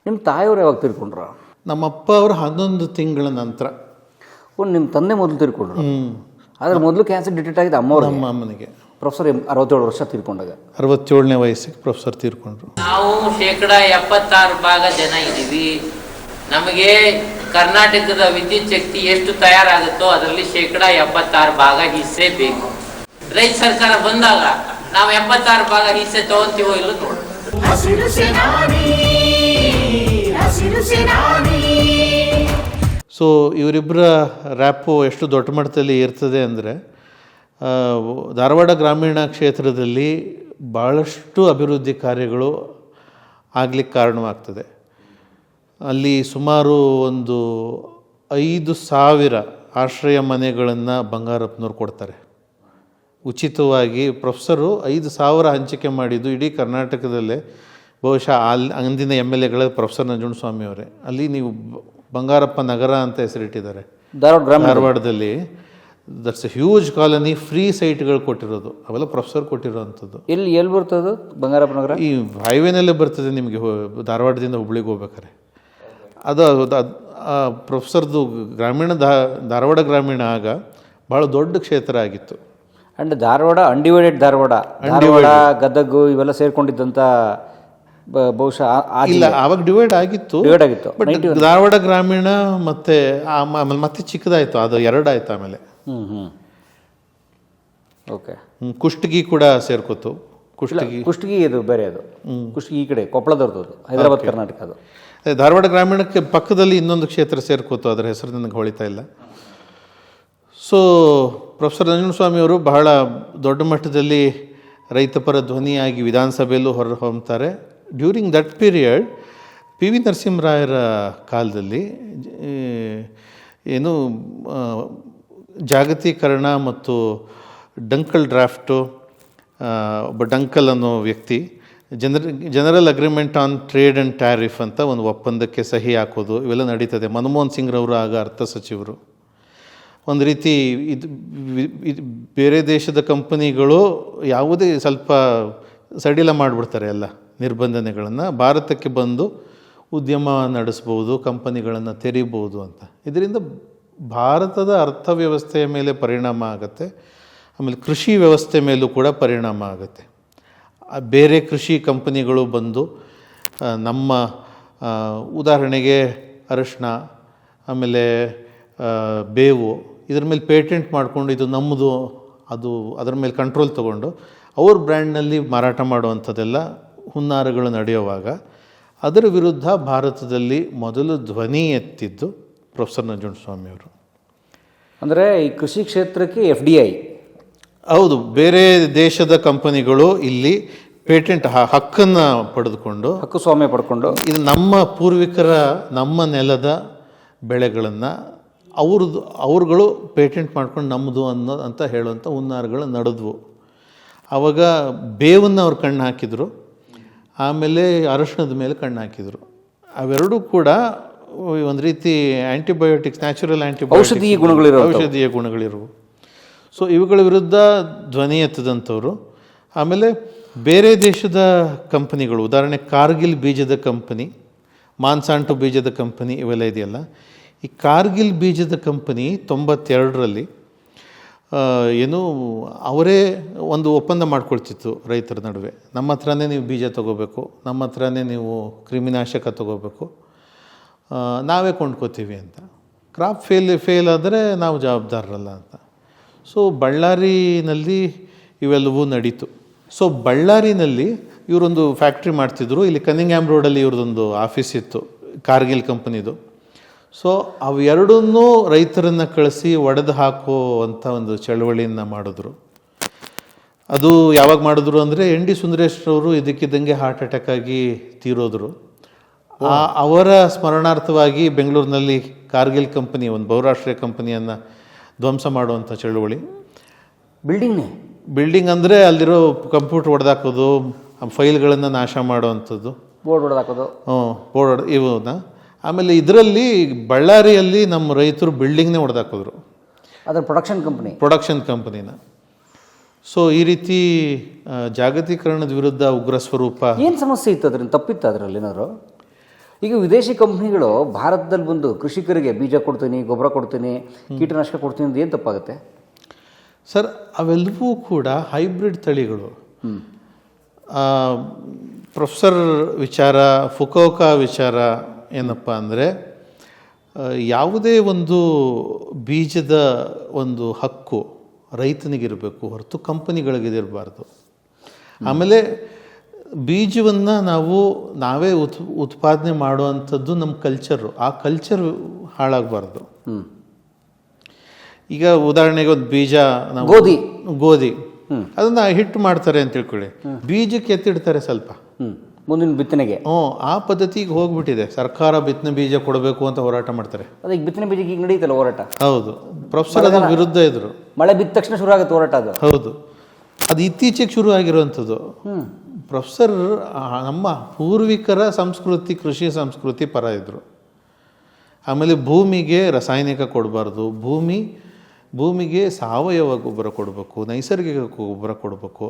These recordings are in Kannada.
ನಿಮ್ಮ ತಾಯಿಯವ್ರು ಯಾವಾಗ ತೀರ್ಕೊಂಡ್ರ? ನಮ್ಮಪ್ಪ ಅವರು 11 ತಿಂಗಳ ನಂತರ. ನಿಮ್ಮ ತಂದೆ ಮೊದಲು ತೀರ್ಕೊಂಡ್ರು. ಆದರೆ ಮೊದಲು ಕ್ಯಾನ್ಸರ್ ಡಿಟೆಕ್ಟ್ ಆಗಿದೆ ನಮ್ಮ ಅಮ್ಮನಿಗೆ. ಪ್ರೊಫೆಸರ್ 67 ವರ್ಷ ತೀರ್ಕೊಂಡಾಗ 67ನೇ ವಯಸ್ಸಿಗೆ ಪ್ರೊಫೆಸರ್ ತೀರ್ಕೊಂಡ್ರು. ನಾವು 76% ಜನ ಇದ್ದೀವಿ. ನಮಗೆ ಕರ್ನಾಟಕದ ವಿದ್ಯುತ್ ಶಕ್ತಿ ಎಷ್ಟು ತಯಾರಾಗುತ್ತೋ ಅದರಲ್ಲಿ 76% ಹಿಸ್ಸೆ ಬೇಕು. ರೈತ ಸರ್ಕಾರ ಬಂದಾಗ ನಾವು 76% ಹಿಸ್ಸೆ ತಗೊಂತೀವೋ ಇಲ್ಲೋ ನೋಡಿ. ಸೊ ಇವರಿಬ್ಬರ ರ್ಯಾಪು ಎಷ್ಟು ದೊಡ್ಡ ಮಟ್ಟದಲ್ಲಿ ಇರ್ತದೆ ಅಂದರೆ, ಧಾರವಾಡ ಗ್ರಾಮೀಣ ಕ್ಷೇತ್ರದಲ್ಲಿ ಭಾಳಷ್ಟು ಅಭಿವೃದ್ಧಿ ಕಾರ್ಯಗಳು ಆಗಲಿಕ್ಕೆ ಕಾರಣವಾಗ್ತದೆ. ಅಲ್ಲಿ ಸುಮಾರು ಒಂದು 5,000 ಆಶ್ರಯ ಮನೆಗಳನ್ನು ಬಂಗಾರಪ್ಪನವ್ರು ಕೊಡ್ತಾರೆ ಉಚಿತವಾಗಿ. ಪ್ರೊಫೆಸರು 5,000 ಹಂಚಿಕೆ ಮಾಡಿದ್ದು ಇಡೀ ಕರ್ನಾಟಕದಲ್ಲೇ. ಬಹುಶಃ ಅಂದಿನ MLAಗಳ ಪ್ರೊಫೆಸರ್ ನಂಜುಂಡಸ್ವಾಮಿ ಅವರೇ. ಅಲ್ಲಿ ನೀವು ಬಂಗಾರಪ್ಪ ನಗರ ಅಂತ ಹೆಸರಿಟ್ಟಿದ್ದಾರೆ ಧಾರವಾಡದಲ್ಲಿ. That's a huge colony. Free ಸೈಟ್ಗಳು ಕೊಟ್ಟಿರೋದು ಅವೆಲ್ಲ ಪ್ರೊಫೆಸರ್ ಕೊಟ್ಟಿರೋವಂಥದ್ದು. ಎಲ್ಲಿ ಬರ್ತದೆ ಬಂಗಾರಪ್ಪ ನಗರ? ಈ ಹೈವೇನಲ್ಲೇ ಬರ್ತದೆ ನಿಮಗೆ, ಧಾರವಾಡದಿಂದ ಹುಬ್ಳಿಗೆ ಹೋಗ್ಬೇಕಾರೆ. ಅದು ಪ್ರೊಫೆಸರ್ದು ಧಾರವಾಡ ಗ್ರಾಮೀಣ ಆಗ ಭಾಳ ದೊಡ್ಡ ಕ್ಷೇತ್ರ ಆಗಿತ್ತು. ಆ್ಯಂಡ್ ಧಾರವಾಡ ಅನ್ಡಿವೈಡೆಡ್ ಧಾರವಾಡ ಗದಗ ಇವೆಲ್ಲ ಸೇರ್ಕೊಂಡಿದ್ದಂಥ ಬಹುಶಃ ಇಲ್ಲ, ಆವಾಗ ಡಿವೈಡ್ ಆಗಿತ್ತು. ಬಟ್ ಧಾರವಾಡ ಗ್ರಾಮೀಣ ಮತ್ತೆ ಮತ್ತೆ ಚಿಕ್ಕದಾಯಿತು, ಅದು 2 ಆಯಿತು. ಆಮೇಲೆ ಓಕೆ, ಕುಷ್ಟಗಿ ಕೂಡ ಸೇರ್ಕೋತು. ಕುಷ್ಟಗಿ ಇದು ಬೇರೆ, ಅದು ಕುಷ್ಟಗಿ ಈ ಕಡೆ ಕೊಪ್ಪಳದವ್ರದ್ದು, ಹೈದರಾಬಾದ್ ಕರ್ನಾಟಕ. ಅದು ಧಾರವಾಡ ಗ್ರಾಮೀಣಕ್ಕೆ ಪಕ್ಕದಲ್ಲಿ ಇನ್ನೊಂದು ಕ್ಷೇತ್ರ ಸೇರ್ಕೋತು, ಅದರ ಹೆಸರು ನನಗೆ ಹೊಳಿತಾ ಇಲ್ಲ. ಸೊ ಪ್ರೊಫೆಸರ್ ನಂಜುಂಡಸ್ವಾಮಿ ಅವರು ಬಹಳ ದೊಡ್ಡ ಮಟ್ಟದಲ್ಲಿ ರೈತಪರ ಧ್ವನಿಯಾಗಿ ವಿಧಾನಸಭೆಯಲ್ಲೂ ಹೊರಹೊಮ್ತಾರೆ. ಡ್ಯೂರಿಂಗ್ ದಟ್ ಪೀರಿಯಡ್ PV ನರಸಿಂಹರಾಯರ ಕಾಲದಲ್ಲಿ ಏನು ಜಾಗತೀಕರಣ ಮತ್ತು ಡಂಕಲ್ ಡ್ರಾಫ್ಟು, ಒಬ್ಬ ಡಂಕಲ್ ಅನ್ನೋ ವ್ಯಕ್ತಿ general agreement on trade and tariff ಅಂತ ಒಂದು ಒಪ್ಪಂದಕ್ಕೆ ಸಹಿ ಹಾಕೋದು ಇವೆಲ್ಲ ನಡೀತದೆ. ಮನಮೋಹನ್ ಸಿಂಗ್ರವರು ಆಗ ಅರ್ಥ ಸಚಿವರು. ಒಂದು ರೀತಿ ಇದು ಬೇರೆ ದೇಶದ ಕಂಪನಿಗಳು ಯಾವುದೇ ಸ್ವಲ್ಪ ಸಡಿಲ ಮಾಡಿಬಿಡ್ತಾರೆ ಎಲ್ಲ ನಿರ್ಬಂಧನೆಗಳನ್ನು, ಭಾರತಕ್ಕೆ ಬಂದು ಉದ್ಯಮ ನಡೆಸ್ಬೋದು, ಕಂಪನಿಗಳನ್ನು ತೆರೀಬೋದು ಅಂತ. ಇದರಿಂದ ಭಾರತದ ಅರ್ಥವ್ಯವಸ್ಥೆಯ ಮೇಲೆ ಪರಿಣಾಮ ಆಗುತ್ತೆ. ಆಮೇಲೆ ಕೃಷಿ ವ್ಯವಸ್ಥೆ ಮೇಲೂ ಕೂಡ ಪರಿಣಾಮ ಆಗುತ್ತೆ. ಬೇರೆ ಕೃಷಿ ಕಂಪನಿಗಳು ಬಂದು ನಮ್ಮ ಉದಾಹರಣೆಗೆ ಅರಿಶಿನ, ಆಮೇಲೆ ಬೇವು, ಇದ್ರ ಮೇಲೆ ಪೇಟೆಂಟ್ ಮಾಡಿಕೊಂಡು ಇದು ನಮ್ಮದು, ಅದು ಅದರ ಮೇಲೆ ಕಂಟ್ರೋಲ್ ತೊಗೊಂಡು ಅವ್ರ ಬ್ರ್ಯಾಂಡ್ನಲ್ಲಿ ಮಾರಾಟ ಮಾಡುವಂಥದ್ದೆಲ್ಲ ಹುನ್ನಾರಗಳು ನಡೆಯುವಾಗ ಅದರ ವಿರುದ್ಧ ಭಾರತದಲ್ಲಿ ಮೊದಲು ಧ್ವನಿ ಎತ್ತಿದ್ದು ಪ್ರೊಫೆಸರ್ ನಂಜುಂಡಸ್ವಾಮಿಯವರು. ಅಂದರೆ ಈ ಕೃಷಿ ಕ್ಷೇತ್ರಕ್ಕೆ FDI, ಹೌದು, ಬೇರೆ ದೇಶದ ಕಂಪನಿಗಳು ಇಲ್ಲಿ ಪೇಟೆಂಟ್ ಹಕ್ಕನ್ನು ಪಡೆದುಕೊಂಡು, ಹಕ್ಕುಸ್ವಾಮ್ಯ ಪಡ್ಕೊಂಡು, ಇದು ನಮ್ಮ ಪೂರ್ವಿಕರ ನಮ್ಮ ನೆಲದ ಬೆಳೆಗಳನ್ನು ಅವ್ರುಗಳು ಪೇಟೆಂಟ್ ಮಾಡ್ಕೊಂಡು ನಮ್ಮದು ಅಂತ ಹೇಳುವಂಥ ಹುನ್ನಾರಗಳು ನಡೆದ್ವು. ಆವಾಗ ಬೇವನ್ನು ಅವ್ರು ಕಣ್ಣು ಹಾಕಿದರು, ಆಮೇಲೆ ಅರಶಿಣದ ಮೇಲೆ ಕಣ್ಣು ಹಾಕಿದರು. ಅವೆರಡೂ ಕೂಡ ಒಂದು ರೀತಿ ಆ್ಯಂಟಿಬಯೋಟಿಕ್ಸ್, ನ್ಯಾಚುರಲ್ ಔಷಧೀಯ ಗುಣಗಳಿರುವು. ಸೊ ಇವುಗಳ ವಿರುದ್ಧ ಧ್ವನಿ ಎತ್ತದಂಥವ್ರು. ಆಮೇಲೆ ಬೇರೆ ದೇಶದ ಕಂಪನಿಗಳು, ಉದಾಹರಣೆ ಕಾರ್ಗಿಲ್ ಬೀಜದ ಕಂಪನಿ, ಮಾನ್ಸಾಂಟು ಬೀಜದ ಕಂಪನಿ, ಇವೆಲ್ಲ ಇದೆಯಲ್ಲ. ಈ ಕಾರ್ಗಿಲ್ ಬೀಜದ ಕಂಪನಿ 92ರಲ್ಲಿ ಏನು ಅವರೇ ಒಂದು ಒಪ್ಪಂದ ಮಾಡ್ಕೊಳ್ತಿತ್ತು ರೈತರ ನಡುವೆ. ನಮ್ಮ ಹತ್ರನೇ ನೀವು ಬೀಜ ತೊಗೋಬೇಕು, ನಮ್ಮ ಹತ್ರನೇ ನೀವು ಕ್ರಿಮಿನಾಶಕ ತೊಗೋಬೇಕು, ನಾವೇ ಕೊಂಡ್ಕೋತೀವಿ ಅಂತ. ಕ್ರಾಪ್ ಫೇಲ್ ಆದರೆ ನಾವು ಜವಾಬ್ದಾರರಲ್ಲ ಅಂತ. ಸೊ ಬಳ್ಳಾರಿನಲ್ಲಿ ಇವೆಲ್ಲವೂ ನಡೀತು. ಸೊ ಬಳ್ಳಾರಿನಲ್ಲಿ ಇವರೊಂದು ಫ್ಯಾಕ್ಟ್ರಿ ಮಾಡ್ತಿದ್ರು. ಇಲ್ಲಿ ಕನ್ನಿಂಗ್ಹ್ಯಾಮ್ ರೋಡಲ್ಲಿ ಇವ್ರದ್ದೊಂದು ಆಫೀಸ್ ಇತ್ತು, ಕಾರ್ಗಿಲ್ ಕಂಪನಿದು. ಸೊ ಅವೆರಡನ್ನೂ ರೈತರನ್ನು ಕಳಿಸಿ ಒಡೆದು ಹಾಕುವಂಥ ಒಂದು ಚಳವಳಿಯನ್ನು ಮಾಡಿದ್ರು. ಅದು ಯಾವಾಗ ಮಾಡಿದ್ರು ಅಂದರೆ ND ಸುಂದರೇಶ್ರವರು ಇದಕ್ಕಿದ್ದಂಗೆ ಹಾರ್ಟ್ ಅಟ್ಯಾಕ್ ಆಗಿ ತೀರೋದ್ರು. ಅವರ ಸ್ಮರಣಾರ್ಥವಾಗಿ ಬೆಂಗಳೂರಿನಲ್ಲಿ ಕಾರ್ಗಿಲ್ ಕಂಪನಿ, ಒಂದು ಬಹುರಾಷ್ಟ್ರೀಯ ಕಂಪನಿಯನ್ನು ಧ್ವಂಸ ಮಾಡುವಂಥ ಚಳುವಳಿ. ಬಿಲ್ಡಿಂಗ್ ಅಂದರೆ ಅಲ್ಲಿರೋ ಕಂಪ್ಯೂಟರ್ ಹೊಡೆದಾಕೋದು, ಫೈಲ್ಗಳನ್ನು ನಾಶ ಮಾಡುವಂಥದ್ದು, ಬೋರ್ಡ್ ಹೊಡೆದಾಕೋದು, ಬೋರ್ಡ್ ಇವನ್ನ. ಆಮೇಲೆ ಇದರಲ್ಲಿ ಬಳ್ಳಾರಿಯಲ್ಲಿ ನಮ್ಮ ರೈತರು ಬಿಲ್ಡಿಂಗ್ನೇ ಹೊಡೆದಾಕಿದ್ರು, ಅದರ ಪ್ರೊಡಕ್ಷನ್ ಕಂಪನಿನ. ಸೊ ಈ ರೀತಿ ಜಾಗತೀಕರಣದ ವಿರುದ್ಧ ಉಗ್ರ ಸ್ವರೂಪ. ಏನು ಸಮಸ್ಯೆ ಇತ್ತು ಅದರಿಂದ, ತಪ್ಪಿತ್ತು ಅದರಲ್ಲಿ ಏನಾದ್ರು? ಈಗ ವಿದೇಶಿ ಕಂಪ್ನಿಗಳು ಭಾರತದಲ್ಲಿ ಬಂದು ಕೃಷಿಕರಿಗೆ ಬೀಜ ಕೊಡ್ತೀನಿ, ಗೊಬ್ಬರ ಕೊಡ್ತೀನಿ, ಕೀಟನಾಶಕ ಕೊಡ್ತೀನಿ ಅಂತ ಏನು ತಪ್ಪಾಗುತ್ತೆ ಸರ್? ಅವೆಲ್ಲವೂ ಕೂಡ ಹೈಬ್ರಿಡ್ ತಳಿಗಳು. ಪ್ರೊಫೆಸರ್ ವಿಚಾರ, ಫುಕೌಕಾ ವಿಚಾರ ಏನಪ್ಪ ಅಂದರೆ, ಯಾವುದೇ ಒಂದು ಬೀಜದ ಒಂದು ಹಕ್ಕು ರೈತನಿಗಿರಬೇಕು ಹೊರತು ಕಂಪನಿಗಳಿಗಿರಬಾರ್ದು. ಆಮೇಲೆ ಬೀಜವನ್ನು ನಾವೇ ಉತ್ಪಾದನೆ ಮಾಡುವಂಥದ್ದು ನಮ್ಮ ಕಲ್ಚರು. ಆ ಕಲ್ಚರ್ ಹಾಳಾಗಬಾರ್ದು. ಈಗ ಉದಾಹರಣೆಗೆ ಒಂದು ಬೀಜ, ನಾವು ಗೋಧಿ ಅದನ್ನು ಹಿಟ್ಟು ಮಾಡ್ತಾರೆ ಅಂತ ತಿಳ್ಕೊಳ್ಳಿ, ಬೀಜಕ್ಕೆ ಎತ್ತಿಡ್ತಾರೆ ಸ್ವಲ್ಪ ಮುಂದಿನ ಬಿತ್ತನೆಗೆ. ಆ ಪದ್ಧತಿಗೆ ಹೋಗ್ಬಿಟ್ಟಿದೆ. ಸರ್ಕಾರ ಬಿತ್ತನೆ ಬೀಜ ಕೊಡಬೇಕು ಅಂತ ಹೋರಾಟ ಮಾಡ್ತಾರೆ. ಅದಕ್ಕೆ ಬಿತ್ತನೆ ಬೀಜಕ್ಕೆ ಈಗ ನಡೀತಲ್ಲ ಹೋರಾಟ. ಹೌದು, ಪ್ರೊಫೆಸರ್ ಅದ್ರ ವಿರುದ್ಧ ಇದ್ರು. ಮಳೆ ಬಿದ್ದ ತಕ್ಷಣ ಶುರು ಆಗುತ್ತೆ ಹೋರಾಟ ಅದು. ಹೌದು, ಅದು ಇತ್ತೀಚೆಗೆ ಶುರು ಆಗಿರುವಂಥದ್ದು. ಪ್ರೊಫೆಸರ್ ನಮ್ಮ ಪೂರ್ವಿಕರ ಸಂಸ್ಕೃತಿ, ಕೃಷಿ ಸಂಸ್ಕೃತಿ ಪರ ಇದ್ದರು. ಆಮೇಲೆ ಭೂಮಿಗೆ ರಾಸಾಯನಿಕ ಕೊಡಬಾರ್ದು, ಭೂಮಿಗೆ ಸಾವಯವ ಗೊಬ್ಬರ ಕೊಡಬೇಕು, ನೈಸರ್ಗಿಕ ಗೊಬ್ಬರ ಕೊಡಬೇಕು.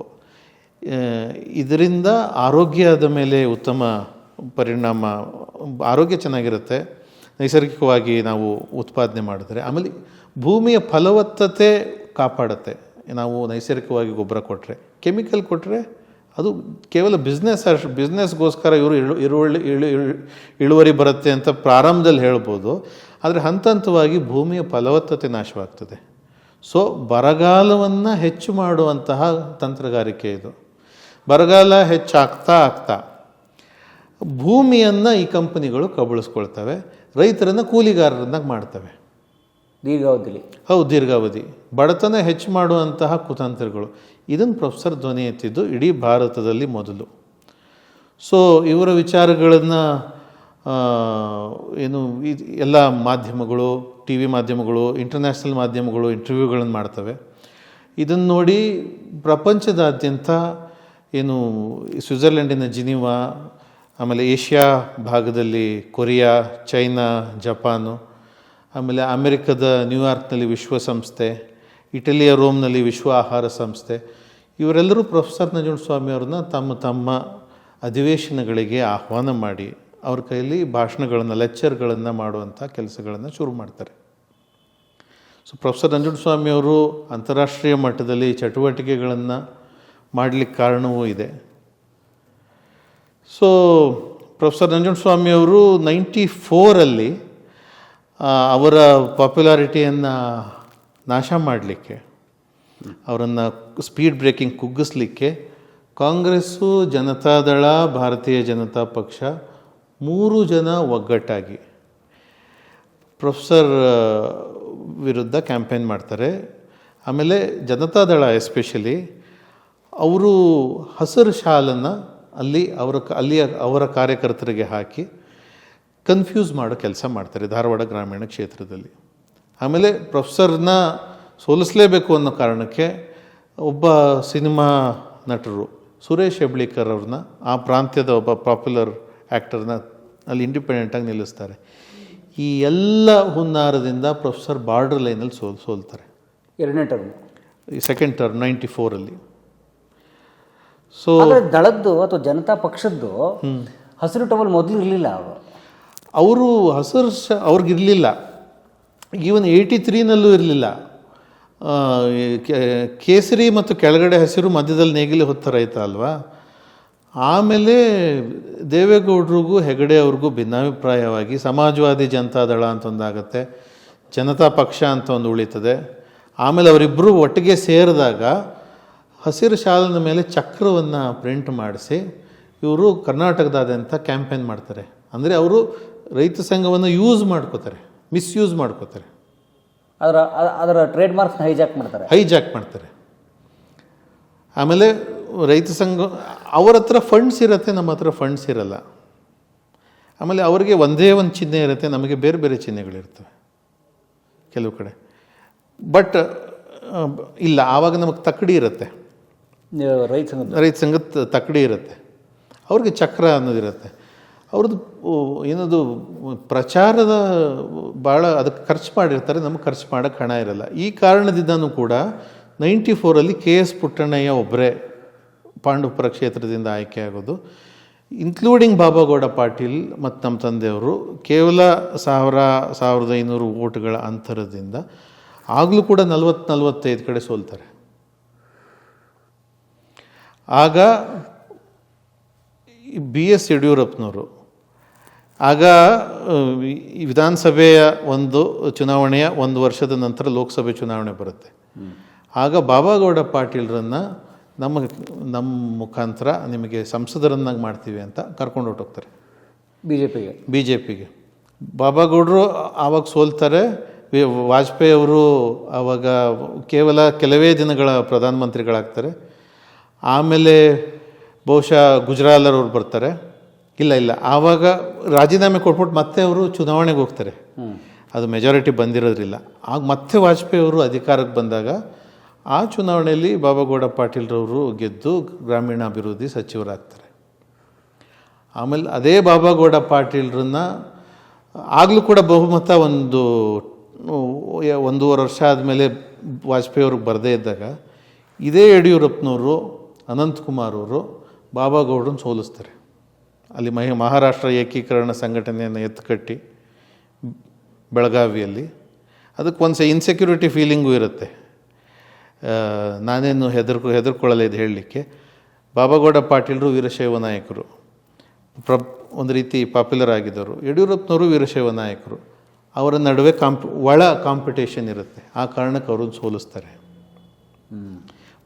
ಇದರಿಂದ ಆರೋಗ್ಯದ ಮೇಲೆ ಉತ್ತಮ ಪರಿಣಾಮ, ಆರೋಗ್ಯ ಚೆನ್ನಾಗಿರುತ್ತೆ ನೈಸರ್ಗಿಕವಾಗಿ ನಾವು ಉತ್ಪಾದನೆ ಮಾಡಿದ್ರೆ. ಆಮೇಲೆ ಭೂಮಿಯ ಫಲವತ್ತತೆ ಕಾಪಾಡುತ್ತೆ ನಾವು ನೈಸರ್ಗಿಕವಾಗಿ ಗೊಬ್ಬರ ಕೊಟ್ಟರೆ. ಕೆಮಿಕಲ್ ಕೊಟ್ಟರೆ ಅದು ಕೇವಲ ಬಿಸ್ನೆಸ್ಗೋಸ್ಕರ ಇಳುವರಿ ಬರುತ್ತೆ ಅಂತ ಪ್ರಾರಂಭದಲ್ಲಿ ಹೇಳ್ಬೋದು. ಆದರೆ ಹಂತ ಹಂತವಾಗಿ ಭೂಮಿಯ ಫಲವತ್ತತೆ ನಾಶವಾಗ್ತದೆ. ಸೊ ಬರಗಾಲವನ್ನು ಹೆಚ್ಚು ಮಾಡುವಂತಹ ತಂತ್ರಗಾರಿಕೆ ಇದು. ಬರಗಾಲ ಹೆಚ್ಚಾಗ್ತಾ ಭೂಮಿಯನ್ನು ಈ ಕಂಪನಿಗಳು ಕಬಳಿಸ್ಕೊಳ್ತವೆ, ರೈತರನ್ನು ಕೂಲಿಗಾರರನ್ನಾಗಿ ಮಾಡ್ತವೆ ದೀರ್ಘಾವಧಿಲಿ. ಹೌದು, ದೀರ್ಘಾವಧಿ ಬಡತನ ಹೆಚ್ಚು ಮಾಡುವಂತಹ ಕುತಂತ್ರಗಳು. ಇದನ್ನು ಪ್ರೊಫೆಸರ್ ಧ್ವನಿ ಎತ್ತಿದ್ದು ಇಡೀ ಭಾರತದಲ್ಲಿ ಮೊದಲು. ಸೊ ಇವರ ವಿಚಾರಗಳನ್ನು ಎಲ್ಲ ಮಾಧ್ಯಮಗಳು, ಟಿ ವಿ ಮಾಧ್ಯಮಗಳು, ಇಂಟರ್ನ್ಯಾಷನಲ್ ಮಾಧ್ಯಮಗಳು ಇಂಟರ್ವ್ಯೂಗಳನ್ನು ಮಾಡ್ತವೆ. ಇದನ್ನು ನೋಡಿ ಪ್ರಪಂಚದಾದ್ಯಂತ ಸ್ವಿಟ್ಜರ್ಲೆಂಡಿನ ಜಿನಿವಾ, ಆಮೇಲೆ ಏಷ್ಯಾ ಭಾಗದಲ್ಲಿ ಕೊರಿಯಾ, ಚೈನಾ, ಜಪಾನು, ಆಮೇಲೆ ಅಮೆರಿಕದ ನ್ಯೂಯಾರ್ಕ್ನಲ್ಲಿ ವಿಶ್ವಸಂಸ್ಥೆ, ಇಟಲಿಯ ರೋಮ್ನಲ್ಲಿ ವಿಶ್ವ ಆಹಾರ ಸಂಸ್ಥೆ, ಇವರೆಲ್ಲರೂ ಪ್ರೊಫೆಸರ್ ನಂಜುಂಡಸ್ವಾಮಿ ಅವ್ರನ್ನ ತಮ್ಮ ಅಧಿವೇಶನಗಳಿಗೆ ಆಹ್ವಾನ ಮಾಡಿ ಅವ್ರ ಕೈಯಲ್ಲಿ ಭಾಷಣಗಳನ್ನು, ಲೆಕ್ಚರ್ಗಳನ್ನು ಮಾಡುವಂಥ ಕೆಲಸಗಳನ್ನು ಶುರು ಮಾಡ್ತಾರೆ. ಸೊ ಪ್ರೊಫೆಸರ್ ನಂಜುಂಡಸ್ವಾಮಿ ಅವರು ಅಂತಾರಾಷ್ಟ್ರೀಯ ಮಟ್ಟದಲ್ಲಿ ಚಟುವಟಿಕೆಗಳನ್ನು ಮಾಡಲಿಕ್ಕೆ ಕಾರಣವೂ ಇದೆ. ಸೊ ಪ್ರೊಫೆಸರ್ ನಂಜುಂಡಸ್ವಾಮಿ ಅವರು 94 ಅವರ ಪಾಪ್ಯುಲಾರಿಟಿಯನ್ನು ನಾಶ ಮಾಡಲಿಕ್ಕೆ, ಅವರನ್ನು ಸ್ಪೀಡ್ ಬ್ರೇಕಿಂಗ್ ಕುಗ್ಗಿಸ್ಲಿಕ್ಕೆ ಕಾಂಗ್ರೆಸ್ಸು, ಜನತಾದಳ, ಭಾರತೀಯ ಜನತಾ ಪಕ್ಷ 3 ಜನ ಒಗ್ಗಟ್ಟಾಗಿ ಪ್ರೊಫೆಸರ್ ವಿರುದ್ಧ ಕ್ಯಾಂಪೇನ್ ಮಾಡ್ತಾರೆ. ಆಮೇಲೆ ಜನತಾದಳ ಎಸ್ಪೆಷಲಿ ಅವರು ಹಸಿರು ಶಾಲನ್ನು ಅವರ ಕಾರ್ಯಕರ್ತರಿಗೆ ಹಾಕಿ ಕನ್ಫ್ಯೂಸ್ ಮಾಡೋ ಕೆಲಸ ಮಾಡ್ತಾರೆ ಧಾರವಾಡ ಗ್ರಾಮೀಣ ಕ್ಷೇತ್ರದಲ್ಲಿ. ಆಮೇಲೆ ಪ್ರೊಫೆಸರ್ನ ಸೋಲಿಸಲೇಬೇಕು ಅನ್ನೋ ಕಾರಣಕ್ಕೆ ಒಬ್ಬ ಸಿನಿಮಾ ನಟರು ಸುರೇಶ್ ಹೆಬ್ಳಿಕರ್ ಅವ್ರನ್ನ, ಆ ಪ್ರಾಂತ್ಯದ ಒಬ್ಬ ಪಾಪ್ಯುಲರ್ ಆ್ಯಕ್ಟರ್ನ ಅಲ್ಲಿ ಇಂಡಿಪೆಂಡೆಂಟಾಗಿ ನಿಲ್ಲಿಸ್ತಾರೆ. ಈ ಎಲ್ಲ ಹುನ್ನಾರದಿಂದ ಪ್ರೊಫೆಸರ್ ಬಾರ್ಡರ್ ಲೈನಲ್ಲಿ ಸೋಲ್ತಾರೆ. 2ನೇ ಟರ್ಮ್, ಸೆಕೆಂಡ್ ಟರ್ಮ್ 94. ಸೊ ದಳದ್ದು ಅಥವಾ ಜನತಾ ಪಕ್ಷದ್ದು ಹಸಿರು ಟವಲ್ ಮೊದಲು ಇರಲಿಲ್ಲ. ಅವರು ಹಸಿರು ಅವ್ರಿಗಿರಲಿಲ್ಲ. ಈವನ್ 83ನಲ್ಲೂ ಇರಲಿಲ್ಲ. ಕೇಸರಿ ಮತ್ತು ಕೆಳಗಡೆ ಹಸಿರು, ಮಧ್ಯದಲ್ಲಿ ನೇಗಿಲು ಹೊತ್ತ ರೈತ ಅಲ್ವಾ. ಆಮೇಲೆ ದೇವೇಗೌಡರಿಗೂ ಹೆಗಡೆ ಅವ್ರಿಗೂ ಭಿನ್ನಾಭಿಪ್ರಾಯವಾಗಿ ಸಮಾಜವಾದಿ ಜನತಾದಳ ಅಂತ ಒಂದಾಗತ್ತೆ, ಜನತಾ ಪಕ್ಷ ಅಂತ ಒಂದು ಉಳಿತದೆ. ಆಮೇಲೆ ಅವರಿಬ್ಬರು ಒಟ್ಟಿಗೆ ಸೇರಿದಾಗ ಹಸಿರು ಶಾಲಿನ ಮೇಲೆ ಚಕ್ರವನ್ನು ಪ್ರಿಂಟ್ ಮಾಡಿಸಿ ಇವರು ಕರ್ನಾಟಕದಾದ್ಯಂತ ಕ್ಯಾಂಪೇನ್ ಮಾಡ್ತಾರೆ. ಅಂದರೆ ಅವರು ರೈತ ಸಂಘವನ್ನು ಮಿಸ್ಯೂಸ್ ಮಾಡ್ಕೋತಾರೆ. ಅದರ ಟ್ರೇಡ್ ಮಾರ್ಕ್ಸ್ನ ಹೈಜಾಕ್ ಮಾಡ್ತಾರೆ. ಆಮೇಲೆ ರೈತ ಸಂಘ ಅವ್ರ ಹತ್ರ ಫಂಡ್ಸ್ ಇರುತ್ತೆ, ನಮ್ಮ ಹತ್ರ ಫಂಡ್ಸ್ ಇರಲ್ಲ. ಆಮೇಲೆ ಅವರಿಗೆ ಒಂದೇ ಒಂದು ಚಿಹ್ನೆ ಇರುತ್ತೆ, ನಮಗೆ ಬೇರೆ ಬೇರೆ ಚಿಹ್ನೆಗಳಿರ್ತವೆ ಕೆಲವು ಕಡೆ. ಬಟ್ ಇಲ್ಲ, ಆವಾಗ ನಮಗೆ ತಕ್ಕಡಿ ಇರುತ್ತೆ, ರೈತ ಸಂಘದ ತಕ್ಕಡಿ ಇರುತ್ತೆ, ಅವ್ರಿಗೆ ಚಕ್ರ ಅನ್ನೋದಿರುತ್ತೆ. ಅವ್ರದ್ದು ಏನದು ಪ್ರಚಾರದ ಭಾಳ ಅದಕ್ಕೆ ಖರ್ಚು ಮಾಡಿರ್ತಾರೆ, ನಮಗೆ ಖರ್ಚು ಮಾಡೋಕ್ಕೆ ಹಣ ಇರಲ್ಲ. ಈ ಕಾರಣದಿಂದನೂ ಕೂಡ 94 KS ಪುಟ್ಟಣ್ಣಯ್ಯ ಒಬ್ಬರೇ ಪಾಂಡವಪುರ ಕ್ಷೇತ್ರದಿಂದ ಆಯ್ಕೆಯಾಗೋದು, ಇನ್ಕ್ಲೂಡಿಂಗ್ ಬಾಬಾಗೌಡ ಪಾಟೀಲ್ ಮತ್ತು ನಮ್ಮ ತಂದೆಯವರು ಕೇವಲ 1500 ವೋಟ್ಗಳ ಅಂತರದಿಂದ ಆಗಲೂ ಕೂಡ 40-45 ಕಡೆ ಸೋಲ್ತಾರೆ. ಆಗ BS ಯಡಿಯೂರಪ್ಪನವರು ಆಗ ಈ ವಿಧಾನಸಭೆಯ ಒಂದು ಚುನಾವಣೆಯ 1 ವರ್ಷದ ನಂತರ ಲೋಕಸಭೆ ಚುನಾವಣೆ ಬರುತ್ತೆ. ಆಗ ಬಾಬಾಗೌಡ ಪಾಟೀಲ್ರನ್ನು ನಮ್ಮ ಮುಖಾಂತರ ನಿಮಗೆ ಸಂಸದರನ್ನಾಗಿ ಮಾಡ್ತೀವಿ ಅಂತ ಕರ್ಕೊಂಡು ಹೊರಟೋಗ್ತಾರೆ ಬಿ ಜೆ ಪಿಗೆ. ಬಾಬಾಗೌಡರು ಆವಾಗ ಸೋಲ್ತಾರೆ. ವಾಜಪೇಯಿ ಅವರು ಆವಾಗ ಕೇವಲ ಕೆಲವೇ ದಿನಗಳ ಪ್ರಧಾನಮಂತ್ರಿಗಳಾಗ್ತಾರೆ. ಆಮೇಲೆ ಬಹುಶಃ ಗುಜರಾಲರವ್ರು ಬರ್ತಾರೆ. ಇಲ್ಲ ಆವಾಗ ರಾಜೀನಾಮೆ ಕೊಟ್ಬಿಟ್ಟು ಮತ್ತೆ ಅವರು ಚುನಾವಣೆಗೆ ಹೋಗ್ತಾರೆ. ಅದು ಮೆಜಾರಿಟಿ ಬಂದಿರೋದ್ರಿಲ್ಲ. ಆಗ ಮತ್ತೆ ವಾಜಪೇಯಿ ಅವರು ಅಧಿಕಾರಕ್ಕೆ ಬಂದಾಗ ಆ ಚುನಾವಣೆಯಲ್ಲಿ ಬಾಬಾಗೌಡ ಪಾಟೀಲ್ರವರು ಗೆದ್ದು ಗ್ರಾಮೀಣಾಭಿವೃದ್ಧಿ ಸಚಿವರಾಗ್ತಾರೆ. ಆಮೇಲೆ ಅದೇ ಬಾಬಾಗೌಡ ಪಾಟೀಲ್ರನ್ನ ಆಗಲೂ ಕೂಡ ಬಹುಮತ 1.5 ವರ್ಷ ಆದಮೇಲೆ ವಾಜಪೇಯಿ ಅವ್ರಿಗೆ ಬರದೇ ಇದ್ದಾಗ ಇದೇ ಯಡಿಯೂರಪ್ಪನವರು ಅನಂತಕುಮಾರ್ ಅವರು ಬಾಬಾಗೌಡರನ್ನ ಸೋಲಿಸ್ತಾರೆ. ಅಲ್ಲಿ ಮಹಾರಾಷ್ಟ್ರ ಏಕೀಕರಣ ಸಂಘಟನೆಯನ್ನು ಎತ್ತುಕಟ್ಟಿ ಬೆಳಗಾವಿಯಲ್ಲಿ. ಅದಕ್ಕೆ ಒಂದು ಇನ್ಸೆಕ್ಯೂರಿಟಿ ಫೀಲಿಂಗು ಇರುತ್ತೆ. ನಾನೇನು ಹೆದರ್ಕೊಳ್ಳಲ್ಲ ಇದು ಹೇಳಲಿಕ್ಕೆ. ಬಾಬಾಗೌಡ ಪಾಟೀಲರು ವೀರಶೈವ ನಾಯಕರು, ಒಂದು ರೀತಿ ಪಾಪ್ಯುಲರ್ ಆಗಿದ್ದವರು. ಯಡಿಯೂರಪ್ಪನವರು ವೀರಶೈವ ನಾಯಕರು. ಅವರ ನಡುವೆ ಒಳ ಕಾಂಪಿಟೇಷನ್ ಇರುತ್ತೆ. ಆ ಕಾರಣಕ್ಕೆ ಅವ್ರನ್ನ ಸೋಲಿಸ್ತಾರೆ.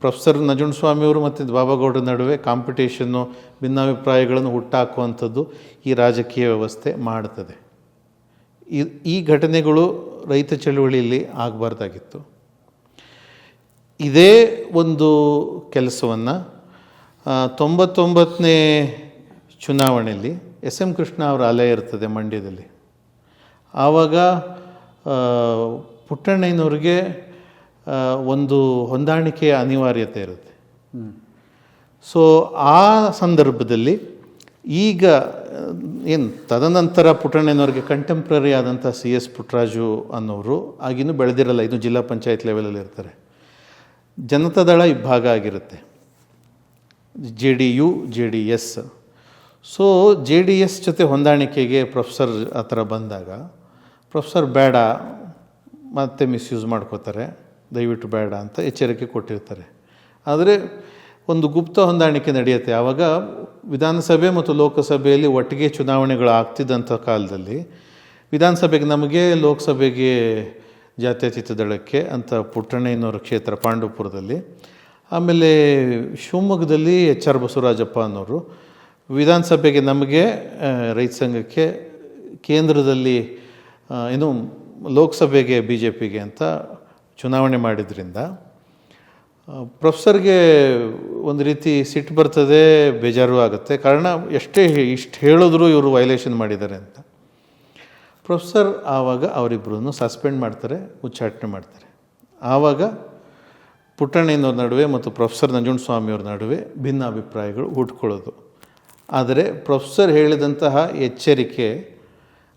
ಪ್ರೊಫೆಸರ್ ನಂಜುಂಡಸ್ವಾಮಿಯವರು ಮತ್ತು ಬಾಬಾಗೌಡರ ನಡುವೆ ಕಾಂಪಿಟೇಷನ್ನು, ಭಿನ್ನಾಭಿಪ್ರಾಯಗಳನ್ನು ಹುಟ್ಟಾಕುವಂಥದ್ದು ಈ ರಾಜಕೀಯ ವ್ಯವಸ್ಥೆ ಮಾಡ್ತದೆ. ಈ ಘಟನೆಗಳು ರೈತ ಚಳುವಳಿಯಲ್ಲಿ ಆಗಬಾರ್ದಾಗಿತ್ತು. ಇದೇ ಒಂದು ಕೆಲಸವನ್ನು 99ನೇ ಚುನಾವಣೆಯಲ್ಲಿ SM ಕೃಷ್ಣ ಅವರ ಅಲೆ ಇರ್ತದೆ ಮಂಡ್ಯದಲ್ಲಿ. ಆವಾಗ ಪುಟ್ಟಣ್ಣಯ್ಯನವ್ರಿಗೆ ಒಂದು ಹೊಂದಾಣಿಕೆಯ ಅನಿವಾರ್ಯತೆ ಇರುತ್ತೆ. ಸೊ ಆ ಸಂದರ್ಭದಲ್ಲಿ ಈಗ ಏನು ತದನಂತರ ಪುಟ್ಟಣ್ಣಯ್ಯನವ್ರಿಗೆ ಕಂಟೆಂಪ್ರರಿ ಆದಂಥ CS ಪುಟ್ಟರಾಜು ಅನ್ನೋರು ಆಗಿನ್ನೂ ಬೆಳೆದಿರಲ್ಲ, ಇದು ಜಿಲ್ಲಾ ಪಂಚಾಯತ್ ಲೆವೆಲಲ್ಲಿ ಇರ್ತಾರೆ. ಜನತಾದಳ ಇಬ್ಬಾಗ ಆಗಿರುತ್ತೆ, JDU JDS. ಸೊ JDS ಜೊತೆ ಹೊಂದಾಣಿಕೆಗೆ ಪ್ರೊಫೆಸರ್ ಆ ಥರ ಬಂದಾಗ ಪ್ರೊಫೆಸರ್ ಬೇಡ, ಮತ್ತೆ ಮಿಸ್ಯೂಸ್ ಮಾಡ್ಕೋತಾರೆ, ದಯವಿಟ್ಟು ಬೇಡ ಅಂತ ಎಚ್ಚರಿಕೆ ಕೊಟ್ಟಿರ್ತಾರೆ. ಆದರೆ ಒಂದು ಗುಪ್ತ ಹೊಂದಾಣಿಕೆ ನಡೆಯುತ್ತೆ. ಆವಾಗ ವಿಧಾನಸಭೆ ಮತ್ತು ಲೋಕಸಭೆಯಲ್ಲಿ ಒಟ್ಟಿಗೆ ಚುನಾವಣೆಗಳು ಆಗ್ತಿದ್ದಂಥ ಕಾಲದಲ್ಲಿ ವಿಧಾನಸಭೆಗೆ ನಮಗೆ, ಲೋಕಸಭೆಗೆ ಜಾತ್ಯತೀತ ದಳಕ್ಕೆ ಅಂತ ಪುಟ್ಟಣ್ಣಯ್ಯನವರ ಕ್ಷೇತ್ರ ಪಾಂಡವಪುರದಲ್ಲಿ. ಆಮೇಲೆ ಶಿವಮೊಗ್ಗದಲ್ಲಿ HR ಬಸವರಾಜಪ್ಪ ಅನ್ನೋರು, ವಿಧಾನಸಭೆಗೆ ನಮಗೆ, ರೈತ ಸಂಘಕ್ಕೆ, ಕೇಂದ್ರದಲ್ಲಿ ಏನು ಲೋಕಸಭೆಗೆ BJPಗೆ ಅಂತ ಚುನಾವಣೆ ಮಾಡಿದ್ರಿಂದ ಪ್ರೊಫೆಸರ್ಗೆ ಒಂದು ರೀತಿ ಸಿಟ್ಟು ಬರ್ತದೆ, ಬೇಜಾರು ಆಗುತ್ತೆ. ಕಾರಣ ಇಷ್ಟು ಹೇಳಿದ್ರು ಇವರು ವೈಲೇಷನ್ ಮಾಡಿದ್ದಾರೆ ಅಂತ. ಪ್ರೊಫೆಸರ್ ಆವಾಗ ಅವರಿಬ್ಬರನ್ನು ಸಸ್ಪೆಂಡ್ ಮಾಡ್ತಾರೆ, ಉಚ್ಚಾಟನೆ ಮಾಡ್ತಾರೆ. ಆವಾಗ ಪುಟ್ಟಣ್ಣಯ್ಯನವ್ರ ನಡುವೆ ಮತ್ತು ಪ್ರೊಫೆಸರ್ ನಂಜುಂಡಸ್ವಾಮಿಯವ್ರ ನಡುವೆ ಭಿನ್ನಾಭಿಪ್ರಾಯಗಳು ಹುಟ್ಕೊಳ್ಳೋದು. ಆದರೆ ಪ್ರೊಫೆಸರ್ ಹೇಳಿದಂತಹ ಎಚ್ಚರಿಕೆ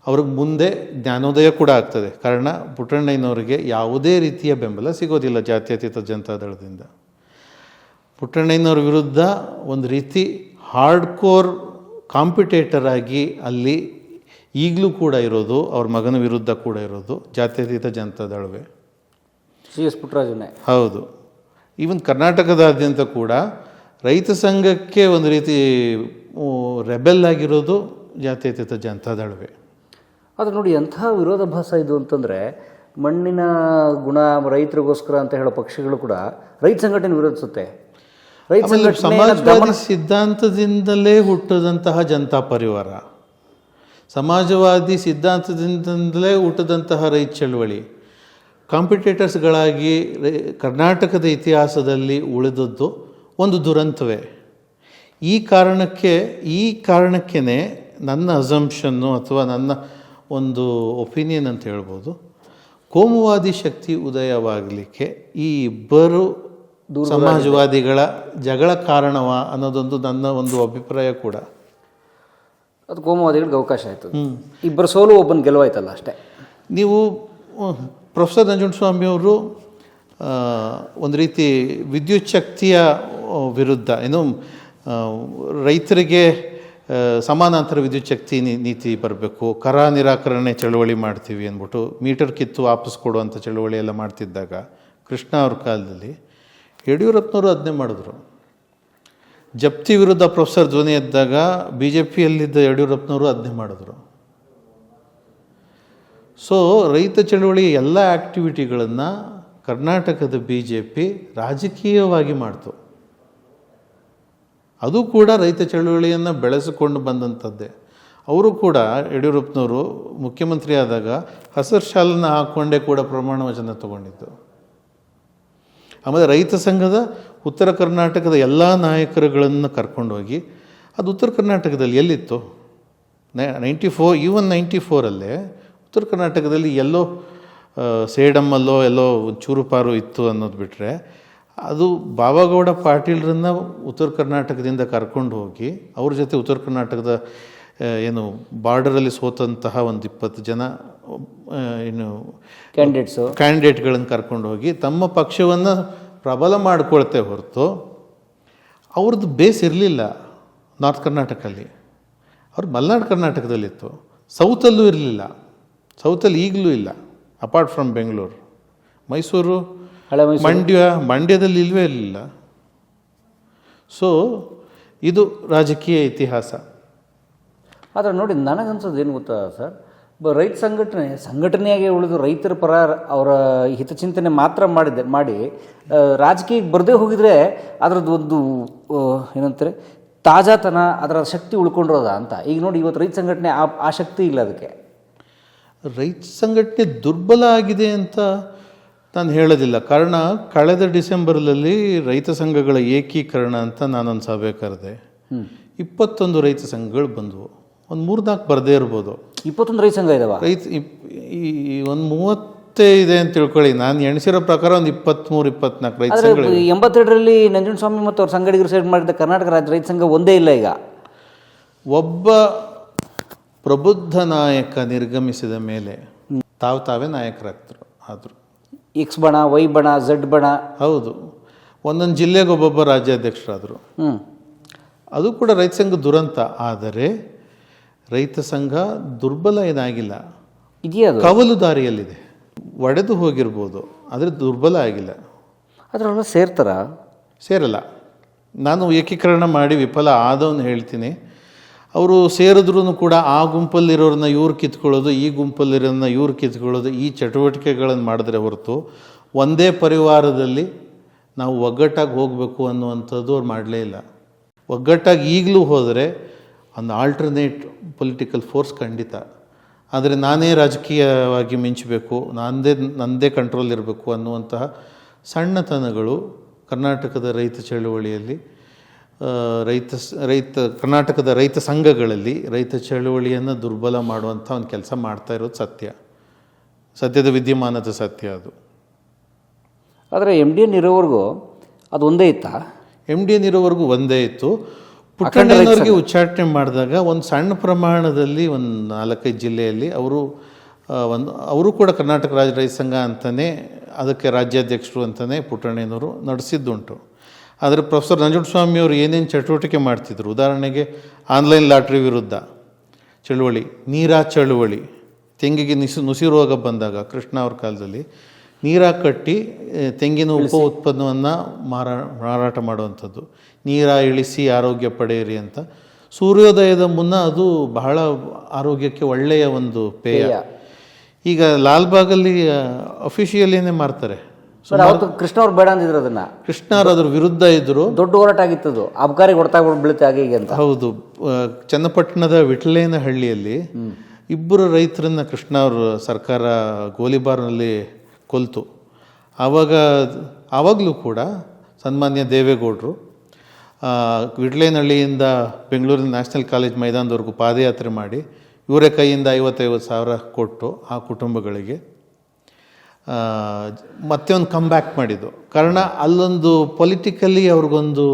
ಅವ್ರಿಗೆ ಮುಂದೆ ಜ್ಞಾನೋದಯ ಕೂಡ ಆಗ್ತದೆ. ಕಾರಣ ಪುಟ್ಟಣ್ಣಯ್ಯನವರಿಗೆ ಯಾವುದೇ ರೀತಿಯ ಬೆಂಬಲ ಸಿಗೋದಿಲ್ಲ ಜಾತ್ಯತೀತ ಜನತಾದಳದಿಂದ. ಪುಟ್ಟಣ್ಣಯ್ಯನವ್ರ ವಿರುದ್ಧ ಒಂದು ರೀತಿ ಹಾರ್ಡ್ಕೋರ್ ಕಾಂಪಿಟೇಟರ್ ಆಗಿ ಅಲ್ಲಿ ಈಗಲೂ ಕೂಡ ಇರೋದು, ಅವ್ರ ಮಗನ ವಿರುದ್ಧ ಕೂಡ ಇರೋದು ಜಾತ್ಯತೀತ ಜನತಾದಳವೇ, CS ಪುಟ್ಟರಾಜನೇ. ಹೌದು. ಈವನ್ ಕರ್ನಾಟಕದಾದ್ಯಂತ ಕೂಡ ರೈತ ಸಂಘಕ್ಕೆ ಒಂದು ರೀತಿ ರೆಬೆಲ್ ಆಗಿರೋದು ಜಾತ್ಯತೀತ ಜನತಾದಳವೇ. ಆದರೆ ನೋಡಿ, ಎಂಥ ವಿರೋಧಾಭಾಸ ಇದು ಅಂತಂದರೆ, ಮಣ್ಣಿನ ಗುಣ ರೈತರಿಗೋಸ್ಕರ ಅಂತ ಹೇಳೋ ಪಕ್ಷಗಳು ಕೂಡ ರೈತ ಸಂಘಟನೆ ವಿರೋಧಿಸುತ್ತೆ. ರೈತ ಸಮಾಜವಾದಿ ಸಿದ್ಧಾಂತದಿಂದಲೇ ಹುಟ್ಟಿದಂತಹ ಜನತಾ ಪರಿವಾರ, ಸಮಾಜವಾದಿ ಸಿದ್ಧಾಂತದಿಂದಲೇ ಹುಟ್ಟಿದಂತಹ ರೈತ ಚಳವಳಿ ಕಾಂಪಿಟೇಟರ್ಸ್ಗಳಾಗಿ ಕರ್ನಾಟಕದ ಇತಿಹಾಸದಲ್ಲಿ ಉಳಿದದ್ದು ಒಂದು ದುರಂತವೇ. ಈ ಕಾರಣಕ್ಕೇ ನನ್ನ ಅಸಂಪ್ಷನ್ನು ಅಥವಾ ನನ್ನ ಒಂದು ಒಪಿನಿಯನ್ ಅಂತ ಹೇಳ್ಬೋದು, ಕೋಮುವಾದಿ ಶಕ್ತಿ ಉದಯವಾಗಲಿಕ್ಕೆ ಈ ಇಬ್ಬರು ಸಮಾಜವಾದಿಗಳ ಜಗಳ ಕಾರಣವ ಅನ್ನೋದೊಂದು ನನ್ನ ಒಂದು ಅಭಿಪ್ರಾಯ ಕೂಡ. ಅದು ಕೋಮುವಾದಿಗಳಿಗೆ ಅವಕಾಶ ಆಯಿತು. ಇಬ್ಬರು ಸೋಲು ಒಬ್ಬನ ಗೆಲುವಾಯ್ತಲ್ಲ ಅಷ್ಟೇ. ನೀವು ಪ್ರೊಫೆಸರ್ ನಂಜುಂಡಸ್ವಾಮಿಯವರು ಒಂದು ರೀತಿ ವಿದ್ಯುತ್ ಶಕ್ತಿಯ ವಿರುದ್ಧ ಏನು ರೈತರಿಗೆ ಸಮಾನಾಂತರ ವಿದ್ಯುತ್ ಶಕ್ತಿ ನೀತಿ ಬರಬೇಕು, ಕರ ನಿರಾಕರಣೆ ಚಳವಳಿ ಮಾಡ್ತೀವಿ ಅಂದ್ಬಿಟ್ಟು ಮೀಟರ್ ಕಿತ್ತು ವಾಪಸ್ ಕೊಡುವಂಥ ಚಳವಳಿ ಎಲ್ಲ ಮಾಡ್ತಿದ್ದಾಗ ಕೃಷ್ಣ ಅವ್ರ ಕಾಲದಲ್ಲಿ ಯಡಿಯೂರಪ್ಪನವರು ಅದನ್ನೇ ಮಾಡಿದ್ರು. ಜಪ್ತಿ ವಿರುದ್ಧ ಪ್ರೊಫೆಸರ್ ಧ್ವನಿ ಎದ್ದಾಗ ಬಿ ಜೆ ಪಿಯಲ್ಲಿದ್ದ ಯಡಿಯೂರಪ್ಪನವರು ಅದನ್ನೇ ಮಾಡಿದ್ರು. ಸೊ ರೈತ ಚಳವಳಿ ಎಲ್ಲ ಆ್ಯಕ್ಟಿವಿಟಿಗಳನ್ನು ಕರ್ನಾಟಕದ ಬಿ ಜೆ ಪಿ ರಾಜಕೀಯವಾಗಿ ಮಾಡ್ತು. ಅದು ಕೂಡ ರೈತ ಚಳವಳಿಯನ್ನು ಬೆಳೆಸಿಕೊಂಡು ಬಂದಂಥದ್ದೇ. ಅವರು ಕೂಡ ಯಡಿಯೂರಪ್ಪನವರು ಮುಖ್ಯಮಂತ್ರಿ ಆದಾಗ ಹಸಿರು ಶಾಲನ್ನು ಹಾಕ್ಕೊಂಡೇ ಕೂಡ ಪ್ರಮಾಣ ವಚನ ತಗೊಂಡಿದ್ದು. ಆಮೇಲೆ ರೈತ ಸಂಘದ ಉತ್ತರ ಕರ್ನಾಟಕದ ಎಲ್ಲ ನಾಯಕರುಗಳನ್ನು ಕರ್ಕೊಂಡೋಗಿ, ಅದು ಉತ್ತರ ಕರ್ನಾಟಕದಲ್ಲಿ ಎಲ್ಲಿತ್ತು? 94 ಉತ್ತರ ಕರ್ನಾಟಕದಲ್ಲಿ ಎಲ್ಲೋ ಸೇಡಮ್ಮಲ್ಲೋ ಎಲ್ಲೋ ಚೂರುಪಾರು ಇತ್ತು ಅನ್ನೋದು ಬಿಟ್ಟರೆ, ಅದು ಬಾಬಾಗೌಡ ಪಾಟೀಲ್ರನ್ನು ಉತ್ತರ ಕರ್ನಾಟಕದಿಂದ ಕರ್ಕೊಂಡು ಹೋಗಿ ಅವ್ರ ಜೊತೆ ಉತ್ತರ ಕರ್ನಾಟಕದ ಏನು ಬಾರ್ಡರಲ್ಲಿ ಸೋತಂತಹ ಒಂದು 20 ಜನ ಏನು ಕ್ಯಾಂಡಿಡೇಟ್ಗಳನ್ನು ಕರ್ಕೊಂಡು ಹೋಗಿ ತಮ್ಮ ಪಕ್ಷವನ್ನು ಪ್ರಬಲ ಮಾಡಿಕೊಳ್ತೇ ಹೊರತು ಅವ್ರದ್ದು ಬೇಸ್ ಇರಲಿಲ್ಲ ನಾರ್ತ್ ಕರ್ನಾಟಕಲ್ಲಿ. ಅವ್ರು ಮಲೆನಾಡು ಕರ್ನಾಟಕದಲ್ಲಿತ್ತು, ಸೌತಲ್ಲೂ ಇರಲಿಲ್ಲ. ಸೌತಲ್ಲಿ ಈಗಲೂ ಇಲ್ಲ, ಅಪಾರ್ಟ್ ಫ್ರಮ್ ಬೆಂಗಳೂರು. ಮೈಸೂರು, ಮಂಡ್ಯದಲ್ಲಿ ಇಲ್ಲವೇ ಇರಲಿಲ್ಲ. ಸೊ ಇದು ರಾಜಕೀಯ ಇತಿಹಾಸ. ಆದರೆ ನೋಡಿ, ನನಗನ್ಸೋದು ಏನು ಗೊತ್ತಾ ಸರ್, ರೈತ ಸಂಘಟನೆಯಾಗಿ ಉಳಿದು ರೈತರ ಪರ ಅವರ ಹಿತಚಿಂತನೆ ಮಾತ್ರ ಮಾಡಿ ರಾಜಕೀಯಕ್ಕೆ ಬರದೇ ಹೋಗಿದ್ರೆ ಅದರದ್ದು ಒಂದು ಏನಂತಾರೆ ತಾಜಾತನ, ಅದರ ಶಕ್ತಿ ಉಳ್ಕೊಂಡಿರೋದ ಅಂತ. ಈಗ ನೋಡಿ, ಇವತ್ತು ರೈತ ಸಂಘಟನೆ ಆ ಶಕ್ತಿ ಇಲ್ಲ. ಅದಕ್ಕೆ ರೈತ ಸಂಘಟನೆ ದುರ್ಬಲ ಆಗಿದೆ ಅಂತ ನಾನು ಹೇಳೋದಿಲ್ಲ. ಕಾರಣ, ಕಳೆದ ಡಿಸೆಂಬರ್ನಲ್ಲಿ ರೈತ ಸಂಘಗಳ ಏಕೀಕರಣ ಅಂತ ನಾನೊಂದು ಸಭೆ ಕರೆದೆ. 21 ರೈತ ಸಂಘಗಳು ಬಂದವು. ಒಂದು 3-4 ಬರದೇ ಇರ್ಬೋದು. 21 ರೈತ ಸಂಘ ಇದಾವ. ಒಂದು 30 ಇದೆ ಅಂತ ತಿಳ್ಕೊಳ್ಳಿ. ನಾನು ಎಣಿಸಿರೋ ಪ್ರಕಾರ ಒಂದು 23-24 ರೈತ ಸಂಘಗಳು. 82ರಲ್ಲಿ ನಂಜುಂಡಸ್ವಾಮಿ ಮತ್ತು ಅವ್ರ ಸಂಗಡಿಗರು ಸೇರಿ ಮಾಡಿದ ಕರ್ನಾಟಕ ರಾಜ್ಯ ರೈತ ಸಂಘ ಒಂದೇ ಇಲ್ಲ. ಈಗ ಒಬ್ಬ ಪ್ರಬುದ್ಧ ನಾಯಕ ನಿರ್ಗಮಿಸಿದ ಮೇಲೆ ತಾವೇ ನಾಯಕರಾಗ್ತರು. ಆದರು X ಬಣ, Y ಬಣ, Z ಬಣ, ಹೌದು, ಒಂದೊಂದು ಜಿಲ್ಲೆಗೆ ಒಬ್ಬೊಬ್ಬ ರಾಜ್ಯಾಧ್ಯಕ್ಷರಾದರು. ಅದು ಕೂಡ ರೈತ ಸಂಘ ದುರಂತ. ಆದರೆ ರೈತ ಸಂಘ ದುರ್ಬಲ ಏನಾಗಿಲ್ಲ, ಇದೆಯಾ? ಕವಲು ದಾರಿಯಲ್ಲಿದೆ. ಒಡೆದು ಹೋಗಿರ್ಬೋದು, ಆದರೆ ದುರ್ಬಲ ಆಗಿಲ್ಲ. ಅದರೊಳಗೆ ಸೇರಲ್ಲ. ನಾನು ಏಕೀಕರಣ ಮಾಡಿ ವಿಫಲ ಆದವನು ಹೇಳ್ತೀನಿ. ಅವರು ಸೇರಿದ್ರೂ ಕೂಡ ಆ ಗುಂಪಲ್ಲಿರೋರನ್ನ ಇವ್ರು ಕಿತ್ಕೊಳ್ಳೋದು, ಈ ಗುಂಪಲ್ಲಿರೋರನ್ನ ಇವ್ರು ಕಿತ್ಕೊಳ್ಳೋದು, ಈ ಚಟುವಟಿಕೆಗಳನ್ನು ಮಾಡಿದ್ರೆ ಹೊರತು ಒಂದೇ ಪರಿವಾರದಲ್ಲಿ ನಾವು ಒಗ್ಗಟ್ಟಾಗಿ ಹೋಗಬೇಕು ಅನ್ನುವಂಥದ್ದು ಅವ್ರು ಮಾಡಲೇ ಇಲ್ಲ. ಒಗ್ಗಟ್ಟಾಗಿ ಈಗಲೂ ಹೋದರೆ ಒಂದು ಆಲ್ಟರ್ನೇಟ್ ಪೊಲಿಟಿಕಲ್ ಫೋರ್ಸ್ ಖಂಡಿತ. ಆದರೆ ನಾನೇ ರಾಜಕೀಯವಾಗಿ ಮಿಂಚಬೇಕು, ನನ್ನದೇ ಕಂಟ್ರೋಲ್ ಇರಬೇಕು ಅನ್ನುವಂತಹ ಸಣ್ಣತನಗಳು ಕರ್ನಾಟಕದ ರೈತ ಚಳುವಳಿಯಲ್ಲಿ, ಕರ್ನಾಟಕದ ರೈತ ಸಂಘಗಳಲ್ಲಿ ರೈತ ಚಳುವಳಿಯನ್ನು ದುರ್ಬಲ ಮಾಡುವಂಥ ಒಂದು ಕೆಲಸ ಮಾಡ್ತಾ ಇರೋದು ಸತ್ಯದ ವಿದ್ಯಮಾನದ ಸತ್ಯ ಅದು. ಆದರೆ MDN ಇರೋವರೆಗೂ ಅದು ಒಂದೇ ಇತ್ತಾ? MDN ಇರೋವರೆಗೂ ಒಂದೇ ಇತ್ತು. ಪುಟ್ಟಣ್ಣನವ್ರಿಗೆ ಉಚ್ಚಾಟನೆ ಮಾಡಿದಾಗ ಒಂದು ಸಣ್ಣ ಪ್ರಮಾಣದಲ್ಲಿ ಒಂದು 4-5 ಜಿಲ್ಲೆಯಲ್ಲಿ ಅವರು ಕೂಡ ಕರ್ನಾಟಕ ರಾಜ್ಯ ರೈತ ಸಂಘ ಅಂತಲೇ, ಅದಕ್ಕೆ ರಾಜ್ಯಾಧ್ಯಕ್ಷರು ಅಂತಲೇ ಪುಟ್ಟಣ್ಣನವರು ನಡೆಸಿದ್ದುಂಟು. ಆದರೆ ಪ್ರೊಫೆಸರ್ ನಂಜುಂಡಸ್ವಾಮಿಯವರು ಏನೇನು ಚಟುವಟಿಕೆ ಮಾಡ್ತಿದ್ರು, ಉದಾಹರಣೆಗೆ ಆನ್ಲೈನ್ ಲಾಟ್ರಿ ವಿರುದ್ಧ ಚಳುವಳಿ, ನೀರಾ ಚಳುವಳಿ, ತೆಂಗಿಗೆ ನುಸಿ ರೋಗ ಬಂದಾಗ ಕೃಷ್ಣ ಅವ್ರ ಕಾಲದಲ್ಲಿ ನೀರಾ ಕಟ್ಟಿ ತೆಂಗಿನ ಉತ್ಪನ್ನವನ್ನು ಮಾರಾಟ ಮಾಡುವಂಥದ್ದು, ನೀರ ಇಳಿಸಿ ಆರೋಗ್ಯ ಪಡೆಯಿರಿ ಅಂತ. ಸೂರ್ಯೋದಯದ ಮುನ್ನ ಅದು ಬಹಳ ಆರೋಗ್ಯಕ್ಕೆ ಒಳ್ಳೆಯ ಒಂದು ಪೇಯ. ಈಗ ಲಾಲ್ಬಾಗಲ್ಲಿ ಅಫಿಷಿಯಲಿನೇ ಮಾರ್ತಾರೆ. ಕೃಷ್ಣ ಅವ್ರು ಬೇಡ ಅಂದಿದ್ರು ಅದನ್ನ. ಕೃಷ್ಣ ಅವ್ರು ಅದ್ರ ವಿರುದ್ಧ ಇದ್ದರು. ದೊಡ್ಡ ಹೋರಾಟ ಆಗಿತ್ತು, ಅಬಕಾರಿ ಹೊಡ್ತಾಗ್ಬಿಟ್ಟು ಬೀಳುತ್ತೆ ಹಾಗೆ ಅಂತ. ಹೌದು, ಚನ್ನಪಟ್ಟಣದ ವಿಟ್ಲೇನಹಳ್ಳಿಯಲ್ಲಿ 2 ರೈತರನ್ನ ಕೃಷ್ಣ ಅವರು ಸರ್ಕಾರ ಗೋಲಿಬಾರ್ನಲ್ಲಿ ಕೊಲ್ತು. ಆವಾಗಲೂ ಕೂಡ ಸನ್ಮಾನ್ಯ ದೇವೇಗೌಡರು ವಿಟ್ಲೇನಹಳ್ಳಿಯಿಂದ ಬೆಂಗಳೂರಿನ ನ್ಯಾಷನಲ್ ಕಾಲೇಜ್ ಮೈದಾನದವರೆಗೂ ಪಾದಯಾತ್ರೆ ಮಾಡಿ ಇವರೇ ಕೈಯಿಂದ 50,000 ಕೊಟ್ಟು ಆ ಕುಟುಂಬಗಳಿಗೆ ಮತ್ತೆ ಒಂದು ಕಮ್ ಬ್ಯಾಕ್ ಮಾಡಿದ್ದು. ಕಾರಣ ಅಲ್ಲೊಂದು ಪೊಲಿಟಿಕಲಿ ಅವ್ರಿಗೊಂದು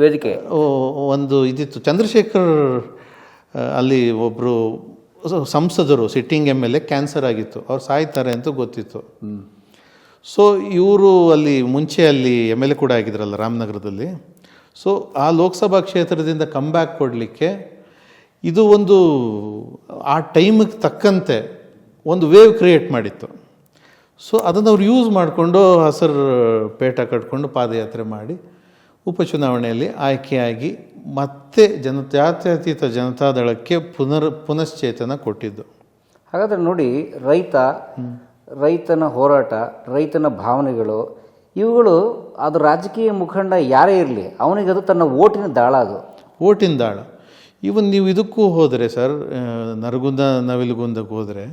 ವೇದಿಕೆ ಒಂದು ಇದಿತ್ತು. ಚಂದ್ರಶೇಖರ್ ಅಲ್ಲಿ ಒಬ್ಬರು ಸಂಸದರು, ಸಿಟ್ಟಿಂಗ್ MLA ಕ್ಯಾನ್ಸರ್ ಆಗಿತ್ತು, ಅವ್ರು ಸಾಯ್ತಾರೆ ಅಂತ ಗೊತ್ತಿತ್ತು. ಸೊ ಇವರು ಅಲ್ಲಿ ಮುಂಚೆ ಅಲ್ಲಿ MLA ಕೂಡ ಆಗಿದ್ರಲ್ಲ ರಾಮನಗರದಲ್ಲಿ. ಸೊ ಆ ಲೋಕಸಭಾ ಕ್ಷೇತ್ರದಿಂದ ಕಮ್ಬ್ಯಾಕ್ ಕೊಡಲಿಕ್ಕೆ ಇದು ಒಂದು ಆ ಟೈಮಿಗೆ ತಕ್ಕಂತೆ ಒಂದು ವೇವ್ ಕ್ರಿಯೇಟ್ ಮಾಡಿತ್ತು. ಸೊ ಅದನ್ನು ಅವ್ರು ಯೂಸ್ ಮಾಡಿಕೊಂಡು ಹಸರು ಪೇಟ ಕಟ್ಕೊಂಡು ಪಾದಯಾತ್ರೆ ಮಾಡಿ ಉಪಚುನಾವಣೆಯಲ್ಲಿ ಆಯ್ಕೆಯಾಗಿ ಮತ್ತೆ ಜಾತ್ಯತೀತ ಜನತಾದಳಕ್ಕೆ ಪುನಶ್ಚೇತನ ಕೊಟ್ಟಿದ್ದು. ಹಾಗಾದರೆ ನೋಡಿ, ರೈತನ ಹೋರಾಟ, ರೈತನ ಭಾವನೆಗಳು ಇವುಗಳು ಅದು ರಾಜಕೀಯ ಮುಖಂಡ ಯಾರೇ ಇರಲಿ ಅವನಿಗೆ ಅದು ತನ್ನ ಓಟಿನ ದಾಳ, ಅದು ಓಟಿನ ದಾಳ. ಇವನ್ ನೀವು ಇದಕ್ಕೂ ಹೋದರೆ ಸರ್, ನರಗುಂದ ನವಿಲುಗುಂದಕ್ಕೆ ಹೋದರೆ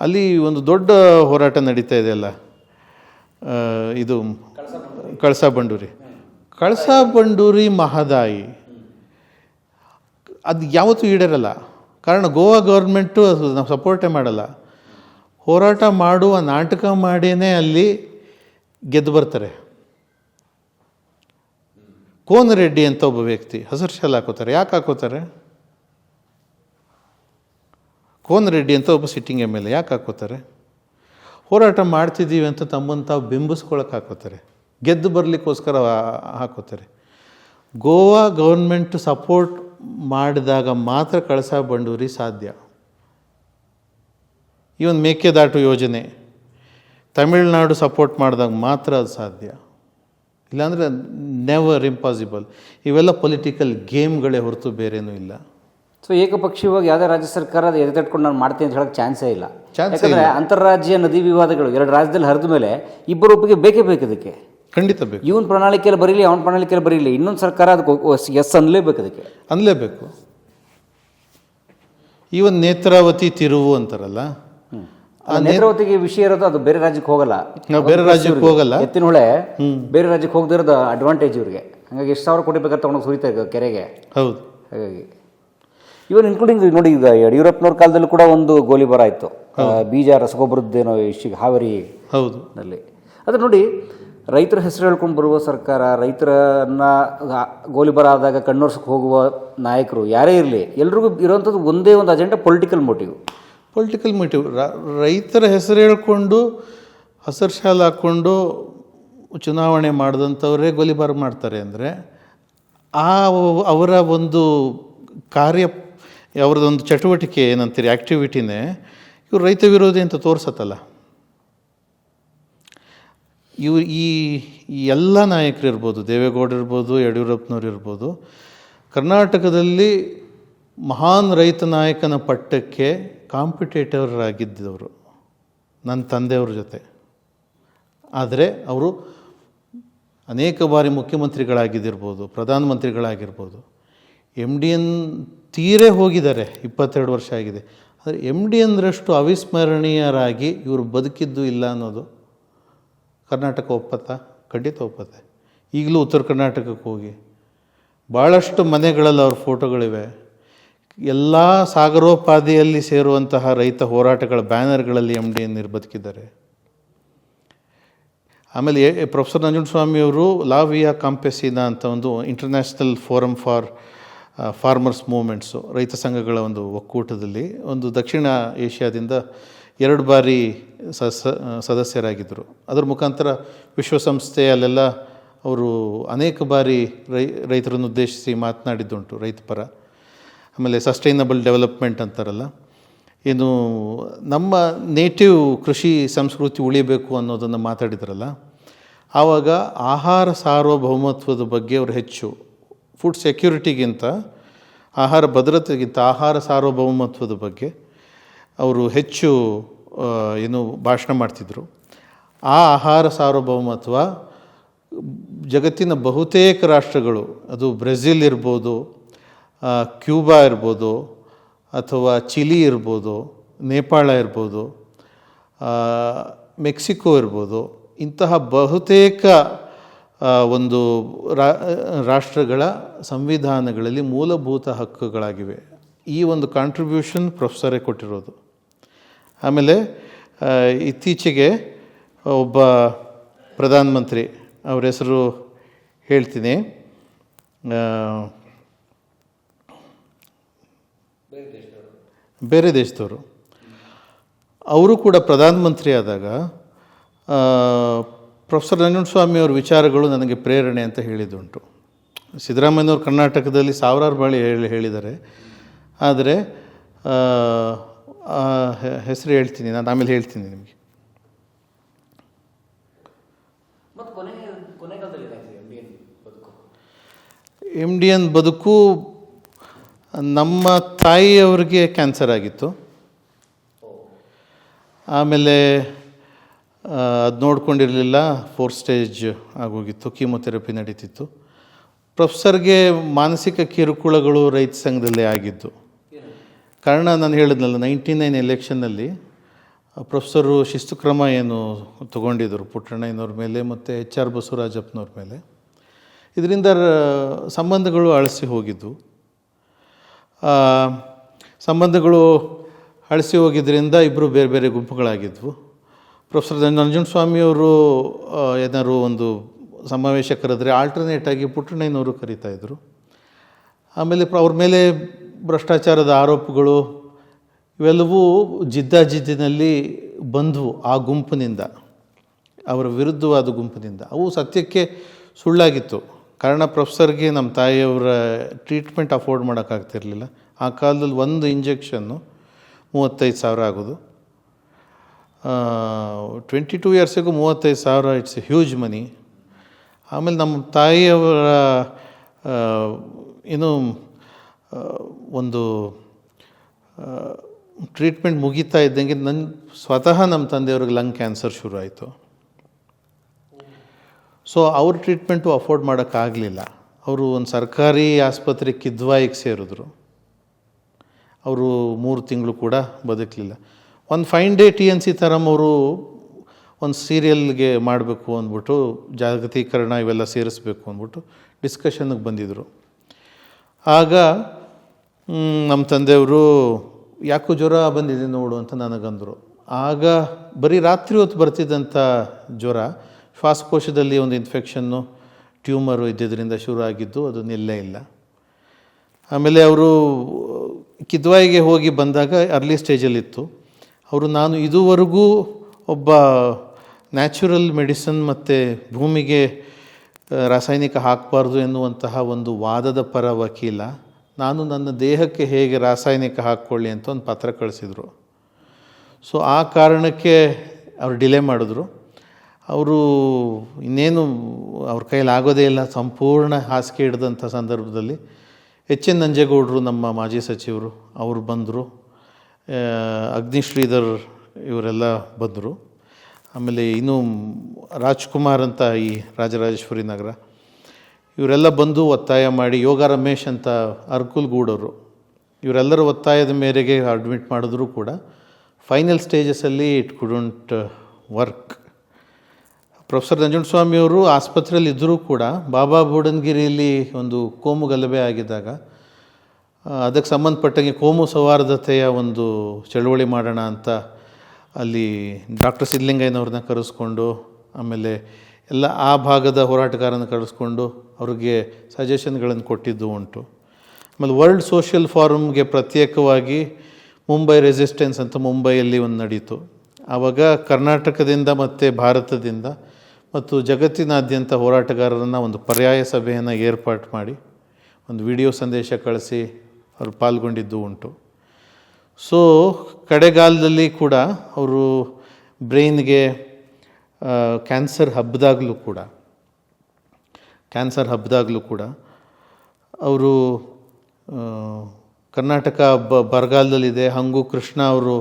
ಅಲ್ಲಿ ಒಂದು ದೊಡ್ಡ ಹೋರಾಟ ನಡೀತಾ ಇದೆಯಲ್ಲ, ಇದು ಕಳಸಾ ಬಂಡೂರಿ ಮಹದಾಯಿ ಅದು ಯಾವತ್ತೂ ಈಡೇರಲ್ಲ. ಕಾರಣ ಗೋವಾ ಗೌರ್ಮೆಂಟು ಅದು ನಾವು ಸಪೋರ್ಟೇ ಮಾಡಲ್ಲ. ಹೋರಾಟ ಮಾಡುವ ನಾಟಕ ಮಾಡಿಯೇ ಅಲ್ಲಿ ಗೆದ್ದು ಬರ್ತಾರೆ. ಕೋನರೆಡ್ಡಿ ಅಂತ ಒಬ್ಬ ವ್ಯಕ್ತಿ ಹಸಿರು ಶಾಲೆ ಹಾಕೋತಾರೆ. ಯಾಕೆ ಹಾಕೋತಾರೆ? ಕೋನರೆಡ್ಡಿ ಅಂತ ಒಬ್ಬ ಸಿಟ್ಟಿಂಗ್ MLA ಯಾಕೆ ಹಾಕೋತಾರೆ? ಹೋರಾಟ ಮಾಡ್ತಿದ್ದೀವಿ ಅಂತ ತಮ್ಮನ್ನು ತಾವು ಬಿಂಬಿಸ್ಕೊಳಕ್ಕೆ ಹಾಕೋತಾರೆ, ಗೆದ್ದು ಬರಲಿಕ್ಕೋಸ್ಕರ ಹಾಕೋತಾರೆ. ಗೋವಾ ಗೌರ್ಮೆಂಟ್ ಸಪೋರ್ಟ್ ಮಾಡಿದಾಗ ಮಾತ್ರ ಕಳಸಾ ಬಂಡೂರಿ ಸಾಧ್ಯ. ಇವನ್ ಮೇಕೆದಾಟು ಯೋಜನೆ ತಮಿಳುನಾಡು ಸಪೋರ್ಟ್ ಮಾಡಿದಾಗ ಮಾತ್ರ ಅದು ಸಾಧ್ಯ. ಇಲ್ಲಾಂದರೆ ನೆವರ್, ಇಂಪಾಸಿಬಲ್. ಇವೆಲ್ಲ ಪೊಲಿಟಿಕಲ್ ಗೇಮ್ಗಳೇ ಹೊರತು ಬೇರೇನೂ ಇಲ್ಲ. ಸೊ ಏಕಪಕ್ಷೀಯವಾಗಿ ಯಾವುದೇ ರಾಜ್ಯ ಸರ್ಕಾರ ಅದು ಎದೆತಟ್ಕೊಂಡು ನಾನು ಮಾಡ್ತೀನಿ ಅಂತ ಹೇಳೋಕ್ಕೆ ಚಾನ್ಸೇ ಇಲ್ಲ. ಯಾಕಂದರೆ ಅಂತಾರಾಜ್ಯ ನದಿ ವಿವಾದಗಳು ಎರಡು ರಾಜ್ಯದಲ್ಲಿ ಹರಿದ ಮೇಲೆ ಇಬ್ಬರು ಒಪ್ಪಿಗೆ ಬೇಕೇ ಬೇಕು. ಅದಕ್ಕೆ ಖಂಡಿತ ಬೇಕು. ಇವನ್ ಪ್ರಣಾಳಿಕೆಯಲ್ಲಿ ಬರೀಲಿ, ಅವನ ಪ್ರಣಾಳಿಕೆಯಲ್ಲಿ ಬರೀಲಿ, ಇನ್ನೊಂದು ಸರ್ಕಾರ ಅದಕ್ಕೆ ಎಸ್ ಅನ್ನಲೇಬೇಕು. ಅದಕ್ಕೆ ಅನ್ನಲೇಬೇಕು. ಇವನ್ ನೇತ್ರಾವತಿ ತಿರುವು ಅಂತಾರಲ್ಲ, ನೇತ್ರಾವತಿಗೆ ವಿಷಯ ಇರೋದು ಅದು ಬೇರೆ ರಾಜ್ಯಕ್ಕೆ ಹೋಗಲ್ಲ. ನಾವು ಬೇರೆ ರಾಜ್ಯಕ್ಕೆ ಹೋಗಲ್ಲ. ಎತ್ತಿನ ಹೊಳೆ ಬೇರೆ ರಾಜ್ಯಕ್ಕೆ ಹೋಗದಿರೋದು ಅಡ್ವಾಂಟೇಜ್ ಇವ್ರಿಗೆ. ಹಾಗಾಗಿ ಎಷ್ಟು ಸಾವಿರ ಕೋಟಿ ಬೇಕಾದ್ರೆ ತೊಗೊಂಡು ಸುರಿತಾ ಇದೆ ಕೆರೆಗೆ. ಹೌದು. ಹಾಗಾಗಿ ಇವನ್ ಇನ್ಕ್ಲೂಡಿಂಗ್ ನೋಡಿ, ಈಗ ಯಡಿಯೂರಪ್ಪನವ್ರ ಕಾಲದಲ್ಲಿ ಕೂಡ ಒಂದು ಗೋಲಿಬಾರ ಆಯಿತು, ಬೀಜ ರಸಗೊಬ್ಬರದ್ದೇನೋ ಇಷ್ಟಿಗೆ ಹಾವೇರಿ. ಹೌದು. ನಲ್ಲಿ ಅದು ನೋಡಿ, ರೈತರ ಹೆಸರು ಹೇಳ್ಕೊಂಡು ಬರುವ ಸರ್ಕಾರ, ರೈತರನ್ನ ಗೋಲಿಬಾರ ಆದಾಗ ಕಣ್ಣೋರ್ಸಕ್ಕೆ ಹೋಗುವ ನಾಯಕರು ಯಾರೇ ಇರಲಿ, ಎಲ್ರಿಗೂ ಇರೋವಂಥದ್ದು ಒಂದೇ ಒಂದು ಅಜೆಂಡಾ, ಪೊಲಿಟಿಕಲ್ ಮೋಟಿವ್. ರೈತರ ಹೆಸರು ಹೇಳ್ಕೊಂಡು ಹಸಿರು ಶಾಲೆ ಹಾಕ್ಕೊಂಡು ಚುನಾವಣೆ ಮಾಡಿದಂಥವರೇ ಗೋಲಿಬಾರ ಮಾಡ್ತಾರೆ ಅಂದರೆ ಅವರ ಒಂದು ಕಾರ್ಯ, ಅವ್ರದ್ದೊಂದು ಚಟುವಟಿಕೆ ಏನಂತೀರಿ, ಆ್ಯಕ್ಟಿವಿಟಿನೇ ಇವರು ರೈತ ವಿರೋಧಿ ಅಂತ ತೋರಿಸತ್ತಲ್ಲ. ಇವರು ಈ ಎಲ್ಲ ನಾಯಕರು ಇರ್ಬೋದು, ದೇವೇಗೌಡರು ಇರ್ಬೋದು, ಯಡಿಯೂರಪ್ಪನವ್ರು ಇರ್ಬೋದು, ಕರ್ನಾಟಕದಲ್ಲಿ ಮಹಾನ್ ರೈತ ನಾಯಕನ ಪಟ್ಟಕ್ಕೆ ಕಾಂಪಿಟೇಟರ್ ಆಗಿದ್ದವರು ನನ್ನ ತಂದೆಯವ್ರ ಜೊತೆ. ಆದರೆ ಅವರು ಅನೇಕ ಬಾರಿ ಮುಖ್ಯಮಂತ್ರಿಗಳಾಗಿದ್ದಿರ್ಬೋದು, ಪ್ರಧಾನಮಂತ್ರಿಗಳಾಗಿರ್ಬೋದು. MD ತೀರೇ ಹೋಗಿದ್ದಾರೆ, 22 ವರ್ಷ ಆಗಿದೆ. ಆದರೆ MD ಅವಿಸ್ಮರಣೀಯರಾಗಿ ಇವರು ಬದುಕಿದ್ದು ಇಲ್ಲ ಅನ್ನೋದು ಕರ್ನಾಟಕ ಒಪ್ಪತ್ತಾ? ಖಂಡಿತ ಒಪ್ಪತ್ತೆ. ಈಗಲೂ ಉತ್ತರ ಕರ್ನಾಟಕಕ್ಕೆ ಹೋಗಿ ಭಾಳಷ್ಟು ಮನೆಗಳಲ್ಲಿ ಅವ್ರ ಫೋಟೋಗಳಿವೆ. ಎಲ್ಲ ಸಾಗರೋಪಾದಿಯಲ್ಲಿ ಸೇರುವಂತಹ ರೈತ ಹೋರಾಟಗಳ ಬ್ಯಾನರ್ಗಳಲ್ಲಿ MD ಬದುಕಿದ್ದಾರೆ. ಆಮೇಲೆ ಪ್ರೊಫೆಸರ್ ನಂಜುಂಡಸ್ವಾಮಿಯವರು ಲಾ ವಿಯಾ ಕಾಂಪೆಸಿನಾ ಅಂತ ಒಂದು ಇಂಟರ್ನ್ಯಾಷನಲ್ ಫೋರಮ್ ಫಾರ್ ಫಾರ್ಮರ್ಸ್ ಮೂವ್ಮೆಂಟ್ಸು, ರೈತ ಸಂಘಗಳ ಒಂದು ಒಕ್ಕೂಟದಲ್ಲಿ ಒಂದು ದಕ್ಷಿಣ ಏಷ್ಯಾದಿಂದ 2 ಬಾರಿ ಸದಸ್ಯರಾಗಿದ್ದರು. ಅದರ ಮುಖಾಂತರ ವಿಶ್ವಸಂಸ್ಥೆಯಲ್ಲೆಲ್ಲ ಅವರು ಅನೇಕ ಬಾರಿ ರೈತರನ್ನು ಉದ್ದೇಶಿಸಿ ಮಾತನಾಡಿದ್ದುಂಟು, ರೈತ ಪರ. ಆಮೇಲೆ ಸಸ್ಟೈನಬಲ್ ಡೆವಲಪ್ಮೆಂಟ್ ಅಂತಾರಲ್ಲ, ಏನು ನಮ್ಮ ನೇಟಿವ್ ಕೃಷಿ ಸಂಸ್ಕೃತಿ ಉಳಿಬೇಕು ಅನ್ನೋದನ್ನು ಮಾತಾಡಿದ್ರಲ್ಲ, ಆವಾಗ ಆಹಾರ ಸಾರ್ವಭೌಮತ್ವದ ಬಗ್ಗೆ ಅವರು ಹೆಚ್ಚು, ಫುಡ್ ಸೆಕ್ಯೂರಿಟಿಗಿಂತ, ಆಹಾರ ಭದ್ರತೆಗಿಂತ ಆಹಾರ ಸಾರ್ವಭೌಮತ್ವದ ಬಗ್ಗೆ ಅವರು ಹೆಚ್ಚು ಭಾಷಣ ಮಾಡ್ತಿದ್ರು. ಆ ಆಹಾರ ಸಾರ್ವಭೌಮತ್ವ ಜಗತ್ತಿನ ಬಹುತೇಕ ರಾಷ್ಟ್ರಗಳು, ಅದು ಬ್ರೆಜಿಲ್ ಇರ್ಬೋದು, ಕ್ಯೂಬಾ ಇರ್ಬೋದು, ಅಥವಾ ಚಿಲಿ ಇರ್ಬೋದು, ನೇಪಾಳ ಇರ್ಬೋದು, ಮೆಕ್ಸಿಕೋ ಇರ್ಬೋದು, ಇಂತಹ ಬಹುತೇಕ ಒಂದು ರಾಷ್ಟ್ರಗಳ ಸಂವಿಧಾನಗಳಲ್ಲಿ ಮೂಲಭೂತ ಹಕ್ಕುಗಳಾಗಿವೆ. ಈ ಒಂದು ಕಾಂಟ್ರಿಬ್ಯೂಷನ್ ಪ್ರೊಫೆಸರೇ ಕೊಟ್ಟಿರೋದು. ಆಮೇಲೆ ಇತ್ತೀಚೆಗೆ ಒಬ್ಬ ಪ್ರಧಾನಮಂತ್ರಿ, ಅವ್ರ ಹೆಸರು ಹೇಳ್ತೀನಿ, ಬೇರೆ ದೇಶದವರು, ಅವರು ಕೂಡ ಪ್ರಧಾನಮಂತ್ರಿ ಆದಾಗ ಪ್ರೊಫೆಸರ್ ನಂಜುಂಡಸ್ವಾಮಿ ಅವ್ರ ವಿಚಾರಗಳು ನನಗೆ ಪ್ರೇರಣೆ ಅಂತ ಹೇಳಿದ್ದುಂಟು. ಸಿದ್ದರಾಮಯ್ಯನವರು ಕರ್ನಾಟಕದಲ್ಲಿ ಸಾವಿರಾರು ಬಾರಿ ಹೇಳಿದ್ದಾರೆ. ಆದರೆ ಹೆಸರು ಹೇಳ್ತೀನಿ ನಾನು, ಆಮೇಲೆ ಹೇಳ್ತೀನಿ ನಿಮಗೆ. MDN ಬದುಕು ನಮ್ಮ ತಾಯಿಯವರಿಗೆ ಕ್ಯಾನ್ಸರ್ ಆಗಿತ್ತು. ಆಮೇಲೆ ಅದು ನೋಡ್ಕೊಂಡಿರಲಿಲ್ಲ, 4th ಸ್ಟೇಜ್ ಆಗೋಗಿತ್ತು, ಕೀಮೊಥೆರಪಿ ನಡೀತಿತ್ತು. ಪ್ರೊಫೆಸರ್ಗೆ ಮಾನಸಿಕ ಕಿರುಕುಳಗಳು ರೈತ ಸಂಘದಲ್ಲೇ ಆಗಿದ್ದು. ಕಾರಣ ನಾನು ಹೇಳಿದ್ನಲ್ಲ, 99 ಎಲೆಕ್ಷನ್ನಲ್ಲಿ ಪ್ರೊಫೆಸರು ಶಿಸ್ತು ಕ್ರಮ ಏನು ತಗೊಂಡಿದ್ದರು ಪುಟ್ಟಣ್ಣಯ್ಯನವ್ರ ಮೇಲೆ ಮತ್ತು HR ಬಸವರಾಜಪ್ಪನವ್ರ ಮೇಲೆ. ಇದರಿಂದ ಸಂಬಂಧಗಳು ಅಳಿಸಿ ಹೋಗಿದ್ದು. ಸಂಬಂಧಗಳು ಅಳಿಸಿ ಹೋಗಿದ್ದರಿಂದ ಇಬ್ಬರು ಬೇರೆ ಬೇರೆ ಗುಂಪುಗಳಾಗಿದ್ವು. ಪ್ರೊಫೆಸರ್ ನಂಜುಂಡಸ್ವಾಮಿಯವರು ಏನಾದ್ರು ಒಂದು ಸಮಾವೇಶ ಕರೆದ್ರೆ ಆಲ್ಟರ್ನೇಟಾಗಿ ಪುಟ್ಟಣ್ಣಯ್ಯನವರು ಕರೀತಾಯಿದ್ರು. ಆಮೇಲೆ ಅವ್ರ ಮೇಲೆ ಭ್ರಷ್ಟಾಚಾರದ ಆರೋಪಗಳು ಇವೆಲ್ಲವೂ ಜಿದ್ದಾಜಿದ್ದಿನಲ್ಲಿ ಬಂದವು ಆ ಗುಂಪಿನಿಂದ, ಅವರ ವಿರುದ್ಧವಾದ ಗುಂಪಿನಿಂದ. ಅವು ಸತ್ಯಕ್ಕೆ ಸುಳ್ಳಾಗಿತ್ತು. ಕಾರಣ ಪ್ರೊಫೆಸರ್ಗೆ ನಮ್ಮ ತಾಯಿಯವರ ಟ್ರೀಟ್ಮೆಂಟ್ ಅಫೋರ್ಡ್ ಮಾಡೋಕ್ಕಾಗ್ತಿರ್ಲಿಲ್ಲ. ಆ ಕಾಲದಲ್ಲಿ ಒಂದು ಇಂಜೆಕ್ಷನ್ನು 35,000 ಆಗೋದು. 22 ಇಯರ್ಸಿಗೂ 35,000 ಇಟ್ಸ್ ಎ ಹ್ಯೂಜ್ ಮನಿ. ಆಮೇಲೆ ನಮ್ಮ ತಾಯಿಯವರ ಏನು ಒಂದು ಟ್ರೀಟ್ಮೆಂಟ್ ಮುಗೀತಾ ಇದ್ದಂಗೆ ಸ್ವತಃ ನಮ್ಮ ತಂದೆಯವ್ರಿಗೆ ಲಂಗ್ ಕ್ಯಾನ್ಸರ್ ಶುರು ಆಯಿತು. ಸೊ ಅವ್ರ ಟ್ರೀಟ್ಮೆಂಟು ಅಫೋರ್ಡ್ ಮಾಡೋಕ್ಕಾಗಲಿಲ್ಲ. ಅವರು ಒಂದು ಸರ್ಕಾರಿ ಆಸ್ಪತ್ರೆ ಕಿದ್ವಾಯಿಗೆ ಸೇರಿದ್ರು. ಅವರು 3 ತಿಂಗಳು ಕೂಡ ಬದುಕಲಿಲ್ಲ. ಒಂದು ಫೈನ್ ಡೇ TNC ಥರಮ್ ಅವರು ಒಂದು ಸೀರಿಯಲ್ಗೆ ಮಾಡಬೇಕು ಅಂದ್ಬಿಟ್ಟು, ಜಾಗತೀಕರಣ ಇವೆಲ್ಲ ಸೇರಿಸ್ಬೇಕು ಅಂದ್ಬಿಟ್ಟು ಡಿಸ್ಕಷನ್ಗೆ ಬಂದಿದ್ದರು. ಆಗ ನಮ್ಮ ತಂದೆಯವರು ಯಾಕೋ ಜ್ವರ ಬಂದಿದೆ ನೋಡು ಅಂತ ನನಗಂದರು. ಆಗ ಬರೀ ರಾತ್ರಿ ಹೊತ್ತು ಬರ್ತಿದ್ದಂಥ ಜ್ವರ ಶ್ವಾಸಕೋಶದಲ್ಲಿ ಒಂದು ಇನ್ಫೆಕ್ಷನ್ನು, ಟ್ಯೂಮರು ಇದ್ದಿದ್ದರಿಂದ ಶುರು ಆಗಿದ್ದು, ಅದು ನಿಲ್ಲೇ ಇಲ್ಲ. ಆಮೇಲೆ ಅವರು ಕಿದ್ವಾಯಿಗೆ ಹೋಗಿ ಬಂದಾಗ ಅರ್ಲಿ ಸ್ಟೇಜಲ್ಲಿತ್ತು. ನಾನು ಇದುವರೆಗೂ ಒಬ್ಬ ನ್ಯಾಚುರಲ್ ಮೆಡಿಸಿನ್ ಮತ್ತು ಭೂಮಿಗೆ ರಾಸಾಯನಿಕ ಹಾಕಬಾರ್ದು ಎನ್ನುವಂತಹ ಒಂದು ವಾದದ ಪರ ವಕೀಲ. ನಾನು ನನ್ನ ದೇಹಕ್ಕೆ ಹೇಗೆ ರಾಸಾಯನಿಕ ಹಾಕ್ಕೊಳ್ಳಿ ಅಂತ ಒಂದು ಪತ್ರ ಕಳಿಸಿದರು. ಸೊ ಆ ಕಾರಣಕ್ಕೆ ಅವರು ಡಿಲೇ ಮಾಡಿದ್ರು. ಅವರು ಇನ್ನೇನು ಅವ್ರ ಕೈಯಲ್ಲಿ ಆಗೋದೇ ಇಲ್ಲ, ಸಂಪೂರ್ಣ ಹಾಸಿಗೆ ಹಿಡಿದಂಥ ಸಂದರ್ಭದಲ್ಲಿ HN ನಂಜೇಗೌಡರು, ನಮ್ಮ ಮಾಜಿ ಸಚಿವರು, ಅವರು ಬಂದರು. ಅಗ್ನಿಶ್ರೀಧರ್ ಇವರೆಲ್ಲ ಬಂದರು. ಆಮೇಲೆ ಇನ್ನೂ ರಾಜ್ಕುಮಾರ್ ಅಂತ ಈ ರಾಜರಾಜೇಶ್ವರಿ ನಗರ, ಇವರೆಲ್ಲ ಬಂದು ಒತ್ತಾಯ ಮಾಡಿ, ಯೋಗ ರಮೇಶ್ ಅಂತ ಅರ್ಕುಲ್ಗೂಡವರು, ಇವರೆಲ್ಲರ ಒತ್ತಾಯದ ಮೇರೆಗೆ ಅಡ್ಮಿಟ್ ಮಾಡಿದ್ರು ಕೂಡ ಫೈನಲ್ ಸ್ಟೇಜಸಲ್ಲಿ ಇಟ್ ಕುಡಂಟ್ ವರ್ಕ್. ಪ್ರೊಫೆಸರ್ ನಂಜುಂಡಸ್ವಾಮಿಯವರು ಆಸ್ಪತ್ರೆಯಲ್ಲಿ ಇದ್ದರೂ ಕೂಡ ಬಾಬಾ ಬುಡನ್ಗಿರಿಯಲ್ಲಿ ಒಂದು ಕೋಮು ಗಲಭೆ ಆಗಿದ್ದಾಗ ಅದಕ್ಕೆ ಸಂಬಂಧಪಟ್ಟಂಗೆ ಕೋಮು ಸೌಹಾರ್ದತೆಯ ಒಂದು ಚಳುವಳಿ ಮಾಡೋಣ ಅಂತ ಅಲ್ಲಿ ಡಾಕ್ಟರ್ ಸಿದ್ಧಲಿಂಗಯ್ಯನವ್ರನ್ನ ಕರೆಸ್ಕೊಂಡು, ಆಮೇಲೆ ಎಲ್ಲ ಆ ಭಾಗದ ಹೋರಾಟಗಾರನ ಕರೆಸ್ಕೊಂಡು ಅವ್ರಿಗೆ ಸಜೆಷನ್ಗಳನ್ನು ಕೊಟ್ಟಿದ್ದು ಉಂಟು. ಆಮೇಲೆ ವರ್ಲ್ಡ್ ಸೋಷಿಯಲ್ ಫಾರಮ್ಗೆ ಪ್ರತ್ಯೇಕವಾಗಿ ಮುಂಬೈ ರೆಸಿಸ್ಟೆನ್ಸ್ ಅಂತ ಮುಂಬೈಯಲ್ಲಿ ಒಂದು ನಡೀತು. ಆವಾಗ ಕರ್ನಾಟಕದಿಂದ ಮತ್ತು ಭಾರತದಿಂದ ಮತ್ತು ಜಗತ್ತಿನಾದ್ಯಂತ ಹೋರಾಟಗಾರರನ್ನು ಒಂದು ಪರ್ಯಾಯ ಸಭೆಯನ್ನು ಏರ್ಪಾಡು ಮಾಡಿ ಒಂದು ವಿಡಿಯೋ ಸಂದೇಶ ಕಳಿಸಿ ಅವರು ಪಾಲ್ಗೊಂಡಿದ್ದು ಉಂಟು. ಸೊ ಕಡೆಗಾಲದಲ್ಲಿ ಕೂಡ ಅವರು ಬ್ರೈನ್ಗೆ ಕ್ಯಾನ್ಸರ್ ಹಬ್ಬದಾಗಲೂ ಕೂಡ ಅವರು ಕರ್ನಾಟಕ ಬರಗಾಲದಲ್ಲಿದೆ, ಹಂಗು ಕೃಷ್ಣ ಅವರು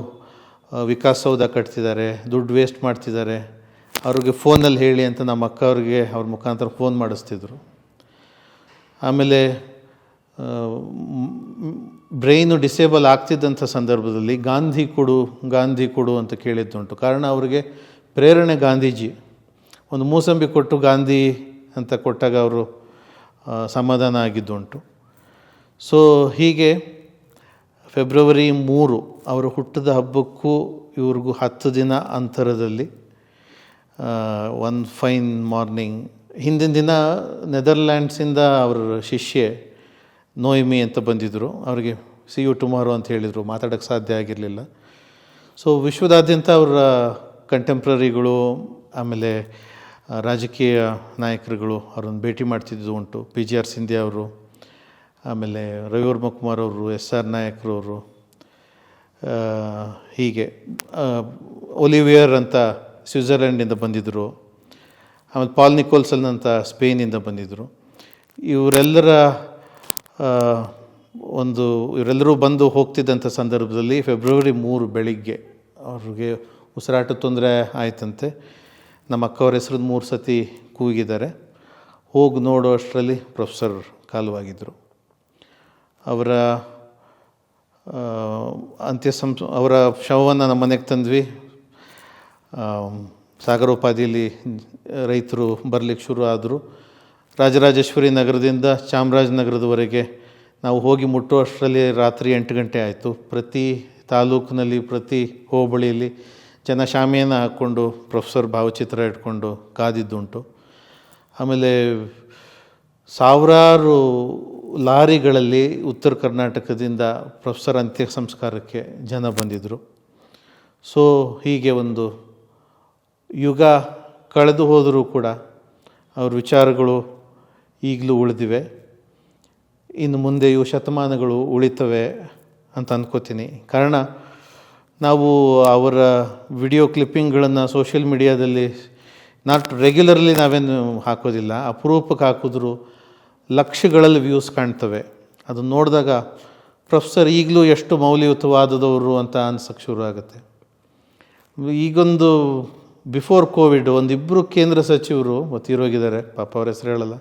ವಿಕಾಸ್ ಸೌಧ ಕಟ್ತಿದ್ದಾರೆ, ದುಡ್ಡು ವೇಸ್ಟ್ ಮಾಡ್ತಿದ್ದಾರೆ, ಅವ್ರಿಗೆ ಫೋನಲ್ಲಿ ಹೇಳಿ ಅಂತ ನಮ್ಮ ಅಕ್ಕ ಅವ್ರಿಗೆ ಅವ್ರ ಮುಖಾಂತರ ಫೋನ್ ಮಾಡಿಸ್ತಿದ್ರು. ಆಮೇಲೆ ಬ್ರೈನು ಡಿಸೇಬಲ್ ಆಗ್ತಿದ್ದಂಥ ಸಂದರ್ಭದಲ್ಲಿ ಗಾಂಧಿ ಕೊಡು ಅಂತ ಕೇಳಿದ್ದುಂಟು. ಕಾರಣ ಅವರಿಗೆ ಪ್ರೇರಣೆ ಗಾಂಧೀಜಿ. ಒಂದು ಮೂಸಂಬಿ ಕೊಟ್ಟು ಗಾಂಧಿ ಅಂತ ಕೊಟ್ಟಾಗ ಅವರು ಸಮಾಧಾನ ಆಗಿದ್ದುಂಟು. ಸೊ ಹೀಗೆ ಫೆಬ್ರವರಿ 3 ಅವರ ಹುಟ್ಟಿದ ಹಬ್ಬಕ್ಕೂ ಇವ್ರಿಗೂ 10 ದಿನ ಅಂತರದಲ್ಲಿ ಒಂದು ಫೈನ್ ಮಾರ್ನಿಂಗ್, ಹಿಂದಿನ ದಿನ ನೆದರ್ಲ್ಯಾಂಡ್ಸಿಂದ ಅವರ ಶಿಷ್ಯೆ ನೋಯ್ಮಿ ಅಂತ ಬಂದಿದ್ದರು. ಅವರಿಗೆ ಸಿ ಯು ಟುಮಾರೋ ಅಂತ ಹೇಳಿದರು, ಮಾತಾಡೋಕ್ಕೆ ಸಾಧ್ಯ ಆಗಿರಲಿಲ್ಲ. ಸೊ ವಿಶ್ವದಾದ್ಯಂತ ಅವರ ಕಂಟೆಂಪ್ರರಿಗಳು, ಆಮೇಲೆ ರಾಜಕೀಯ ನಾಯಕರುಗಳು ಅವ್ರನ್ನ ಭೇಟಿ ಮಾಡ್ತಿದ್ದು ಉಂಟು. PGR ಸಿಂಧ್ಯಾ ಅವರು, ಆಮೇಲೆ ರವಿವರ್ಮ ಕುಮಾರ್ ಅವರು, SR ನಾಯಕರವರು, ಹೀಗೆ ಒಲಿವಿಯರ್ ಅಂತ ಸ್ವಿಟ್ಜರ್ಲೆಂಡಿಂದ ಬಂದಿದ್ದರು. ಆಮೇಲೆ ಪಾಲ್ ನಿಕೋಲ್ಸನ್ ಅಂತ ಸ್ಪೇನಿಂದ ಬಂದಿದ್ದರು. ಇವರೆಲ್ಲರೂ ಬಂದು ಹೋಗ್ತಿದ್ದಂಥ ಸಂದರ್ಭದಲ್ಲಿ ಫೆಬ್ರವರಿ 3 ಬೆಳಿಗ್ಗೆ ಅವ್ರಿಗೆ ಉಸಿರಾಟ ತೊಂದರೆ ಆಯ್ತಂತೆ. ನಮ್ಮ ಅಕ್ಕವ್ರ ಹೆಸರು 3 ಸತಿ ಕೂಗಿದ್ದಾರೆ. ಹೋಗಿ ನೋಡೋ ಅಷ್ಟರಲ್ಲಿ ಪ್ರೊಫೆಸರ್ ಕಾಲವಾಗಿದ್ದರು. ಅವರ ಅವರ ಶವವನ್ನು ನಮ್ಮ ಮನೆಗೆ ತಂದ್ವಿ. ಸಾಗರೋಪಾದಿಯಲ್ಲಿ ರೈತರು ಬರಲಿಕ್ಕೆ ಶುರು ಆದರು. ರಾಜರಾಜೇಶ್ವರಿ ನಗರದಿಂದ ಚಾಮರಾಜನಗರದವರೆಗೆ ನಾವು ಹೋಗಿ ಮುಟ್ಟೋ ಅಷ್ಟರಲ್ಲಿ ರಾತ್ರಿ 8 ಗಂಟೆ ಆಯಿತು. ಪ್ರತಿ ತಾಲೂಕಿನಲ್ಲಿ, ಪ್ರತಿ ಹೋಬಳಿಯಲ್ಲಿ ಜನ ಶಾಮಿಯಾನ ಹಾಕ್ಕೊಂಡು ಪ್ರೊಫೆಸರ್ ಭಾವಚಿತ್ರ ಇಟ್ಕೊಂಡು ಕಾದಿದ್ದುಂಟು. ಆಮೇಲೆ ಸಾವಿರಾರು ಲಾರಿಗಳಲ್ಲಿ ಉತ್ತರ ಕರ್ನಾಟಕದಿಂದ ಪ್ರೊಫೆಸರ್ ಅಂತ್ಯ ಸಂಸ್ಕಾರಕ್ಕೆ ಜನ ಬಂದಿದ್ದರು. ಸೊ ಹೀಗೆ ಒಂದು ಯುಗ ಕಳೆದು ಹೋದರೂ ಕೂಡ ಅವ್ರ ವಿಚಾರಗಳು ಈಗಲೂ ಉಳಿದಿವೆ. ಇನ್ನು ಮುಂದೆಯೂ ಶತಮಾನಗಳು ಉಳಿತವೆ ಅಂತ ಅಂದ್ಕೋತೀನಿ. ಕಾರಣ ನಾವು ಅವರ ವಿಡಿಯೋ ಕ್ಲಿಪ್ಪಿಂಗ್ಗಳನ್ನು ಸೋಷಿಯಲ್ ಮೀಡಿಯಾದಲ್ಲಿ ನಾಟ್ ರೆಗ್ಯುಲರ್ಲಿ ನಾವೇನು ಹಾಕೋದಿಲ್ಲ, ಅಪರೂಪಕ್ಕೆ ಹಾಕಿದ್ರು ಲಕ್ಷಗಳಲ್ಲಿ ವ್ಯೂಸ್ ಕಾಣ್ತವೆ. ಅದನ್ನು ನೋಡಿದಾಗ ಪ್ರೊಫೆಸರ್ ಈಗಲೂ ಎಷ್ಟು ಮೌಲ್ಯಯುತವಾದದವರು ಅಂತ ಅನ್ಸೋಕ್ಕೆ ಶುರು ಆಗುತ್ತೆ. ಈಗೊಂದು ಬಿಫೋರ್ ಕೋವಿಡ್ ಒಂದಿಬ್ಬರು ಕೇಂದ್ರ ಸಚಿವರು ತೀರೋಗಿದ್ದಾರೆ, ಪಾಪ ಅವ್ರ ಹೆಸರು ಹೇಳಲ್ಲ.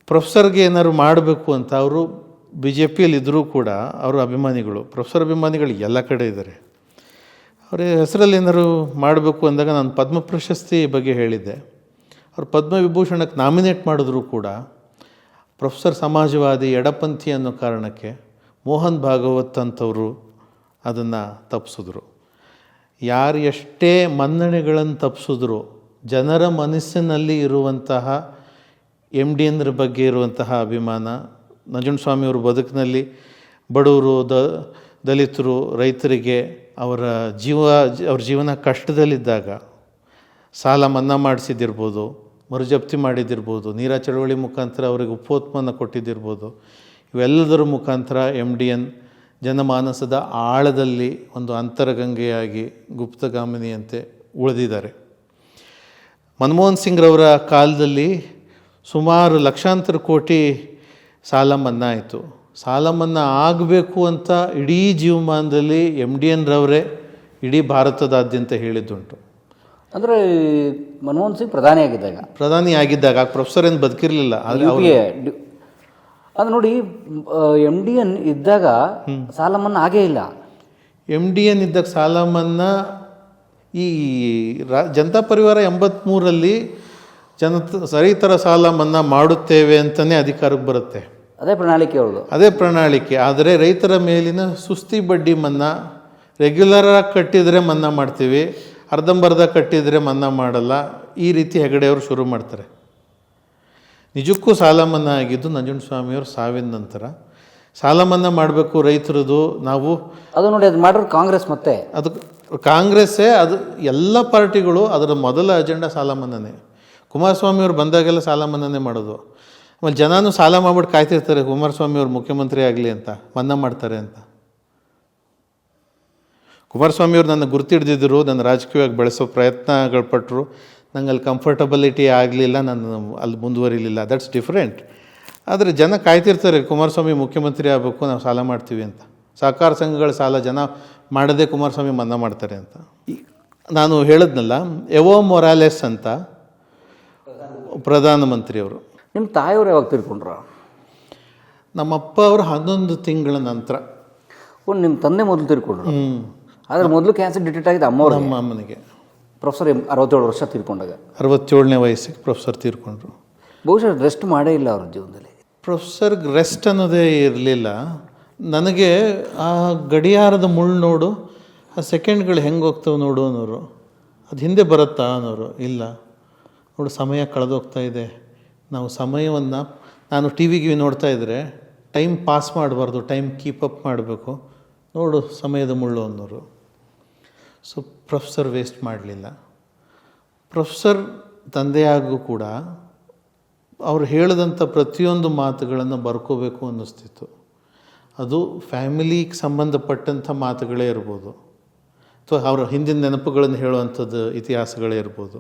ಪ್ರೊಫೆಸರ್ಗೆ ಏನಾದ್ರು ಮಾಡಬೇಕು ಅಂತ ಅವರು BJPಯಲ್ಲಿದ್ದರೂ ಕೂಡ ಅವರು ಅಭಿಮಾನಿಗಳು, ಪ್ರೊಫೆಸರ್ ಅಭಿಮಾನಿಗಳು ಎಲ್ಲ ಕಡೆ ಇದ್ದಾರೆ. ಅವರ ಹೆಸರಲ್ಲಿ ಏನಾದ್ರು ಮಾಡಬೇಕು ಅಂದಾಗ ನಾನು ಪದ್ಮ ಪ್ರಶಸ್ತಿ ಬಗ್ಗೆ ಹೇಳಿದ್ದೆ. ಅವ್ರು ಪದ್ಮವಿಭೂಷಣಕ್ಕೆ ನಾಮಿನೇಟ್ ಮಾಡಿದ್ರು ಕೂಡ ಪ್ರೊಫೆಸರ್ ಸಮಾಜವಾದಿ, ಎಡಪಂಥಿ ಅನ್ನೋ ಕಾರಣಕ್ಕೆ ಮೋಹನ್ ಭಾಗವತ್ ಅಂತವರು ಅದನ್ನು ತಪ್ಪಿಸಿದ್ರು. ಯಾರು ಎಷ್ಟೇ ಮನ್ನಣೆಗಳನ್ನು ತಪ್ಪಿಸಿದ್ರು ಜನರ ಮನಸ್ಸಿನಲ್ಲಿ ಇರುವಂತಹ MDNರ ಬಗ್ಗೆ ಇರುವಂತಹ ಅಭಿಮಾನ, ನಂಜುಂಡಸ್ವಾಮಿಯವ್ರ ಬದುಕಿನಲ್ಲಿ ಬಡವರು, ದಲಿತರು, ರೈತರಿಗೆ ಅವರ ಜೀವನ ಕಷ್ಟದಲ್ಲಿದ್ದಾಗ ಸಾಲ ಮನ್ನಾ ಮಾಡಿಸಿದ್ದಿರ್ಬೋದು, ಮರುಜಪ್ತಿ ಮಾಡಿದ್ದಿರ್ಬೋದು, ನೀರಾ ಚಳವಳಿ ಮುಖಾಂತರ ಅವರಿಗೆ ಉಪೋತ್ಪನ್ನ ಕೊಟ್ಟಿದ್ದಿರ್ಬೋದು, ಇವೆಲ್ಲದರ ಮುಖಾಂತರ MDN ಜನಮಾನಸದ ಆಳದಲ್ಲಿ ಒಂದು ಅಂತರಗಂಗೆಯಾಗಿ ಗುಪ್ತಗಾಮಿನಿಯಂತೆ ಉಳಿದಿದ್ದಾರೆ. ಮನಮೋಹನ್ ಸಿಂಗ್ರವರ ಕಾಲದಲ್ಲಿ ಸುಮಾರು ಲಕ್ಷಾಂತರ ಕೋಟಿ ಸಾಲ ಮನ್ನಾ ಆಯಿತು. ಸಾಲ ಮನ್ನಾ ಆಗಬೇಕು ಅಂತ ಇಡೀ ಜೀವಮಾನದಲ್ಲಿ MDNರವರೇ ಇಡೀ ಭಾರತದಾದ್ಯಂತ ಹೇಳಿದ್ದುಂಟು. ಅಂದರೆ ಮನಮೋಹನ್ ಸಿಂಗ್ ಪ್ರಧಾನಿ ಆಗಿದ್ದಾಗ ಪ್ರೊಫೆಸರ್ ಏನು ಬದುಕಿರಲಿಲ್ಲ. ಅದು ನೋಡಿ, MDN ಇದ್ದಾಗ ಸಾಲ ಮನ್ನಾ ಆಗೇ ಇಲ್ಲ. MDN ಇದ್ದಾಗ ಸಾಲ ಮನ್ನಾ ಈ ಜನತಾ ಪರಿವಾರ 83ರಲ್ಲಿ ರೈತರ ಸಾಲ ಮನ್ನಾ ಮಾಡುತ್ತೇವೆ ಅಂತಲೇ ಅಧಿಕಾರಕ್ಕೆ ಬರುತ್ತೆ. ಅದೇ ಪ್ರಣಾಳಿಕೆ ಅವ್ರದ್ದು, ಅದೇ ಪ್ರಣಾಳಿಕೆ. ಆದರೆ ರೈತರ ಮೇಲಿನ ಸುಸ್ತಿ ಬಡ್ಡಿ ಮನ್ನಾ ರೆಗ್ಯುಲರಾಗಿ ಕಟ್ಟಿದರೆ ಮನ್ನಾ ಮಾಡ್ತೀವಿ, ಅರ್ಧಂಬರ್ಧ ಕಟ್ಟಿದರೆ ಮನ್ನಾ ಮಾಡಲ್ಲ, ಈ ರೀತಿ ಹೆಗಡೆಯವರು ಶುರು ಮಾಡ್ತಾರೆ. ನಿಜಕ್ಕೂ ಸಾಲ ಮನ್ನಾ ಆಗಿದ್ದು ನಂಜುಂಡಸ್ವಾಮಿಯವ್ರ ಸಾವಿನ ನಂತರ. ಸಾಲ ಮನ್ನಾ ಮಾಡಬೇಕು ರೈತರದು. ನಾವು ಅದು ನೋಡಿ, ಅದು ಮಾಡಿದ್ರು ಕಾಂಗ್ರೆಸ್. ಮತ್ತೆ ಅದು ಕಾಂಗ್ರೆಸ್ಸೇ, ಅದು ಎಲ್ಲ ಪಾರ್ಟಿಗಳು ಅದರ ಮೊದಲ ಅಜೆಂಡಾ ಸಾಲ ಮನ್ನಾನೇ. ಕುಮಾರಸ್ವಾಮಿಯವ್ರು ಬಂದಾಗೆಲ್ಲ ಸಾಲ ಮನ್ನಾನೇ ಮಾಡೋದು. ಆಮೇಲೆ ಜನನೂ ಸಾಲ ಮಾಡ್ಬಿಟ್ಟು ಕಾಯ್ತಿರ್ತಾರೆ ಕುಮಾರಸ್ವಾಮಿಯವ್ರು ಮುಖ್ಯಮಂತ್ರಿ ಆಗಲಿ ಅಂತ, ಮನ್ನಾ ಮಾಡ್ತಾರೆ ಅಂತ. ಕುಮಾರಸ್ವಾಮಿಯವ್ರು ನನ್ನ ಗುರುತಿಡ್ದಿದ್ರು, ನನ್ನ ರಾಜಕೀಯವಾಗಿ ಬೆಳೆಸೋ ಪ್ರಯತ್ನಗಳು ಪಟ್ಟರು. ನಂಗೆ ಅಲ್ಲಿ ಕಂಫರ್ಟಬಿಲಿಟಿ ಆಗಲಿಲ್ಲ, ನಾನು ಅಲ್ಲಿ ಮುಂದುವರಿಲಿಲ್ಲ, ದಟ್ಸ್ ಡಿಫ್ರೆಂಟ್. ಆದರೆ ಜನ ಕಾಯ್ತಿರ್ತಾರೆ ಕುಮಾರಸ್ವಾಮಿ ಮುಖ್ಯಮಂತ್ರಿ ಆಗಬೇಕು, ನಾವು ಸಾಲ ಮಾಡ್ತೀವಿ ಅಂತ. ಸಹಕಾರ ಸಂಘಗಳ ಸಾಲ ಜನ ಮಾಡದೆ ಕುಮಾರಸ್ವಾಮಿ ಮನ್ನಾ ಮಾಡ್ತಾರೆ ಅಂತ. ನಾನು ಹೇಳಿದ್ನಲ್ಲ, ಎವೋ ಮೊರಾಲೆಸ್ ಅಂತ ಪ್ರಧಾನಮಂತ್ರಿಯವರು. ನಿಮ್ಮ ತಾಯಿಯವರು ಯಾವಾಗ ತಿಳ್ಕೊಂಡ್ರು? ನಮ್ಮಪ್ಪ ಅವರು 11 ತಿಂಗಳ ನಂತರ. ನಿಮ್ಮ ತಂದೆ ಮೊದಲು ತಿಳ್ಕೊಂಡ್ರು. ಆದರೆ ಮೊದಲು ಕ್ಯಾನ್ಸರ್ ಡಿಟೆಕ್ಟ್ ಆಗಿದೆ ನಮ್ಮ ಅಮ್ಮನಿಗೆ. ಪ್ರೊಫೆಸರ್ 67 ವರ್ಷ ತೀರ್ಕೊಂಡಾಗ, 67ನೇ ವಯಸ್ಸಿಗೆ ಪ್ರೊಫೆಸರ್ ತೀರ್ಕೊಂಡ್ರು. ಬಹುಶಃ ರೆಸ್ಟ್ ಮಾಡೇ ಇಲ್ಲ ಅವ್ರ ಜೀವನದಲ್ಲಿ. ಪ್ರೊಫೆಸರ್ಗೆ ರೆಸ್ಟ್ ಅನ್ನೋದೇ ಇರಲಿಲ್ಲ. ನನಗೆ ಆ ಗಡಿಯಾರದ ಮುಳ್ಳು ನೋಡು, ಆ ಸೆಕೆಂಡ್ಗಳು ಹೆಂಗೆ ಹೋಗ್ತವೆ ನೋಡು ಅನ್ನೋರು. ಅದು ಹಿಂದೆ ಬರುತ್ತಾ ಅನ್ನೋರು. ಇಲ್ಲ ನೋಡು, ಸಮಯ ಕಳೆದೋಗ್ತಾ ಇದೆ. ನಾವು ಸಮಯವನ್ನು, ನಾನು TV ನೋಡ್ತಾ ಇದ್ದರೆ ಟೈಮ್ ಪಾಸ್ ಮಾಡಬಾರ್ದು, ಟೈಮ್ ಕೀಪಪ್ ಮಾಡಬೇಕು, ನೋಡು ಸಮಯದ ಮುಳ್ಳು ಅನ್ನೋರು. ಸೊ ಪ್ರೊಫೆಸರ್ ವೇಸ್ಟ್ ಮಾಡಲಿಲ್ಲ. ಪ್ರೊಫೆಸರ್ ತಂದೆಯಾಗೂ ಕೂಡ ಅವ್ರು ಹೇಳಿದಂಥ ಪ್ರತಿಯೊಂದು ಮಾತುಗಳನ್ನು ಬರ್ಕೋಬೇಕು ಅನ್ನಿಸ್ತಿತ್ತು. ಅದು ಫ್ಯಾಮಿಲಿಗೆ ಸಂಬಂಧಪಟ್ಟಂಥ ಮಾತುಗಳೇ ಇರ್ಬೋದು, ಅಥವಾ ಅವರ ಹಿಂದಿನ ನೆನಪುಗಳನ್ನು ಹೇಳುವಂಥದ್ದು ಇತಿಹಾಸಗಳೇ ಇರ್ಬೋದು,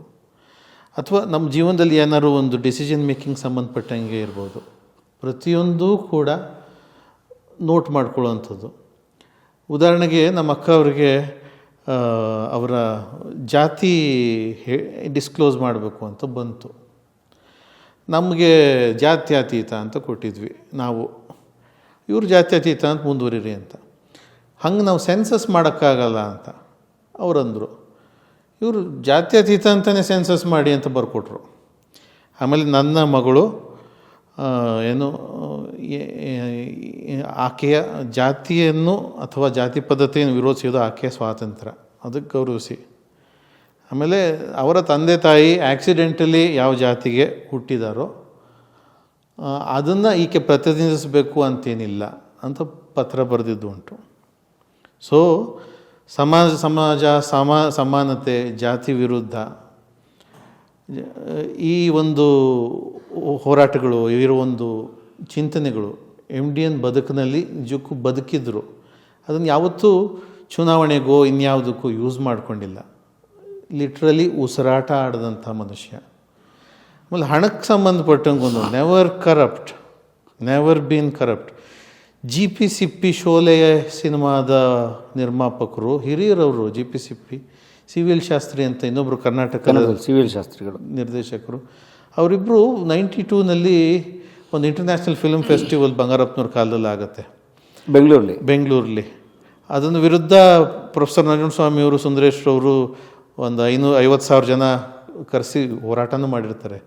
ಅಥವಾ ನಮ್ಮ ಜೀವನದಲ್ಲಿ ಏನಾದ್ರು ಒಂದು ಡಿಸಿಷನ್ ಮೇಕಿಂಗ್ ಸಂಬಂಧಪಟ್ಟಂಗೆ ಇರ್ಬೋದು. ಪ್ರತಿಯೊಂದೂ ಕೂಡ ನೋಟ್ ಮಾಡ್ಕೊಳ್ಳುವಂಥದ್ದು. ಉದಾಹರಣೆಗೆ ನಮ್ಮ ಅಕ್ಕ ಅವರಿಗೆ ಅವರ ಜಾತಿ ಡಿಸ್ಕ್ಲೋಸ್ ಮಾಡಬೇಕು ಅಂತ ಬಂತು. ನಮಗೆ ಜಾತ್ಯತೀತ ಅಂತ ಕೊಟ್ಟಿದ್ವಿ ನಾವು, ಇವರು ಜಾತ್ಯತೀತ ಅಂತ ಮುಂದುವರಿರಿ ಅಂತ. ಹಂಗೆ ನಾವು ಸೆನ್ಸಸ್ ಮಾಡೋಕ್ಕಾಗಲ್ಲ ಅಂತ ಅವರಂದರು. ಇವರು ಜಾತ್ಯತೀತ ಅಂತಲೇ ಸೆನ್ಸಸ್ ಮಾಡಿ ಅಂತ ಬರ್ಕೊಟ್ರು. ಆಮೇಲೆ ನನ್ನ ಮಗಳು ಏನು ಆಕೆಯ ಜಾತಿಯನ್ನು ಅಥವಾ ಜಾತಿ ಪದ್ಧತಿಯನ್ನು ವಿರೋಧಿಸೋದು ಆಕೆಯ ಸ್ವಾತಂತ್ರ್ಯ, ಅದಕ್ಕೆ ಗೌರವಿಸಿ. ಆಮೇಲೆ ಅವರ ತಂದೆ ತಾಯಿ ಆಕ್ಸಿಡೆಂಟಲಿ ಯಾವ ಜಾತಿಗೆ ಹುಟ್ಟಿದಾರೋ ಅದನ್ನು ಈಕೆ ಪ್ರತಿನಿಧಿಸಬೇಕು ಅಂತೇನಿಲ್ಲ ಅಂತ ಪತ್ರ ಬರೆದಿದ್ದು ಉಂಟು. ಸೊ ಸಮಾನತೆ, ಜಾತಿ ವಿರುದ್ಧ ಈ ಒಂದು ಹೋರಾಟಗಳು, ಇರೋ ಒಂದು ಚಿಂತನೆಗಳು MDN ಬದುಕಿನಲ್ಲಿ ನಿಜಕ್ಕೂ ಬದುಕಿದ್ರು. ಅದನ್ನು ಯಾವತ್ತೂ ಚುನಾವಣೆಗೋ ಇನ್ಯಾವುದಕ್ಕೂ ಯೂಸ್ ಮಾಡಿಕೊಂಡಿಲ್ಲ. ಲಿಟ್ರಲಿ ಉಸಿರಾಟ ಆಡಿದಂಥ ಮನುಷ್ಯ. ಆಮೇಲೆ ಹಣಕ್ಕೆ ಸಂಬಂಧಪಟ್ಟಂಗೊಂದು ನೆವರ್ ಬೀನ್ ಕರಪ್ಟ್. GPCP ಶೋಲೆಯ ಸಿನಿಮಾದ ನಿರ್ಮಾಪಕರು ಹಿರಿಯರವರು, GPCP ಸಿವಿಲ್ ಶಾಸ್ತ್ರಿ ಅಂತ ಇನ್ನೊಬ್ಬರು ಕರ್ನಾಟಕದ ಸಿವಿಲ್ ಶಾಸ್ತ್ರಿಗಳು ನಿರ್ದೇಶಕರು. ಅವರಿಬ್ಬರು 92ನಲ್ಲಿ ಒಂದು ಇಂಟರ್ನ್ಯಾಷನಲ್ ಫಿಲ್ಮ್ ಫೆಸ್ಟಿವಲ್ ಬಂಗಾರಪ್ಪನವ್ರ ಕಾಲದಲ್ಲಿ ಆಗುತ್ತೆ ಬೆಂಗಳೂರಲ್ಲಿ. ಅದನ್ನು ವಿರುದ್ಧ ಪ್ರೊಫೆಸರ್ ನಂಜುಂಡಸ್ವಾಮಿ ಅವರು, ಸುಂದರೇಶ್ರವರು ಒಂದು 50,000 ಜನ ಕರೆಸಿ ಹೋರಾಟನೂ ಮಾಡಿರ್ತಾರೆ.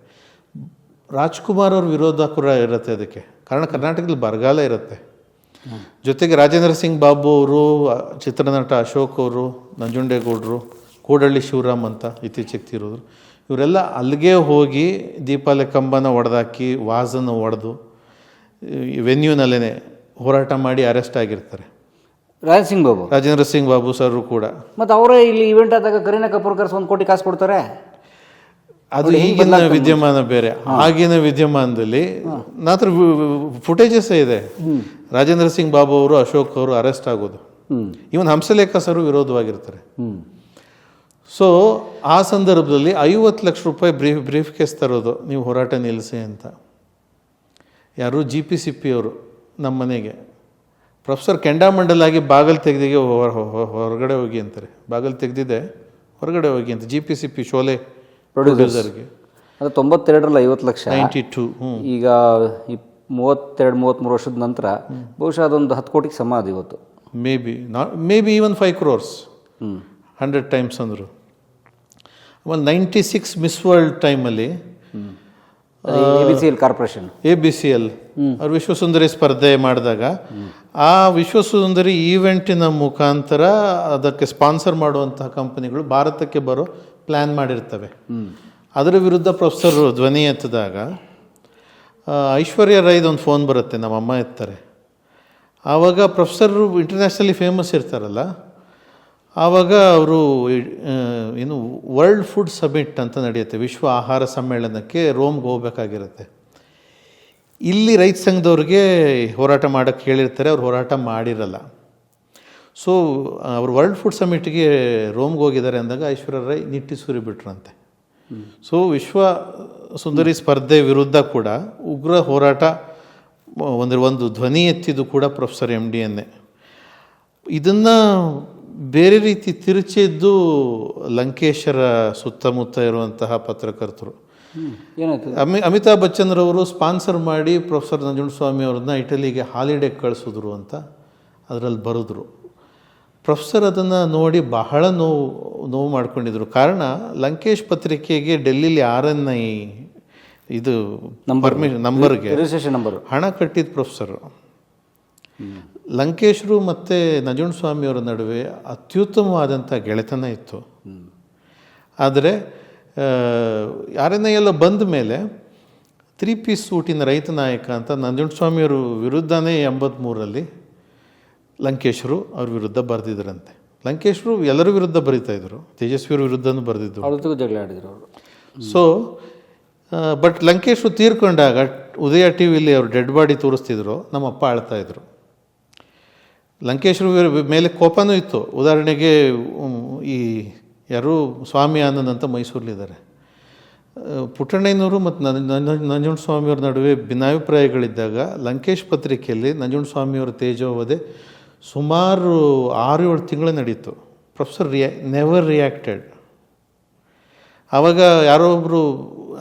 ರಾಜ್ಕುಮಾರ್ ಅವ್ರ ವಿರೋಧ ಕೂಡ ಇರುತ್ತೆ ಅದಕ್ಕೆ, ಕಾರಣ ಕರ್ನಾಟಕದಲ್ಲಿ ಬರಗಾಲ ಇರುತ್ತೆ. ಜೊತೆಗೆ ರಾಜೇಂದ್ರ ಸಿಂಗ್ ಬಾಬು ಅವರು, ಚಿತ್ರನಟ ಅಶೋಕ್ ಅವರು, ನಂಜುಂಡೇಗೌಡರು, ಕೋಡಳ್ಳಿ ಶಿವರಾಮ್ ಅಂತ ಇತ್ತೀಚೆಗೆ ತೀರೋದ್ರು, ಇವರೆಲ್ಲ ಅಲ್ಲಿಗೆ ಹೋಗಿ ದೀಪಾಲೆ ಕಂಬನ ಒಡೆದಾಕಿ ವಾಸನ್ನು ಒಡೆದು ವೆನ್ಯೂನಲ್ಲೇ ಹೋರಾಟ ಮಾಡಿ ಅರೆಸ್ಟ್ ಆಗಿರ್ತಾರೆ. ರಾಜೇಂದ್ರ ಸಿಂಗ್ ಬಾಬು ಸರ್ ಕೂಡ. ಮತ್ತು ಅವರೇ ಇಲ್ಲಿ ಇವೆಂಟ್ ಆದಾಗ ಕರೀನಾ ಕಪೂರ್ ಕರ್ಸ್ 1 ಕೋಟಿ ಕಾಸು ಕೊಡ್ತಾರೆ. ಅದು ಈಗಿನ ವಿದ್ಯಮಾನ ಬೇರೆ. ಆಗಿನ ವಿದ್ಯಮಾನದಲ್ಲಿ ಮಾತ್ರ ಫುಟೇಜಸ್ ಇದೆ. ರಾಜೇಂದ್ರ ಸಿಂಗ್ ಬಾಬು ಅವರು, ಅಶೋಕ್ ಅವರು ಅರೆಸ್ಟ್ ಆಗೋದು, ಇವನ್ ಹಂಸಲೇಖ ಸರ್ ವಿರೋಧವಾಗಿರ್ತಾರೆ. ಸೊ ಆ ಸಂದರ್ಭದಲ್ಲಿ 50 ಲಕ್ಷ ರೂಪಾಯಿ ಬ್ರೀಫ್ ಕೇಸ್ ತರೋದು, ನೀವು ಹೋರಾಟ ನಿಲ್ಲಿಸಿ ಅಂತ. ಯಾರು? GPCP ಅವರು ನಮ್ಮ ಮನೆಗೆ ಪ್ರೊಫೆಸರ್ ಕೆಂಡಾಮಂಡಲ್ ಆಗಿ ಬಾಗಲ್ ತೆಗೆದಿಗೆ ಹೊರಗಡೆ ಹೋಗಿ ಅಂತಾರೆ. ಬಾಗಲ್ ತೆಗೆದಿದೆ ಹೊರಗಡೆ ಹೋಗಿ ಅಂತ GPCP ಶೋಲೆ ಪ್ರೊಡ್ಯೂಸರ್ಗೆ. ಅದು 92ರಲ್ಲಿ 50 ಲಕ್ಷ. 92. ಈಗ 32-33 ವರ್ಷದ ನಂತರ ಬಹುಶಃ ಅದೊಂದು 10 ಕೋಟಿಗೆ ಸಮ ಅದು ಇವತ್ತು. May be even 5 crores, 100 times ಅಂದರು. ಆಮೇಲೆ 96 ಮಿಸ್ ವರ್ಲ್ಡ್ ಟೈಮಲ್ಲಿ ABCL ಕಾರ್ಪೊರೇಷನ್, ABCL ಅವ್ರು ವಿಶ್ವಸುಂದರಿ ಸ್ಪರ್ಧೆ ಮಾಡಿದಾಗ ಆ ವಿಶ್ವಸುಂದರಿ ಈವೆಂಟಿನ ಮುಖಾಂತರ ಅದಕ್ಕೆ ಸ್ಪಾನ್ಸರ್ ಮಾಡುವಂತಹ ಕಂಪನಿಗಳು ಭಾರತಕ್ಕೆ ಬರೋ ಪ್ಲ್ಯಾನ್ ಮಾಡಿರ್ತವೆ. ಅದರ ವಿರುದ್ಧ ಪ್ರೊಫೆಸರ್ ಧ್ವನಿ ಎತ್ತಿದಾಗ ಐಶ್ವರ್ಯ ರೈದು ಒಂದು ಫೋನ್ ಬರುತ್ತೆ, ನಮ್ಮ ಅಮ್ಮ ಎತ್ತಾರೆ. ಆವಾಗ ಪ್ರೊಫೆಸರು ಇಂಟರ್ನ್ಯಾಷನಲಿ ಫೇಮಸ್ ಇರ್ತಾರಲ್ಲ, ಆವಾಗ ಅವರು ಏನು ವರ್ಲ್ಡ್ ಫುಡ್ ಸಮಿಟ್ ಅಂತ ನಡೆಯುತ್ತೆ, ವಿಶ್ವ ಆಹಾರ ಸಮ್ಮೇಳನಕ್ಕೆ ರೋಮ್ಗೆ ಹೋಗ್ಬೇಕಾಗಿರುತ್ತೆ. ಇಲ್ಲಿ ರೈತ ಸಂಘದವ್ರಿಗೆ ಹೋರಾಟ ಮಾಡೋಕ್ಕೆ ಹೇಳಿರ್ತಾರೆ, ಅವ್ರು ಹೋರಾಟ ಮಾಡಿರಲ್ಲ. ಸೊ ಅವರು ವರ್ಲ್ಡ್ ಫುಡ್ ಸಮಿಟ್ಗೆ ರೋಮ್ಗೆ ಹೋಗಿದ್ದಾರೆ ಅಂದಾಗ ಐಶ್ವರ್ಯ ರೈ ನಿಟ್ಟಿಸೂರಿ ಬಿಟ್ರಂತೆ. ಸೊ ವಿಶ್ವ ಸುಂದರಿ ಸ್ಪರ್ಧೆ ವಿರುದ್ಧ ಕೂಡ ಉಗ್ರ ಹೋರಾಟ ಒಂದು ಧ್ವನಿ ಎತ್ತಿದ್ದು ಕೂಡ ಪ್ರೊಫೆಸರ್ MDNನೇ. ಇದನ್ನು ಬೇರೆ ರೀತಿ ತಿರುಚಿದ್ದು ಲಂಕೇಶರ ಸುತ್ತಮುತ್ತ ಇರುವಂತಹ ಪತ್ರಕರ್ತರು. ಅಮಿತಾಬ್ ಬಚ್ಚನ್ರವರು ಸ್ಪಾನ್ಸರ್ ಮಾಡಿ ಪ್ರೊಫೆಸರ್ ನಂಜುಂಡಸ್ವಾಮಿ ಅವ್ರನ್ನ ಇಟಲಿಗೆ ಹಾಲಿಡೇ ಕಳಿಸಿದ್ರು ಅಂತ ಅದರಲ್ಲಿ ಬರೆದ್ರು. ಪ್ರೊಫೆಸರ್ ಅದನ್ನು ನೋಡಿ ಬಹಳ ನೋವು ಮಾಡ್ಕೊಂಡಿದ್ರು. ಕಾರಣ ಲಂಕೇಶ್ ಪತ್ರಿಕೆಗೆ ಡೆಲ್ಲಿಲಿ RNI ಇದು ನಂಬರ್ಗೆ ರಿಜಿಸ್ಟ್ರೇಷನ್ ನಂಬರ್ ಹಣ ಕಟ್ಟಿದ ಪ್ರೊಫೆಸರು. ಲಂಕೇಶ್ರು ಮತ್ತು ನಂಜುಂಡಸ್ವಾಮಿಯವರ ನಡುವೆ ಅತ್ಯುತ್ತಮವಾದಂಥ ಗೆಳೆತನ ಇತ್ತು. ಆದರೆ RNI ಎಲ್ಲ ಬಂದ ಮೇಲೆ 3 ಪೀಸ್ ಸೂಟಿನ ರೈತ ನಾಯಕ ಅಂತ ನಂಜುಂಡಸ್ವಾಮಿಯವರು ವಿರುದ್ಧನೇ 83ರಲ್ಲಿ ಲಂಕೇಶ್ರು ಅವ್ರ ವಿರುದ್ಧ ಬರೆದಿದ್ರಂತೆ. ಲಂಕೇಶ್ರು ಎಲ್ಲರ ವಿರುದ್ಧ ಬರೀತಾಯಿದ್ರು, ತೇಜಸ್ವಿಯವ್ರ ವಿರುದ್ಧನೂ ಬರೆದಿದ್ದು. ಅವ್ರ ಜೊತೆಗೂ ಜಗಳ ಆಡಿದ್ರು ಅವರು. ಸೊ ಬಟ್ ಲಂಕೇಶ್ರು ತೀರ್ಕೊಂಡಾಗ ಉದಯ ಟಿ ವಿಲಿ ಅವ್ರು ಡೆಡ್ ಬಾಡಿ ತೋರಿಸ್ತಿದ್ರು, ನಮ್ಮಪ್ಪ ಅಳ್ತಾಯಿದ್ರು. ಲಂಕೇಶ್ರು ಮೇಲೆ ಕೋಪನೂ ಇತ್ತು. ಉದಾಹರಣೆಗೆ ಈ ಯಾರು ಸ್ವಾಮಿ ಆನಂದ್ ಅಂತ ಮೈಸೂರಲ್ಲಿದ್ದಾರೆ, ಪುಟ್ಟಣ್ಣಯ್ಯನವರು ಮತ್ತು ನಂಜುಂಡಸ್ವಾಮಿಯವ್ರ ನಡುವೆ ಭಿನ್ನಾಭಿಪ್ರಾಯಗಳಿದ್ದಾಗ ಲಂಕೇಶ್ ಪತ್ರಿಕೆಯಲ್ಲಿ ನಂಜುಂಡಸ್ವಾಮಿಯವರ ತೇಜೋವಧೆ ಸುಮಾರು 6-7 ತಿಂಗಳು ನಡೀತು. Professor never reacted. ಆವಾಗ ಯಾರೋ ಒಬ್ಬರು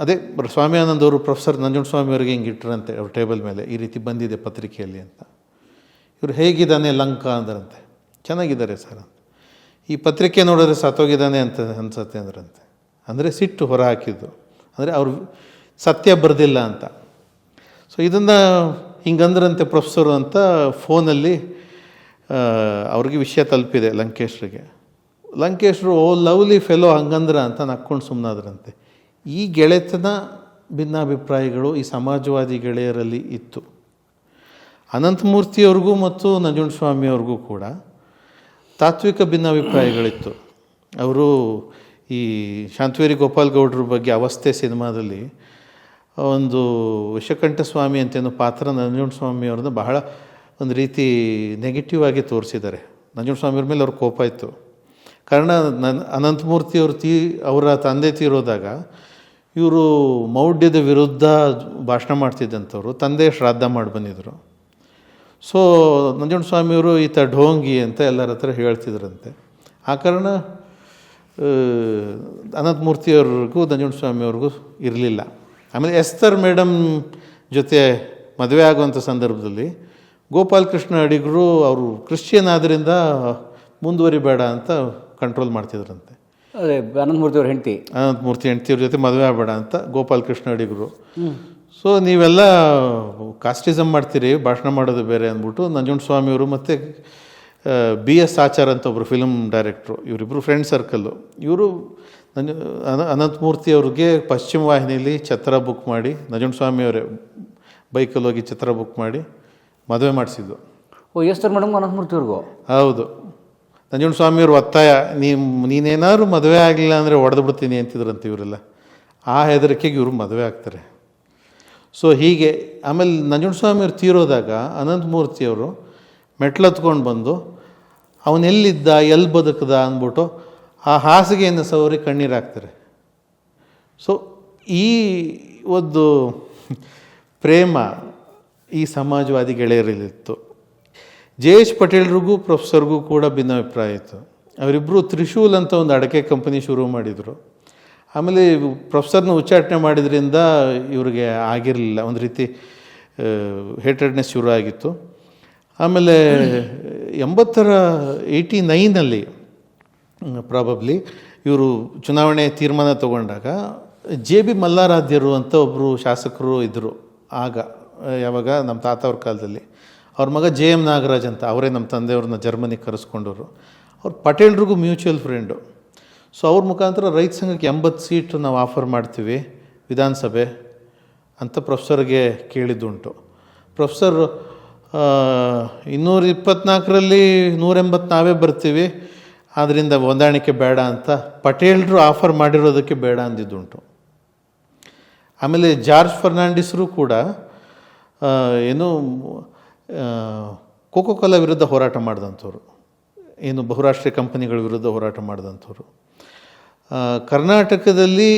ಅದೇ ಸ್ವಾಮಿ ಆನಂದ್ ಅವರು ಪ್ರೊಫೆಸರ್ ನಂಜುಂಡಸ್ವಾಮಿಯವ್ರಿಗೆ ಹಿಂಗೆ ಇಟ್ಟರಂತೆ ಅವ್ರ ಟೇಬಲ್ ಮೇಲೆ, ಈ ರೀತಿ ಬಂದಿದೆ ಪತ್ರಿಕೆಯಲ್ಲಿ ಅಂತ. ಇವರು ಹೇಗಿದ್ದಾನೆ ಲಂಕ ಅಂದ್ರಂತೆ. ಚೆನ್ನಾಗಿದ್ದಾರೆ ಸರ್ ಅಂತ. ಈ ಪತ್ರಿಕೆ ನೋಡಿದ್ರೆ ಸತ್ತೋಗಿದ್ದಾನೆ ಅಂತ ಅನ್ಸತ್ತೆ ಅಂದ್ರಂತೆ. ಅಂದರೆ ಸಿಟ್ಟು ಹೊರ ಹಾಕಿದ್ದು, ಅಂದರೆ ಅವರು ಸತ್ಯ ಬರೆದಿಲ್ಲ ಅಂತ. ಸೊ ಇದನ್ನು ಹಿಂಗಂದ್ರಂತೆ ಪ್ರೊಫೆಸರು ಅಂತ ಫೋನಲ್ಲಿ ಅವ್ರಿಗೆ ವಿಷಯ ತಲುಪಿದೆ ಲಂಕೇಶ್ರಿಗೆ. ಲಂಕೇಶ್ರು ಓ ಲವ್ಲಿ ಫೆಲೋ ಹಂಗಂದ್ರ ಅಂತ ನಕ್ಕೊಂಡು ಸುಮ್ಮನಾದ್ರಂತೆ. ಈ ಗೆಳೆತನ ಭಿನ್ನಾಭಿಪ್ರಾಯಗಳು ಈ ಸಮಾಜವಾದಿ ಗೆಳೆಯರಲ್ಲಿ ಇತ್ತು. ಅನಂತಮೂರ್ತಿಯವ್ರಿಗೂ ಮತ್ತು ನಂಜುಂಡಸ್ವಾಮಿಯವ್ರಿಗೂ ಕೂಡ ತಾತ್ವಿಕ ಭಿನ್ನಾಭಿಪ್ರಾಯಗಳಿತ್ತು. ಅವರು ಈ ಶಾಂತವೇರಿ ಗೋಪಾಲ್ ಗೌಡ್ರ ಬಗ್ಗೆ ಅವಸ್ಥೆ ಸಿನಿಮಾದಲ್ಲಿ ಒಂದು ವಿಷಕಂಠ ಸ್ವಾಮಿ ಅಂತೇನೋ ಪಾತ್ರ ನಂಜುಂಡಸ್ವಾಮಿಯವ್ರನ್ನ ಬಹಳ ಒಂದು ರೀತಿ ನೆಗೆಟಿವ್ ಆಗಿ ತೋರಿಸಿದ್ದಾರೆ. ನಂಜುಂಡಸ್ವಾಮಿಯವ್ರ ಮೇಲೆ ಅವ್ರ ಕೋಪ ಇತ್ತು. ಕಾರಣ ಅನಂತಮೂರ್ತಿಯವರು ಅವರ ತಂದೆ ತೀರೋದಾಗ ಇವರು ಮೌಢ್ಯದ ವಿರುದ್ಧ ಭಾಷಣ ಮಾಡ್ತಿದ್ದಂಥವ್ರು, ತಂದೆ ಶ್ರಾದ್ದ ಮಾಡಿ ಬಂದಿದ್ದರು. ಸೊ ನಂಜುಂಡಸ್ವಾಮಿಯವರು ಈತ ಢೋಂಗಿ ಅಂತ ಎಲ್ಲರ ಹತ್ರ ಹೇಳ್ತಿದ್ರಂತೆ. ಆ ಕಾರಣ ಅನಂತಮೂರ್ತಿಯವ್ರಿಗೂ ನಂಜುಂಡಸ್ವಾಮಿಯವ್ರಿಗೂ ಇರಲಿಲ್ಲ. ಆಮೇಲೆ ಎಸ್ತರ್ ಮೇಡಮ್ ಜೊತೆ ಮದುವೆ ಆಗುವಂಥ ಸಂದರ್ಭದಲ್ಲಿ ಗೋಪಾಲಕೃಷ್ಣ ಅಡಿಗರು ಅವರು ಕ್ರಿಶ್ಚಿಯನ್ ಆದ್ದರಿಂದ ಮುಂದುವರಿಬೇಡ ಅಂತ ಕಂಟ್ರೋಲ್ ಮಾಡ್ತಿದ್ರಂತೆ. ಅದೇ ಅನಂತಮೂರ್ತಿಯವ್ರ ಹೆಂಡತಿ ಹೆಂಡ್ತಿಯವ್ರ ಜೊತೆ ಮದುವೆ ಆಗಬೇಡ ಅಂತ ಗೋಪಾಲಕೃಷ್ಣ ಅಡಿಗರು. ಸೊ ನೀವೆಲ್ಲ ಕಾಸ್ಟಿಸಮ್ ಮಾಡ್ತೀರಿ, ಭಾಷಣ ಮಾಡೋದು ಬೇರೆ ಅಂದ್ಬಿಟ್ಟು ನಂಜುಂಡಸ್ವಾಮಿಯವರು ಮತ್ತು BS ಆಚಾರ್ ಅಂತ ಒಬ್ಬರು ಫಿಲ್ಮ್ ಡೈರೆಕ್ಟ್ರು, ಇವರಿಬ್ಬರು ಫ್ರೆಂಡ್ ಸರ್ಕಲ್ಲು. ಇವರು ಅನಂತಮೂರ್ತಿಯವ್ರಿಗೆ ಪಶ್ಚಿಮ ವಾಹಿನಿಯಲ್ಲಿ ಛತ್ರ ಬುಕ್ ಮಾಡಿ, ನಂಜುಂಡಸ್ವಾಮಿಯವರೇ ಬೈಕಲ್ಲಿ ಹೋಗಿ ಛತ್ರ ಬುಕ್ ಮಾಡಿ ಮದುವೆ ಮಾಡಿಸಿದ್ದು. ಓ ಎಷ್ಟರ ಮೇಡಮ್ ಅನಂತಮೂರ್ತಿಯವ್ರಿಗೂ? ಹೌದು. ನಂಜುಂಡಸ್ವಾಮಿಯವ್ರ ಒತ್ತಾಯ, ನೀನೇನಾದ್ರು ಮದುವೆ ಆಗಲಿಲ್ಲ ಅಂದರೆ ಹೊಡೆದು ಬಿಡ್ತೀನಿ ಅಂತಿದ್ರಂತೆ ಇವರೆಲ್ಲ. ಆ ಹೆದರಿಕೆಗೆ ಇವರು ಮದುವೆ ಆಗ್ತಾರೆ. ಸೊ ಹೀಗೆ ಆಮೇಲೆ ನಂಜುಂಡಸ್ವಾಮಿಯವ್ರು ತೀರೋದಾಗ ಅನಂತಮೂರ್ತಿಯವರು ಮೆಟ್ಲತ್ಕೊಂಡು ಬಂದು ಅವನೆಲ್ಲಿದ್ದ ಎಲ್ಲಿ ಬದುಕದ ಅಂದ್ಬಿಟ್ಟು ಆ ಹಾಸಿಗೆಯನ್ನು ಸವರಿ ಕಣ್ಣೀರು ಹಾಕ್ತಾರೆ. ಸೊ ಈ ಒಂದು ಪ್ರೇಮ ಈ ಸಮಾಜವಾದಿ ಗೆಳೆಯರಲ್ಲಿತ್ತು. JH ಪಟೇಲ್ರಿಗೂ ಪ್ರೊಫೆಸರ್ಗೂ ಕೂಡ ಭಿನ್ನಾಭಿಪ್ರಾಯ ಇತ್ತು. ಅವರಿಬ್ಬರು ತ್ರಿಶೂಲ್ ಅಂತ ಒಂದು ಅಡಕೆ ಕಂಪನಿ ಶುರು ಮಾಡಿದರು. ಆಮೇಲೆ ಪ್ರೊಫೆಸರ್ನ ಉಚ್ಚಾಟನೆ ಮಾಡಿದ್ರಿಂದ ಇವ್ರಿಗೆ ಆಗಿರಲಿಲ್ಲ, ಒಂದು ರೀತಿ ಹೇಟೆಡ್ನೆಸ್ ಶುರು ಆಗಿತ್ತು. ಆಮೇಲೆ 89ರಲ್ಲಿ ಪ್ರಾಬಬ್ಲಿ ಇವರು ಚುನಾವಣೆ ತೀರ್ಮಾನ ತಗೊಂಡಾಗ JB ಮಲ್ಲಾರಾಧ್ಯರು ಅಂತ ಒಬ್ಬರು ಶಾಸಕರು ಇದ್ದರು ಆಗ, ಯಾವಾಗ ನಮ್ಮ ತಾತ ಅವ್ರ ಕಾಲದಲ್ಲಿ. ಅವ್ರ ಮಗ JM ನಾಗರಾಜ್ ಅಂತ, ಅವರೇ ನಮ್ಮ ತಂದೆಯವ್ರನ್ನ ಜರ್ಮನಿಗೆ ಕರೆಸ್ಕೊಂಡವರು. ಅವ್ರು ಪಟೇಲ್ರಿಗೂ ಮ್ಯೂಚುವಲ್ ಫ್ರೆಂಡು. ಸೊ ಅವ್ರ ಮುಖಾಂತರ ರೈತ ಸಂಘಕ್ಕೆ 80 ಸೀಟು ನಾವು ಆಫರ್ ಮಾಡ್ತೀವಿ ವಿಧಾನಸಭೆ ಅಂತ ಪ್ರೊಫೆಸರ್ಗೆ ಕೇಳಿದ್ದುಂಟು. ಪ್ರೊಫೆಸರ್ 224ರಲ್ಲಿ 180 ನಾವೇ ಬರ್ತೀವಿ, ಆದ್ದರಿಂದ ಹೊಂದಾಣಿಕೆ ಬೇಡ ಅಂತ ಪಟೇಲ್ರು ಆಫರ್ ಮಾಡಿರೋದಕ್ಕೆ ಬೇಡ ಅಂದಿದ್ದುಂಟು. ಆಮೇಲೆ ಜಾರ್ಜ್ ಫರ್ನಾಂಡಿಸ್ರು ಕೂಡ ಏನು ಕೋಕೋ ಕೋಲಾ ವಿರುದ್ಧ ಹೋರಾಟ ಮಾಡಿದಂಥವ್ರು, ಏನು ಬಹುರಾಷ್ಟ್ರೀಯ ಕಂಪನಿಗಳ ವಿರುದ್ಧ ಹೋರಾಟ ಮಾಡಿದಂಥವ್ರು. ಕರ್ನಾಟಕದಲ್ಲಿ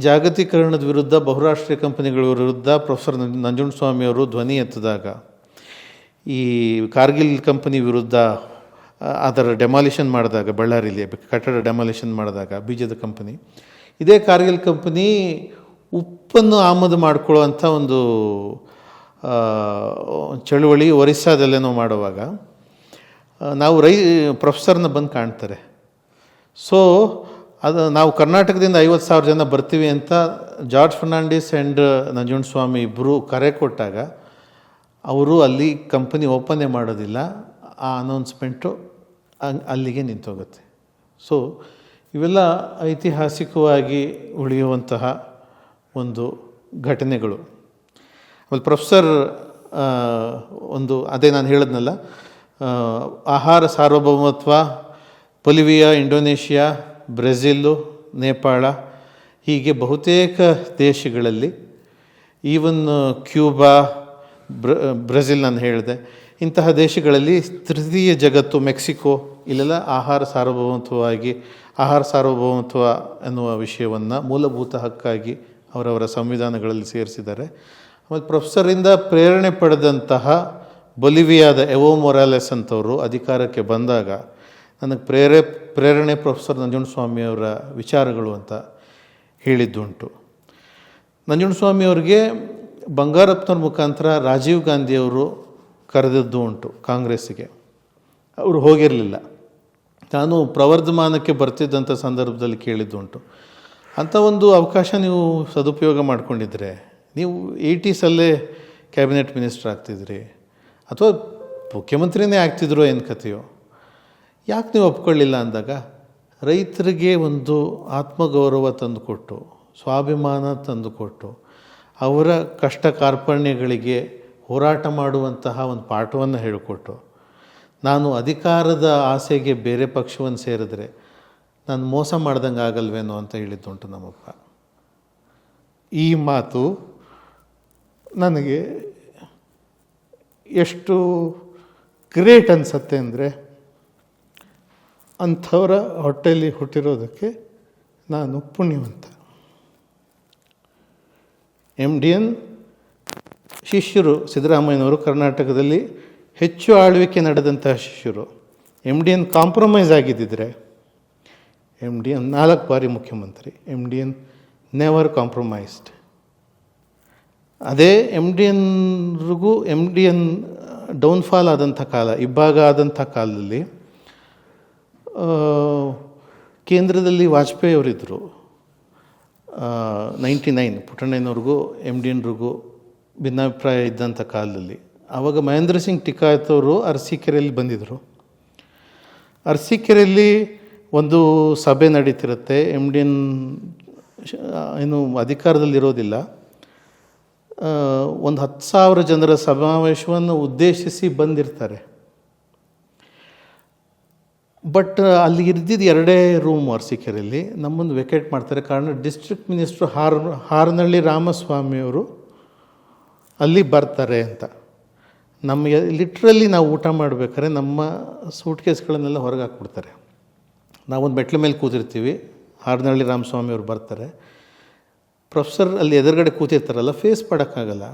ಜಾಗತೀಕರಣದ ವಿರುದ್ಧ ಬಹುರಾಷ್ಟ್ರೀಯ ಕಂಪನಿಗಳ ವಿರುದ್ಧ ಪ್ರೊಫೆಸರ್ ನಂಜುಂಡಸ್ವಾಮಿಯವರು ಧ್ವನಿ ಎತ್ತಿದಾಗ ಈ ಕಾರ್ಗಿಲ್ ಕಂಪನಿ ವಿರುದ್ಧ ಅದರ ಡೆಮಾಲಿಷನ್ ಮಾಡಿದಾಗ, ಬಳ್ಳಾರಿಲಿ ಕಟ್ಟಡ ಡೆಮಾಲಿಷನ್ ಮಾಡಿದಾಗ ಬೀಜದ ಕಂಪನಿ, ಇದೇ ಕಾರ್ಗಿಲ್ ಕಂಪನಿ ಉಪ್ಪನ್ನು ಆಮದು ಮಾಡ್ಕೊಳ್ಳುವಂಥ ಒಂದು ಚಳುವಳಿ ಒರಿಸ್ಸಾದಲ್ಲೇನೋ ಮಾಡುವಾಗ ನಾವು ಪ್ರೊಫೆಸರ್ನ ಬಂದು ಕಾಣ್ತಾರೆ. ಸೊ ಅದು ನಾವು ಕರ್ನಾಟಕದಿಂದ 50,000 ಜನ ಬರ್ತೀವಿ ಅಂತ ಜಾರ್ಜ್ ಫರ್ನಾಂಡಿಸ್ ಆ್ಯಂಡ್ ನಂಜುಂಡಸ್ವಾಮಿ ಇಬ್ಬರು ಕರೆ ಕೊಟ್ಟಾಗ ಅವರು ಅಲ್ಲಿ ಕಂಪನಿ ಓಪನ್ನೇ ಮಾಡೋದಿಲ್ಲ, ಆ ಅನೌನ್ಸ್ಮೆಂಟು ಅಲ್ಲಿಗೆ ನಿಂತೋಗುತ್ತೆ. ಸೊ ಇವೆಲ್ಲ ಐತಿಹಾಸಿಕವಾಗಿ ಉಳಿಯುವಂತಹ ಒಂದು ಘಟನೆಗಳು. ಆಮೇಲೆ ಪ್ರೊಫೆಸರ್ ಒಂದು ಅದೇ ನಾನು ಹೇಳಿದ್ನಲ್ಲ, ಆಹಾರ ಸಾರ್ವಭೌಮತ್ವ, ಬೊಲಿವಿಯಾ, ಇಂಡೋನೇಷ್ಯಾ, ಬ್ರೆಜಿಲ್ಲು, ನೇಪಾಳ ಹೀಗೆ ಬಹುತೇಕ ದೇಶಗಳಲ್ಲಿ, ಈವನ್ ಕ್ಯೂಬಾ, ಬ್ರೆಜಿಲ್ ನಾನು ಹೇಳಿದೆ, ಇಂತಹ ದೇಶಗಳಲ್ಲಿ ತೃತೀಯ ಜಗತ್ತು, ಮೆಕ್ಸಿಕೋ, ಇಲ್ಲೆಲ್ಲ ಆಹಾರ ಸಾರ್ವಭೌಮತ್ವ ಎನ್ನುವ ವಿಷಯವನ್ನು ಮೂಲಭೂತ ಹಕ್ಕಾಗಿ ಅವರವರ ಸಂವಿಧಾನಗಳಲ್ಲಿ ಸೇರಿಸಿದ್ದಾರೆ. ಆಮೇಲೆ ಪ್ರೊಫೆಸರಿಂದ ಪ್ರೇರಣೆ ಪಡೆದಂತಹ ಬೊಲಿವಿಯಾದ ಎವೋ ಮೊರಾಲೆಸ್ ಅಂತವರು ಅಧಿಕಾರಕ್ಕೆ ಬಂದಾಗ ನನಗೆ ಪ್ರೇರಣೆ ಪ್ರೊಫೆಸರ್ ನಂಜುಂಡಸ್ವಾಮಿಯವರ ವಿಚಾರಗಳು ಅಂತ ಹೇಳಿದ್ದುಂಟು. ನಂಜುಂಡಸ್ವಾಮಿಯವ್ರಿಗೆ ಬಂಗಾರಪ್ಪನವ್ರ ಮುಖಾಂತರ ರಾಜೀವ್ ಗಾಂಧಿಯವರು ಕರೆದದ್ದು ಉಂಟು ಕಾಂಗ್ರೆಸ್ಸಿಗೆ. ಅವರು ಹೋಗಿರಲಿಲ್ಲ. ನಾನು ಪ್ರವರ್ಧಮಾನಕ್ಕೆ ಬರ್ತಿದ್ದಂಥ ಸಂದರ್ಭದಲ್ಲಿ ಕೇಳಿದ್ದುಂಟು, ಅಂಥ ಒಂದು ಅವಕಾಶ ನೀವು ಸದುಪಯೋಗ ಮಾಡಿಕೊಂಡಿದ್ರೆ ನೀವು 80ಸಲ್ಲೇ ಕ್ಯಾಬಿನೆಟ್ ಮಿನಿಸ್ಟರ್ ಆಗ್ತಿದ್ರಿ, ಅಥವಾ ಮುಖ್ಯಮಂತ್ರಿನೇ ಆಗ್ತಿದ್ರು ಏನು ಕಥೆಯೋ, ಯಾಕೆ ನೀವು ಒಪ್ಕೊಳ್ಳಿಲ್ಲ ಅಂದಾಗ ರೈತರಿಗೆ ಒಂದು ಆತ್ಮಗೌರವ ತಂದುಕೊಟ್ಟು, ಸ್ವಾಭಿಮಾನ ತಂದುಕೊಟ್ಟು, ಅವರ ಕಷ್ಟ ಕಾರ್ಪಣ್ಯಗಳಿಗೆ ಹೋರಾಟ ಮಾಡುವಂತಹ ಒಂದು ಪಾಠವನ್ನು ಹೇಳಿಕೊಟ್ಟು, ನಾನು ಅಧಿಕಾರದ ಆಸೆಗೆ ಬೇರೆ ಪಕ್ಷವನ್ನು ಸೇರಿದ್ರೆ ನಾನು ಮೋಸ ಮಾಡ್ದಂಗೆ ಆಗಲ್ವೇನೋ ಅಂತ ಹೇಳಿದ್ದುಂಟು ನಮ್ಮಪ್ಪ. ಈ ಮಾತು ನನಗೆ ಎಷ್ಟು ಗ್ರೇಟ್ ಅನಿಸತ್ತೆ ಅಂದರೆ, ಅಂಥವರ ಹೊಟ್ಟೆಯಲ್ಲಿ ಹುಟ್ಟಿರೋದಕ್ಕೆ ನಾನು ಪುಣ್ಯವಂತ. MDN ಶಿಷ್ಯರು ಸಿದ್ದರಾಮಯ್ಯನವರು ಕರ್ನಾಟಕದಲ್ಲಿ ಹೆಚ್ಚು ಆಳ್ವಿಕೆ ನಡೆದಂತಹ ಶಿಷ್ಯರು. MDN ಕಾಂಪ್ರಮೈಸ್ ಆಗಿದ್ದಿದ್ರೆ MDN 4 ಬಾರಿ ಮುಖ್ಯಮಂತ್ರಿ. MDN never compromised. ಅದೇ MDN ಡೌನ್ಫಾಲ್ ಆದಂಥ ಕಾಲ, ಇಬ್ಬಾಗ ಆದಂಥ ಕಾಲದಲ್ಲಿ ಕೇಂದ್ರದಲ್ಲಿ ವಾಜಪೇಯಿ ಅವರಿದ್ದರು. 99 ಪುಟ್ಟಣ್ಣಯ್ಯನವ್ರಿಗೂ MDNರಿಗೂ ಭಿನ್ನಾಭಿಪ್ರಾಯ ಇದ್ದಂಥ ಕಾಲದಲ್ಲಿ. ಆವಾಗ ಮಹೇಂದ್ರ ಸಿಂಗ್ ಟಿಕಾಯತ್ ಅವರು ಅರಸೀಕೆರೆಯಲ್ಲಿ ಬಂದಿದ್ದರು. ಅರಸೀಕೆರೆಯಲ್ಲಿ ಒಂದು ಸಭೆ ನಡೀತಿರುತ್ತೆ. MDN ಏನು ಅಧಿಕಾರದಲ್ಲಿರೋದಿಲ್ಲ. ಒಂದು 10,000 ಜನರ ಸಮಾವೇಶವನ್ನು ಉದ್ದೇಶಿಸಿ ಬಂದಿರ್ತಾರೆ. ಬಟ್ ಅಲ್ಲಿ ಇದ್ದಿದ್ದು 2 ರೂಮ್ ಅರಸೀಕೆರೆಯಲ್ಲಿ. ನಮ್ಮನ್ನು ವೆಕೇಟ್ ಮಾಡ್ತಾರೆ. ಕಾರಣ ಡಿಸ್ಟ್ರಿಕ್ಟ್ ಮಿನಿಸ್ಟ್ರು ಹಾರನಹಳ್ಳಿ ರಾಮಸ್ವಾಮಿಯವರು ಅಲ್ಲಿ ಬರ್ತಾರೆ ಅಂತ. ನಮಗೆ ಲಿಟ್ರಲಿ ನಾವು ಊಟ ಮಾಡಬೇಕಾದ್ರೆ ನಮ್ಮ ಸೂಟ್ ಕೇಸ್ಗಳನ್ನೆಲ್ಲ ಹೊರಗೆ ಹಾಕ್ಬಿಡ್ತಾರೆ. ನಾವೊಂದು ಮೆಟ್ಲ ಮೇಲೆ ಕೂತಿರ್ತೀವಿ, ಹಾರನಹಳ್ಳಿ ರಾಮಸ್ವಾಮಿಯವ್ರು ಬರ್ತಾರೆ. ಪ್ರೊಫೆಸರ್ ಅಲ್ಲಿ ಎದುರುಗಡೆ ಕೂತಿರ್ತಾರಲ್ಲ, ಫೇಸ್ ಮಾಡೋಕ್ಕಾಗಲ್ಲ.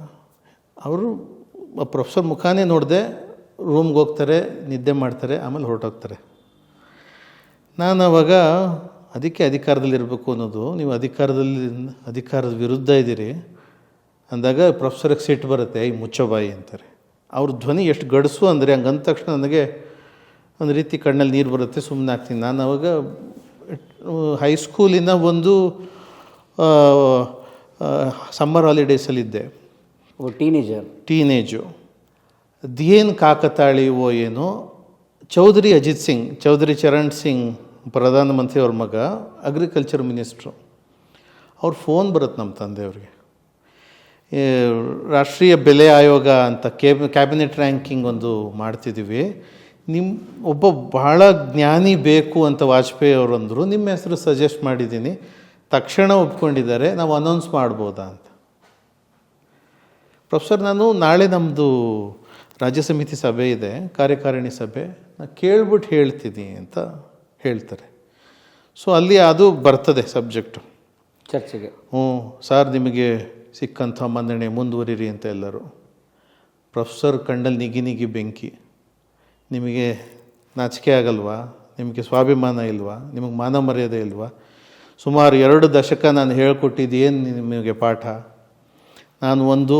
ಅವರು ಪ್ರೊಫೆಸರ್ ಮುಖಾನೇ ನೋಡದೆ ರೂಮ್ಗೆ ಹೋಗ್ತಾರೆ, ನಿದ್ದೆ ಮಾಡ್ತಾರೆ, ಆಮೇಲೆ ಹೊರಟೋಗ್ತಾರೆ. ನಾನು ಅವಾಗ ಅದಕ್ಕೆ ಅಧಿಕಾರದಲ್ಲಿರಬೇಕು ಅನ್ನೋದು. ನೀವು ಅಧಿಕಾರದ ವಿರುದ್ಧ ಇದ್ದೀರಿ ಅಂದಾಗ ಪ್ರೊಫೆಸರ್ಗೆ ಸಿಟ್ಟು ಬರುತ್ತೆ, ಈ ಮುಚ್ಚೋಬಾಯಿ ಅಂತಾರೆ. ಅವ್ರ ಧ್ವನಿ ಎಷ್ಟು ಗಡಸು ಅಂದರೆ ಹಂಗಂದ ತಕ್ಷಣ ನನಗೆ ಒಂದು ರೀತಿ ಕಣ್ಣಲ್ಲಿ ನೀರು ಬರುತ್ತೆ, ಸುಮ್ಮನೆ ಆಗ್ತೀನಿ. ನಾನು ಅವಾಗ ಹೈಸ್ಕೂಲಿನ ಒಂದು ಸಮ್ಮರ್ ಹಾಲಿಡೇಸಲ್ಲಿದ್ದೆ. ಟೀನೇಜು. ಅದೇನು ಕಾಕತಾಳಿವೋ ಏನೋ, ಚೌಧರಿ ಚರಣ್ ಸಿಂಗ್ ಪ್ರಧಾನಮಂತ್ರಿ ಅವ್ರ ಮಗ, ಅಗ್ರಿಕಲ್ಚರ್ ಮಿನಿಸ್ಟ್ರು. ಅವ್ರ ಫೋನ್ ಬರುತ್ತೆ ನಮ್ಮ ತಂದೆಯವ್ರಿಗೆ. ರಾಷ್ಟ್ರೀಯ ಬೆಲೆ ಆಯೋಗ ಅಂತ ಕ್ಯಾಬಿನೆಟ್ ರ್ಯಾಂಕಿಂಗ್ ಒಂದು ಮಾಡ್ತಿದ್ದೀವಿ, ಒಬ್ಬ ಬಹಳ ಜ್ಞಾನಿ ಬೇಕು ಅಂತ ವಾಜಪೇಯಿ ಅವರು ಅಂದರು, ನಿಮ್ಮ ಹೆಸರು ಸಜೆಸ್ಟ್ ಮಾಡಿದ್ದೀನಿ, ತಕ್ಷಣ ಒಪ್ಕೊಂಡಿದ್ದಾರೆ, ನಾವು ಅನೌನ್ಸ್ ಮಾಡ್ಬೋದಾ ಅಂತ. ಪ್ರೊಫೆಸರ್, ನಾನು ನಾಳೆ ನಮ್ಮದು ರಾಜ್ಯ ಸಮಿತಿ ಸಭೆ ಇದೆ, ಕಾರ್ಯಕಾರಿಣಿ ಸಭೆ, ನಾನು ಕೇಳ್ಬಿಟ್ಟು ಹೇಳ್ತೀನಿ ಅಂತ ಹೇಳ್ತಾರೆ. ಸೊ ಅಲ್ಲಿ ಅದು ಬರ್ತದೆ ಸಬ್ಜೆಕ್ಟು ಚರ್ಚೆಗೆ. ಸರ್ ನಿಮಗೆ ಸಿಕ್ಕಂಥ ಮನ್ನಣೆ ಮುಂದುವರಿರಿ ಅಂತ ಎಲ್ಲರೂ. ಪ್ರೊಫೆಸರ್ ಕಣ್ಣಲ್ಲಿ ನಿಗಿ ಬೆಂಕಿ. ನಿಮಗೆ ನಾಚಿಕೆ ಆಗಲ್ವಾ? ನಿಮಗೆ ಸ್ವಾಭಿಮಾನ ಇಲ್ವಾ? ನಿಮಗೆ ಮಾನ ಮರ್ಯಾದೆ ಇಲ್ವಾ? ಸುಮಾರು 2 ದಶಕ ನಾನು ಹೇಳ್ಕೊಟ್ಟಿದ್ದು ಏನು ನಿಮಗೆ ಪಾಠ? ನಾನು ಒಂದು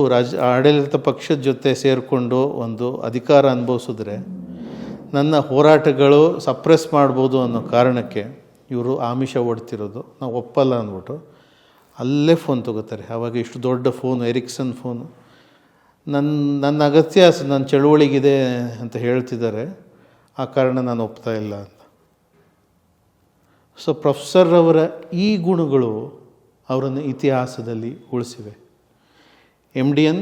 ಆಡಳಿತ ಪಕ್ಷದ ಜೊತೆ ಸೇರಿಕೊಂಡು ಒಂದು ಅಧಿಕಾರ ಅನುಭವಿಸಿದ್ರೆ ನನ್ನ ಹೋರಾಟಗಳು ಸಪ್ರೆಸ್ ಮಾಡ್ಬೋದು ಅನ್ನೋ ಕಾರಣಕ್ಕೆ ಇವರು ಆಮಿಷ ಓಡ್ತಿರೋದು, ನಾವು ಒಪ್ಪಲ್ಲ ಅಂದ್ಬಿಟ್ಟು ಅಲ್ಲೇ ಫೋನ್ ತೊಗೋತಾರೆ. ಆವಾಗ ಇಷ್ಟು ದೊಡ್ಡ ಫೋನು, ಎರಿಕ್ಸನ್ ಫೋನು. ನನ್ನ ಅಗತ್ಯ ನನ್ನ ಚಳುವಳಿಗಿದೆ ಅಂತ ಹೇಳ್ತಿದ್ದಾರೆ, ಆ ಕಾರಣ ನಾನು ಒಪ್ತಾ ಇಲ್ಲ ಅಂತ. ಸೊ ಪ್ರೊಫೆಸರ್ ಅವರ ಈ ಗುಣಗಳು ಅವರನ್ನು ಇತಿಹಾಸದಲ್ಲಿ ಉಳಿಸಿವೆ. MDN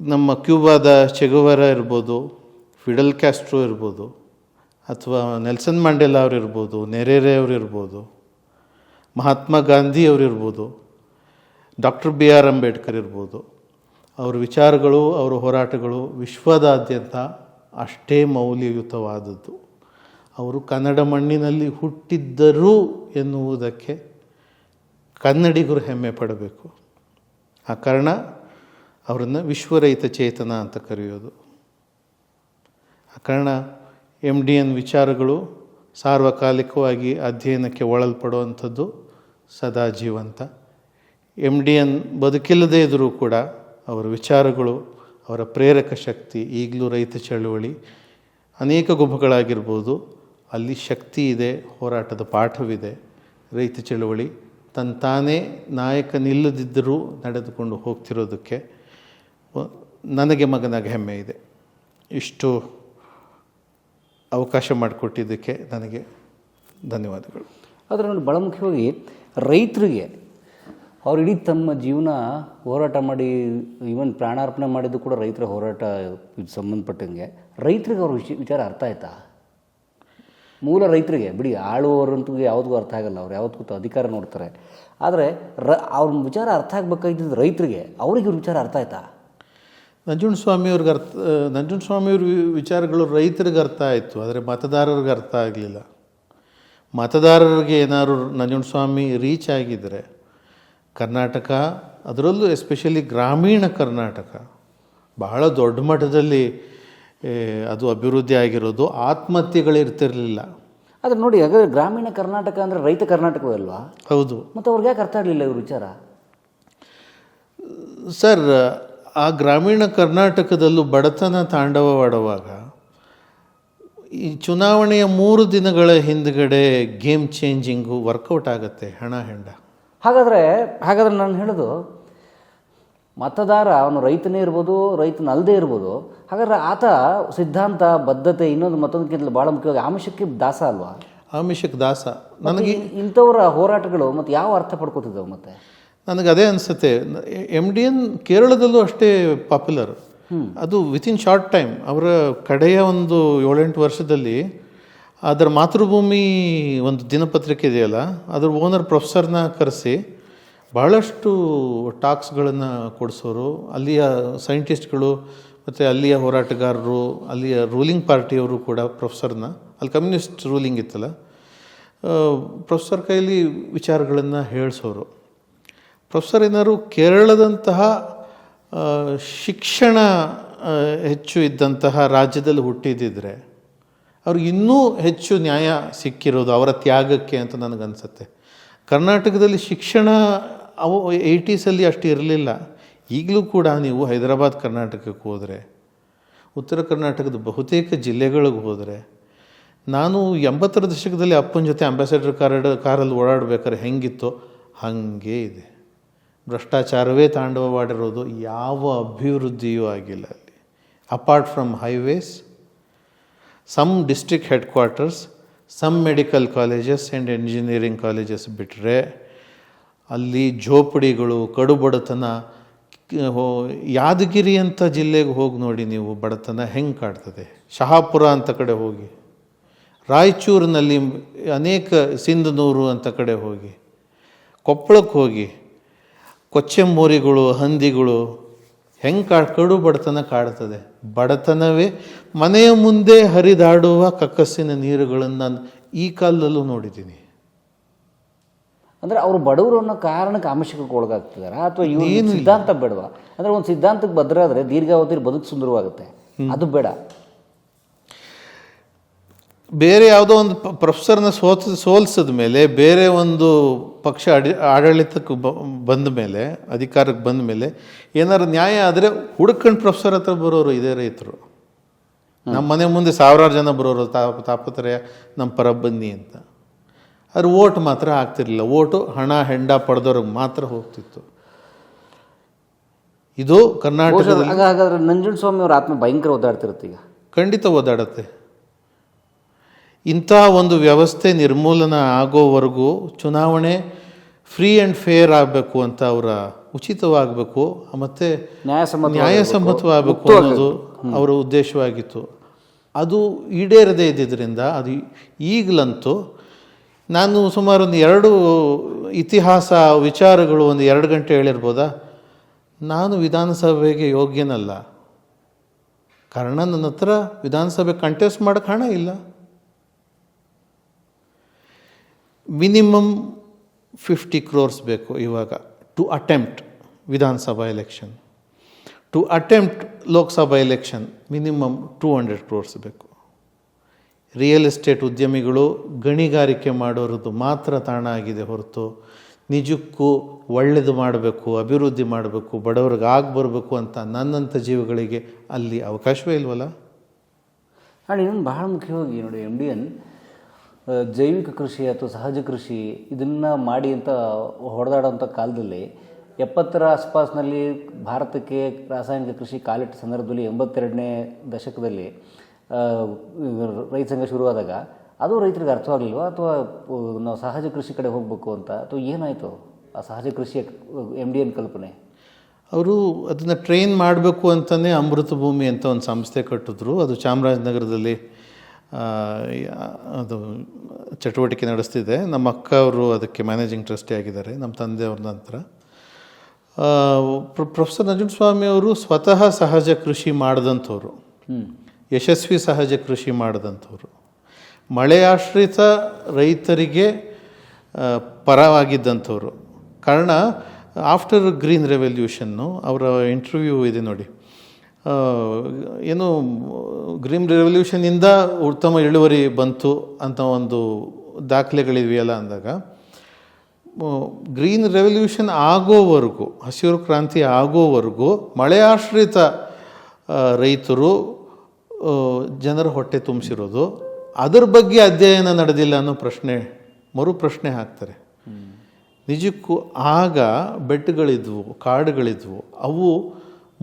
ನಮ್ಮ ಕ್ಯೂಬಾದ ಚೆಗುವೆರಾ ಇರ್ಬೋದು, ಫಿಡೆಲ್ ಕ್ಯಾಸ್ಟ್ರೋ ಇರ್ಬೋದು, ಅಥವಾ ನೆಲ್ಸನ್ ಮಂಡೇಲಾ ಅವರಿರ್ಬೋದು, ನೆರೆರೆ ಅವರಿರ್ಬೋದು, ಮಹಾತ್ಮ ಗಾಂಧಿ ಅವರಿರ್ಬೋದು, ಡಾಕ್ಟರ್ BR ಅಂಬೇಡ್ಕರ್ ಇರ್ಬೋದು, ಅವರ ವಿಚಾರಗಳು, ಅವರ ಹೋರಾಟಗಳು ವಿಶ್ವದಾದ್ಯಂತ ಅಷ್ಟೇ ಮೌಲ್ಯಯುತವಾದದ್ದು. ಅವರು ಕನ್ನಡ ಮಣ್ಣಿನಲ್ಲಿ ಹುಟ್ಟಿದ್ದರು ಎನ್ನುವುದಕ್ಕೆ ಕನ್ನಡಿಗರು ಹೆಮ್ಮೆ ಪಡಬೇಕು. ಆ ಕಾರಣ ಅವರನ್ನು ವಿಶ್ವರಹಿತ ಚೇತನ ಅಂತ ಕರೆಯೋದು. ಆ ಕಾರಣ MDN ವಿಚಾರಗಳು ಸಾರ್ವಕಾಲಿಕವಾಗಿ ಅಧ್ಯಯನಕ್ಕೆ ಒಳಲ್ಪಡುವಂಥದ್ದು, ಸದಾ ಜೀವಂತ. MDN ಬದುಕಿಲ್ಲದೇ ಇದ್ದರೂ ಕೂಡ ಅವರ ವಿಚಾರಗಳು, ಅವರ ಪ್ರೇರಕ ಶಕ್ತಿ ಈಗಲೂ ರೈತ ಚಳುವಳಿ ಅನೇಕ ಗುಂಪುಗಳಾಗಿರ್ಬೋದು, ಅಲ್ಲಿ ಶಕ್ತಿ ಇದೆ, ಹೋರಾಟದ ಪಾಠವಿದೆ. ರೈತ ಚಳುವಳಿ ತಾನೇ ನಾಯಕನಿಲ್ಲದಿದ್ದರೂ ನಡೆದುಕೊಂಡು ಹೋಗ್ತಿರೋದಕ್ಕೆ ನನಗೆ ಮಗನಾಗ ಹೆಮ್ಮೆ ಇದೆ. ಇಷ್ಟು ಅವಕಾಶ ಮಾಡಿಕೊಟ್ಟಿದ್ದಕ್ಕೆ ನನಗೆ ಧನ್ಯವಾದಗಳು. ಆದರೆ ನೋಡಿ, ಭಾಳ ಮುಖ್ಯವಾಗಿ ರೈತರಿಗೆ ಅವ್ರು ಇಡೀ ತಮ್ಮ ಜೀವನ ಹೋರಾಟ ಮಾಡಿ, ಈವನ್ ಪ್ರಾಣಾರ್ಪಣೆ ಮಾಡಿದ್ದು ಕೂಡ ರೈತರ ಹೋರಾಟ ಸಂಬಂಧಪಟ್ಟಂಗೆ, ರೈತರಿಗೆ ಅವ್ರ ವಿಚಾರ ಅರ್ಥ ಆಯ್ತಾ? ಮೂಲ ರೈತರಿಗೆ ಬಿಡಿ, ಆಳುವವರಂತೂ ಯಾವುದಕ್ಕೂ ಅರ್ಥ ಆಗಲ್ಲ, ಅವ್ರು ಯಾವತ್ತೂ ಅಧಿಕಾರ ನೋಡ್ತಾರೆ. ಆದರೆ ಅವ್ರ ವಿಚಾರ ಅರ್ಥ ಆಗಬೇಕಾಗಿದ್ದು ರೈತರಿಗೆ, ಅವ್ರಿಗೆ ಇವ್ರ ವಿಚಾರ ಅರ್ಥ ಆಯ್ತಾ? ನಂಜುಂಡಸ್ವಾಮಿಯವ್ರ ವಿಚಾರಗಳು ರೈತರಿಗೆ ಅರ್ಥ ಆಯಿತು, ಆದರೆ ಮತದಾರರಿಗೆ ಅರ್ಥ ಆಗಲಿಲ್ಲ. ಮತದಾರರಿಗೆ ಏನಾದ್ರು ನಂಜುಂಡಸ್ವಾಮಿ ರೀಚ್ ಆಗಿದ್ದರೆ ಕರ್ನಾಟಕ, ಅದರಲ್ಲೂ ಎಸ್ಪೆಷಲಿ ಗ್ರಾಮೀಣ ಕರ್ನಾಟಕ ಬಹಳ ದೊಡ್ಡ ಮಟ್ಟದಲ್ಲಿ ಅದು ಅಭಿವೃದ್ಧಿ ಆಗಿರೋದು, ಆತ್ಮಹತ್ಯೆಗಳಿರ್ತಿರಲಿಲ್ಲ. ಆದರೆ ನೋಡಿ, ಹಾಗಾದರೆ ಗ್ರಾಮೀಣ ಕರ್ನಾಟಕ ಅಂದರೆ ರೈತ ಕರ್ನಾಟಕವೇ ಅಲ್ವಾ? ಹೌದು. ಮತ್ತು ಅವ್ರಿಗೆ ಯಾಕೆ ಅರ್ಥ ಆಗಲಿಲ್ಲ ಇವ್ರ ವಿಚಾರ? ಸರ್, ಆ ಗ್ರಾಮೀಣ ಕರ್ನಾಟಕದಲ್ಲೂ ಬಡತನ ತಾಂಡವವಾಡುವಾಗ ಈ ಚುನಾವಣೆಯ 3 ದಿನಗಳ ಹಿಂದುಗಡೆ ಗೇಮ್ ಚೇಂಜಿಂಗು ವರ್ಕೌಟ್ ಆಗುತ್ತೆ, ಹಣ ಹೆಂಡ. ಹಾಗಾದರೆ ನಾನು ಹೇಳೋದು, ಮತದಾರ ಅವನು ರೈತನೇ ಇರ್ಬೋದು, ರೈತನಲ್ಲದೇ ಇರ್ಬೋದು. ಹಾಗಾದ್ರೆ ಆತ ಸಿದ್ಧಾಂತ, ಬದ್ಧತೆ, ಮತ್ತೊಂದಕ್ಕಿಂತಲೂ ಭಾಳ ಮುಖ್ಯವಾಗಿ ಆಮಿಷಕ್ಕೆ ದಾಸ ಅಲ್ವಾ? ಆಮಿಷಕ್ಕೆ ದಾಸ. ನನಗೆ ಇಂಥವರ ಹೋರಾಟಗಳು ಮತ್ತು ಯಾವ ಅರ್ಥ ಪಡ್ಕೋತಿದ್ದಾವೆ? ಮತ್ತು ನನಗೆ ಅದೇ ಅನಿಸುತ್ತೆ, MDN ಕೇರಳದಲ್ಲೂ ಅಷ್ಟೇ ಪಾಪ್ಯುಲರ್. ಅದು ವಿತಿನ್ ಶಾರ್ಟ್ ಟೈಮ್, ಅವರ ಕಡೆಯ ಒಂದು 7-8 ವರ್ಷದಲ್ಲಿ ಅದರ ಮಾತೃಭೂಮಿ ಒಂದು ದಿನಪತ್ರಿಕೆ ಇದೆಯಲ್ಲ, ಅದರ ಓನರ್ ಪ್ರೊಫೆಸರ್ನ ಕರೆಸಿ ಬಹಳಷ್ಟು ಟಾಕ್ಸ್ಗಳನ್ನು ಕೊಡಿಸೋರು. ಅಲ್ಲಿಯ ಸೈಂಟಿಸ್ಟ್ಗಳು ಮತ್ತು ಅಲ್ಲಿಯ ಹೋರಾಟಗಾರರು, ಅಲ್ಲಿಯ ರೂಲಿಂಗ್ ಪಾರ್ಟಿಯವರು ಕೂಡ ಪ್ರೊಫೆಸರ್ನ, ಅಲ್ಲಿ ಕಮ್ಯುನಿಸ್ಟ್ ರೂಲಿಂಗ್ ಇತ್ತಲ್ಲ, ಪ್ರೊಫೆಸರ್ ಕೈಲಿ ವಿಚಾರಗಳನ್ನು ಹೇಳಿಸೋರು. ಪ್ರೊಫೆಸರ್ ಏನಾದ್ರು ಕೇರಳದಂತಹ ಶಿಕ್ಷಣ ಹೆಚ್ಚು ಇದ್ದಂತಹ ರಾಜ್ಯದಲ್ಲಿ ಹುಟ್ಟಿದ್ದಿದ್ರೆ ಅವ್ರಿಗೆ ಇನ್ನೂ ಹೆಚ್ಚು ನ್ಯಾಯ ಸಿಕ್ಕಿರೋದು ಅವರ ತ್ಯಾಗಕ್ಕೆ ಅಂತ ನನಗನ್ಸುತ್ತೆ. ಕರ್ನಾಟಕದಲ್ಲಿ ಶಿಕ್ಷಣ 80s ಅಷ್ಟು ಇರಲಿಲ್ಲ. ಈಗಲೂ ಕೂಡ ನೀವು ಹೈದರಾಬಾದ್ ಕರ್ನಾಟಕಕ್ಕೆ ಹೋದರೆ, ಉತ್ತರ ಕರ್ನಾಟಕದ ಬಹುತೇಕ ಜಿಲ್ಲೆಗಳಿಗೆ ಹೋದರೆ, ನಾನು 80ರ ದಶಕದಲ್ಲಿ ಅಪ್ಪನ ಜೊತೆ ಅಂಬಾಸಡರ್ ಕಾರಲ್ಲಿ ಓಡಾಡಬೇಕಾದ್ರೆ ಹೆಂಗಿತ್ತೋ ಹಾಗೆ ಇದೆ. ಭ್ರಷ್ಟಾಚಾರವೇ ತಾಂಡವವಾಡಿರೋದು, ಯಾವ ಅಭಿವೃದ್ಧಿಯೂ ಆಗಿಲ್ಲ ಅಲ್ಲಿ. Apart from highways, some district headquarters, some medical colleges and engineering colleges ಬಿಟ್ಟರೆ ಅಲ್ಲಿ ಝೋಪಡಿಗಳು, ಕಡುಬಡತನ. ಯಾದಗಿರಿ ಅಂತ ಜಿಲ್ಲೆಗೆ ಹೋಗಿ ನೋಡಿ ನೀವು, ಬಡತನ ಹೆಂಗೆ ಕಾಡ್ತದೆ. ಶಹಾಪುರ ಅಂತ ಕಡೆ ಹೋಗಿ, ರಾಯಚೂರಿನಲ್ಲಿ ಅನೇಕ ಸಿಂಧನೂರು ಅಂತ ಕಡೆ ಹೋಗಿ, ಕೊಪ್ಪಳಕ್ಕೆ ಹೋಗಿ, ಕೊಚ್ಚೆಮೋರಿಗಳು, ಹಂದಿಗಳು ಹೆಂಗೆ ಕಡು ಬಡತನ ಕಾಡ್ತದೆ. ಬಡತನವೇ ಮನೆಯ ಮುಂದೆ ಹರಿದಾಡುವ ಕಕ್ಕಸ್ಸಿನ ನೀರುಗಳನ್ನು ನಾನು ಈ ಕಾಲದಲ್ಲೂ ನೋಡಿದ್ದೀನಿ. ಅಂದರೆ ಅವರು ಬಡವರು ಅನ್ನೋ ಕಾರಣಕ್ಕೆ ಆಮಿಷಕ್ಕೆ ಒಳಗಾಗ್ತಿದ್ದಾರೆ, ಅಥವಾ ಏನು ಸಿದ್ಧಾಂತ ಬೇಡವಾ? ಅಂದರೆ ಒಂದು ಸಿದ್ಧಾಂತಕ್ಕೆ ಬದ್ರಾದರೆ ದೀರ್ಘಾವಧಿ ಬದುಕು ಸುಂದರವಾಗುತ್ತೆ, ಅದು ಬೇಡ. ಬೇರೆ ಯಾವುದೋ ಒಂದು ಪ್ರೊಫೆಸರ್ನ ಸೋಲಿಸಿದ ಮೇಲೆ, ಬೇರೆ ಒಂದು ಪಕ್ಷ ಆಡಳಿತಕ್ಕೆ ಬಂದ ಮೇಲೆ, ಅಧಿಕಾರಕ್ಕೆ ಬಂದ ಮೇಲೆ ಏನಾರು ನ್ಯಾಯ ಆದರೆ ಹುಡುಕೊಂಡು ಪ್ರೊಫೆಸರ್ ಹತ್ರ ಬರೋರು ಇದೇ ರೈತರು. ನಮ್ಮ ಮನೆ ಮುಂದೆ 1000 ಜನ ಬರೋರು, ತಾಪತ್ರಯ ನಮ್ಮ ಪರ ಬನ್ನಿ ಅಂತ. ಅದ್ರ ಓಟ್ ಮಾತ್ರ ಆಗ್ತಿರ್ಲಿಲ್ಲ. ಓಟು ಹಣ ಹೆಂಡ ಪಡೆದವ್ರಿಗೆ ಮಾತ್ರ ಹೋಗ್ತಿತ್ತು. ಇದು ಕರ್ನಾಟಕದಲ್ಲಿ. ಹಾಗಾದ್ರೆ ನಂಜುಂಡಸ್ವಾಮಿ ಅವ್ರ ಆತ್ಮ ಭಯಂಕರ ಓದಾಡ್ತಿರುತ್ತೆ ಈಗ. ಖಂಡಿತ ಓದಾಡತ್ತೆ. ಇಂಥ ಒಂದು ವ್ಯವಸ್ಥೆ ನಿರ್ಮೂಲನ ಆಗೋವರೆಗೂ ಚುನಾವಣೆ ಫ್ರೀ ಆ್ಯಂಡ್ ಫೇರ್ ಆಗಬೇಕು ಅಂತ, ಅವರ ಉಚಿತವಾಗಬೇಕು ಮತ್ತು ನ್ಯಾಯಸಮ್ಮತವಾಗಬೇಕು ಅನ್ನೋದು ಅವರ ಉದ್ದೇಶವಾಗಿತ್ತು. ಅದು ಈಡೇರದೇ ಇದ್ದಿದ್ದರಿಂದ ಅದು ಈಗಲಂತೂ ನಾನು ಸುಮಾರು ಒಂದು 2 ಇತಿಹಾಸ ವಿಚಾರಗಳು ಒಂದು 2 ಗಂಟೆ ಹೇಳಿರ್ಬೋದಾ. ನಾನು ವಿಧಾನಸಭೆಗೆ ಯೋಗ್ಯನಲ್ಲ, ಕಾರಣ ನನ್ನ ಹತ್ರ ವಿಧಾನಸಭೆ ಕಂಟೆಸ್ಟ್ ಮಾಡೋಕ್ಕೆ ಹಣ ಇಲ್ಲ. ಮಿನಿಮಮ್ 50 crores ಬೇಕು ಇವಾಗ to attempt Vidhana Sabha election. To attempt Lok Sabha election minimum 200 crores ಬೇಕು. ರಿಯಲ್ ಎಸ್ಟೇಟ್ ಉದ್ಯಮಿಗಳು ಗಣಿಗಾರಿಕೆ ಮಾಡೋರದ್ದು ಮಾತ್ರ ತಾಣ ಆಗಿದೆ ಹೊರತು ನಿಜಕ್ಕೂ ಒಳ್ಳೆಯದು ಮಾಡಬೇಕು, ಅಭಿವೃದ್ಧಿ ಮಾಡಬೇಕು, ಬಡವ್ರಿಗೆ ಬರಬೇಕು ಅಂತ ನನ್ನಂಥ ಜೀವಗಳಿಗೆ ಅಲ್ಲಿ ಅವಕಾಶವೇ ಇಲ್ವಲ್ಲ. ನೋಡಿ, ಇನ್ನೊಂದು ಬಹಳ ಮುಖ್ಯವಾಗಿ ನೋಡಿ, MDN ಜೈವಿಕ ಕೃಷಿ ಅಥವಾ ಸಹಜ ಕೃಷಿ ಇದನ್ನು ಮಾಡಿ ಅಂತ ಹೊಡೆದಾಡೋಂಥ ಕಾಲದಲ್ಲಿ 70ರ ಆಸ್ಪಾಸ್ನಲ್ಲಿ ಭಾರತಕ್ಕೆ ರಾಸಾಯನಿಕ ಕೃಷಿ ಕಾಲಿಟ್ಟ ಸಂದರ್ಭದಲ್ಲಿ 82ನೇ ದಶಕದಲ್ಲಿ ರೈತ ಸಂಘ ಶುರುವಾದಾಗ ಅದು ರೈತರಿಗೆ ಅರ್ಥವಾಗಲಿಲ್ವಾ, ಅಥವಾ ನಾವು ಸಹಜ ಕೃಷಿ ಕಡೆ ಹೋಗಬೇಕು ಅಂತ, ಅಥವಾ ಏನಾಯಿತು ಆ ಸಹಜ ಕೃಷಿಯ MDN ಕಲ್ಪನೆ? ಅವರು ಅದನ್ನು ಟ್ರೈನ್ ಮಾಡಬೇಕು ಅಂತಲೇ ಅಮೃತ ಭೂಮಿ ಅಂತ ಒಂದು ಸಂಸ್ಥೆ ಕಟ್ಟಿದ್ರು. ಅದು ಚಾಮರಾಜನಗರದಲ್ಲಿ ಅದು ಚಟುವಟಿಕೆ ನಡೆಸ್ತಿದೆ. ನಮ್ಮ ಅಕ್ಕ ಅವರು ಅದಕ್ಕೆ ಮ್ಯಾನೇಜಿಂಗ್ ಟ್ರಸ್ಟಿ ಆಗಿದ್ದಾರೆ, ನಮ್ಮ ತಂದೆಯವ್ರ ನಂತರ. ಪ್ರೊಫೆಸರ್ ನಂಜುಂಡಸ್ವಾಮಿ ಅವರು ಸ್ವತಃ ಸಹಜ ಕೃಷಿ ಮಾಡಿದಂಥವ್ರು, ಯಶಸ್ವಿ ಸಹಜ ಕೃಷಿ ಮಾಡಿದಂಥವ್ರು, ಮಳೆಯಾಶ್ರಿತ ರೈತರಿಗೆ ಪರವಾಗಿದ್ದಂಥವ್ರು. ಕಾರಣ ಆಫ್ಟರ್ ಗ್ರೀನ್ ರೆವಲ್ಯೂಷನ್ನು ಅವರ ಇಂಟರ್ವ್ಯೂ ಇದೆ ನೋಡಿ, ಏನು ಗ್ರೀನ್ ರೆವಲ್ಯೂಷನ್ನಿಂದ ಉತ್ತಮ ಇಳುವರಿ ಬಂತು ಅಂತ ಒಂದು ದಾಖಲೆಗಳಿವೆಯಲ್ಲ ಅಂದಾಗ, ಗ್ರೀನ್ ರೆವಲ್ಯೂಷನ್ ಆಗೋವರೆಗೂ, ಹಸಿರು ಕ್ರಾಂತಿ ಆಗೋವರೆಗೂ ಮಳೆಯಾಶ್ರಿತ ರೈತರು ಜನರ ಹೊಟ್ಟೆ ತುಂಬಿಸಿರೋದು, ಅದರ ಬಗ್ಗೆ ಅಧ್ಯಯನ ನಡೆದಿಲ್ಲ ಅನ್ನೋ ಮರು ಪ್ರಶ್ನೆ ಹಾಕ್ತಾರೆ. ನಿಜಕ್ಕೂ ಆಗ ಬೆಟ್ಟಗಳಿದ್ವು, ಕಾಡುಗಳಿದ್ವು, ಅವು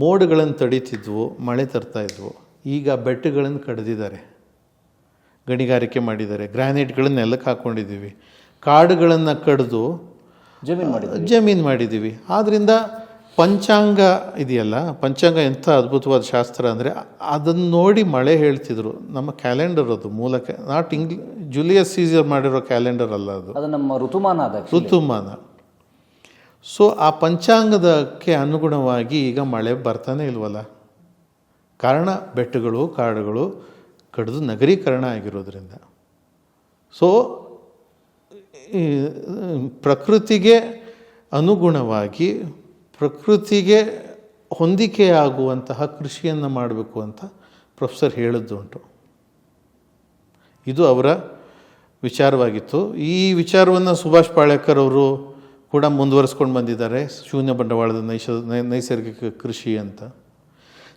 ಮೋಡಗಳನ್ನು ತಡೀತಿದ್ವು, ಮಳೆ ತರ್ತಾಯಿದ್ವು. ಈಗ ಬೆಟ್ಟಗಳನ್ನು ಕಡ್ದಿದ್ದಾರೆ, ಗಣಿಗಾರಿಕೆ ಮಾಡಿದ್ದಾರೆ, ನೆಲಕ್ಕೆ ಹಾಕ್ಕೊಂಡಿದ್ದೀವಿ, ಕಾಡುಗಳನ್ನು ಕಡಿದು ಜಮೀನು ಮಾಡಿದ್ದೀವಿ. ಆದ್ದರಿಂದ ಪಂಚಾಂಗ ಇದೆಯಲ್ಲ, ಪಂಚಾಂಗ ಎಂಥ ಅದ್ಭುತವಾದ ಶಾಸ್ತ್ರ ಅಂದರೆ ಅದನ್ನು ನೋಡಿ ಮಳೆ ಹೇಳ್ತಿದ್ರು. ನಮ್ಮ ಕ್ಯಾಲೆಂಡರ್ ಅದು ಮೂಲಕ, ನಾಟ್ ಜೂಲಿಯಸ್ ಸೀಸರ್ ಮಾಡಿರೋ ಕ್ಯಾಲೆಂಡರ್ ಅಲ್ಲ ಅದು ನಮ್ಮ ಋತುಮಾನ. ಸೊ ಆ ಪಂಚಾಂಗದಕ್ಕೆ ಅನುಗುಣವಾಗಿ ಈಗ ಮಳೆ ಬರ್ತಾನೆ ಇಲ್ವಲ್ಲ. ಕಾರಣ ಬೆಟ್ಟಗಳು, ಕಾಡುಗಳು ಕಡಿದು ನಗರೀಕರಣ ಆಗಿರೋದ್ರಿಂದ. ಸೊ ಪ್ರಕೃತಿಗೆ ಅನುಗುಣವಾಗಿ, ಪ್ರಕೃತಿಗೆ ಹೊಂದಿಕೆಯಾಗುವಂತಹ ಕೃಷಿಯನ್ನು ಮಾಡಬೇಕು ಅಂತ ಪ್ರೊಫೆಸರ್ ಹೇಳಿದ್ದುಂಟು. ಇದು ಅವರ ವಿಚಾರವಾಗಿತ್ತು. ಈ ವಿಚಾರವನ್ನು ಸುಭಾಷ್ ಪಾಳೇಕರ್ ಅವರು ಕೂಡ ಮುಂದುವರಿಸ್ಕೊಂಡು ಬಂದಿದ್ದಾರೆ, ಶೂನ್ಯ ಬಂಡವಾಳದ ನೈಸರ್ಗಿಕ ಕೃಷಿ ಅಂತ.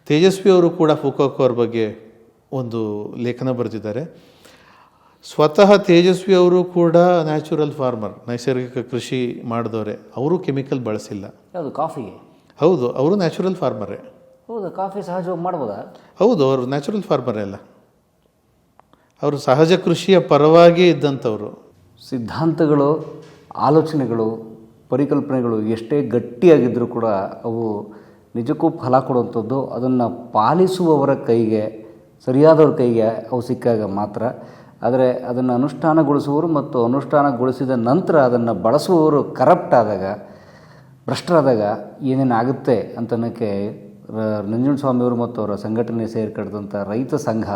ತೇಜಸ್ವಿ ಅವರು ಕೂಡ ಫುಕೋಕ್ ಅವ್ರ ಬಗ್ಗೆ ಒಂದು ಲೇಖನ ಬರೆದಿದ್ದಾರೆ. ಸ್ವತಃ ತೇಜಸ್ವಿ ಅವರು ಕೂಡ ನ್ಯಾಚುರಲ್ ಫಾರ್ಮರ್, ನೈಸರ್ಗಿಕ ಕೃಷಿ ಮಾಡಿದವರೇ. ಅವರು ಕೆಮಿಕಲ್ ಬಳಸಿಲ್ಲ. ಯಾವುದು, ಕಾಫಿಗೆ? ಹೌದು, ಅವರು ನ್ಯಾಚುರಲ್ ಫಾರ್ಮರೇ. ಹೌದು, ಕಾಫಿ ಸಹಜವಾಗಿ ಮಾಡ್ಬೋದಾ? ಹೌದು, ಅವರು ನ್ಯಾಚುರಲ್ ಫಾರ್ಮರೇ ಅಲ್ಲ, ಅವರು ಸಹಜ ಕೃಷಿಯ ಪರವಾಗಿ ಇದ್ದಂಥವ್ರು. ಸಿದ್ಧಾಂತಗಳು, ಆಲೋಚನೆಗಳು, ಪರಿಕಲ್ಪನೆಗಳು ಎಷ್ಟೇ ಗಟ್ಟಿಯಾಗಿದ್ದರೂ ಕೂಡ ಅವು ನಿಜಕ್ಕೂ ಫಲ ಕೊಡುವಂಥದ್ದು ಅದನ್ನು ಪಾಲಿಸುವವರ ಕೈಗೆ, ಸರಿಯಾದವ್ರ ಕೈಗೆ ಅವು ಸಿಕ್ಕಾಗ ಮಾತ್ರ. ಆದರೆ ಅದನ್ನು ಅನುಷ್ಠಾನಗೊಳಿಸುವವರು ಮತ್ತು ಅನುಷ್ಠಾನಗೊಳಿಸಿದ ನಂತರ ಅದನ್ನು ಬಳಸುವವರು ಕರಪ್ಟ್ ಆದಾಗ, ಭ್ರಷ್ಟರಾದಾಗ ಏನೇನು ಆಗುತ್ತೆ ಅಂತನಕ್ಕೆ ನಂಜುಂಡಸ್ವಾಮಿಯವರು ಮತ್ತು ಅವರ ಸಂಘಟನೆ ಸೇರ್ಕಡ್ದಂಥ ರೈತ ಸಂಘ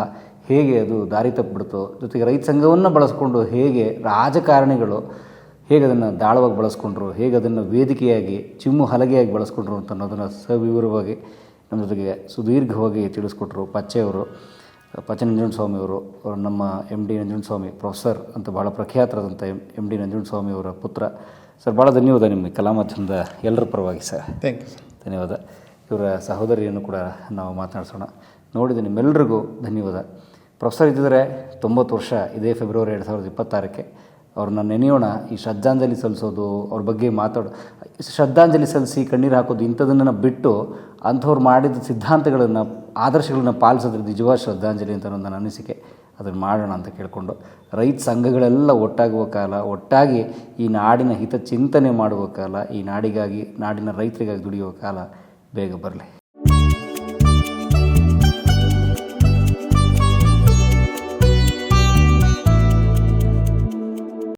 ಹೇಗೆ ಅದು ದಾರಿ ತಪ್ಪಿಬಿಡ್ತು, ಜೊತೆಗೆ ರೈತ ಸಂಘವನ್ನು ಬಳಸ್ಕೊಂಡು ಹೇಗೆ ರಾಜಕಾರಣಿಗಳು ಹೇಗೆ ಅದನ್ನು ದಾಳವಾಗಿ ಬಳಸ್ಕೊಂಡ್ರು, ಹೇಗೆ ಅದನ್ನು ವೇದಿಕೆಯಾಗಿ ಚಿಮ್ಮು ಹಲಗೆಯಾಗಿ ಬಳಸ್ಕೊಂಡ್ರು ಅಂತ ಅನ್ನೋದನ್ನು ಸವಿವರವಾಗಿ ನಮ್ಮ ಜೊತೆಗೆ ಸುದೀರ್ಘವಾಗಿ ತಿಳಿಸ್ಕೊಟ್ರು ಪಚ್ಚೆ ನಂಜುಂಡಸ್ವಾಮಿಯವರು. ಅವರು ನಮ್ಮ MD ನಂಜುಂಡಸ್ವಾಮಿ ಪ್ರೊಫೆಸರ್ ಅಂತ ಭಾಳ ಪ್ರಖ್ಯಾತರಾದಂಥ MD ನಂಜುಂಡಸ್ವಾಮಿಯವರ ಪುತ್ರ. ಸರ್, ಭಾಳ ಧನ್ಯವಾದ ನಿಮ್ಮ ಕಲಾ ಮಾಧ್ಯಮದ ಎಲ್ಲರ ಪರವಾಗಿ ಸರ್. Thank you sir. ಧನ್ಯವಾದ. ಇವರ ಸಹೋದರಿಯನ್ನು ಕೂಡ ನಾವು ಮಾತನಾಡಿಸೋಣ. ನೋಡಿದ ನಿಮ್ಮೆಲ್ಲರಿಗೂ ಧನ್ಯವಾದ. ಪ್ರೊಫೆಸರ್ ಇದ್ದಿದ್ದರೆ 90 ವರ್ಷ ಇದೇ ಫೆಬ್ರವರಿ 2026ಕ್ಕೆ ಅವ್ರನ್ನ ನೆನೆಯೋಣ. ಈ ಶ್ರದ್ಧಾಂಜಲಿ ಸಲ್ಲಿಸೋದು, ಅವ್ರ ಬಗ್ಗೆ ಶ್ರದ್ಧಾಂಜಲಿ ಸಲ್ಲಿಸಿ ಕಣ್ಣೀರು ಹಾಕೋದು ಇಂಥದನ್ನು ಬಿಟ್ಟು ಅಂಥವ್ರು ಮಾಡಿದ ಸಿದ್ಧಾಂತಗಳನ್ನು, ಆದರ್ಶಗಳನ್ನು ಪಾಲಿಸೋದ್ರ ನಿಜವಾದ ಶ್ರದ್ಧಾಂಜಲಿ ಅಂತ ನನ್ನ ಅನಿಸಿಕೆ. ಅದನ್ನು ಮಾಡೋಣ ಅಂತ ಕೇಳಿಕೊಂಡು, ರೈತ ಸಂಘಗಳೆಲ್ಲ ಒಟ್ಟಾಗುವ ಕಾಲ, ಒಟ್ಟಾಗಿ ಈ ನಾಡಿನ ಹಿತ ಚಿಂತನೆ ಮಾಡುವ ಕಾಲ, ಈ ನಾಡಿಗಾಗಿ, ನಾಡಿನ ರೈತರಿಗಾಗಿ ದುಡಿಯುವ ಕಾಲ ಬೇಗ ಬರಲಿ.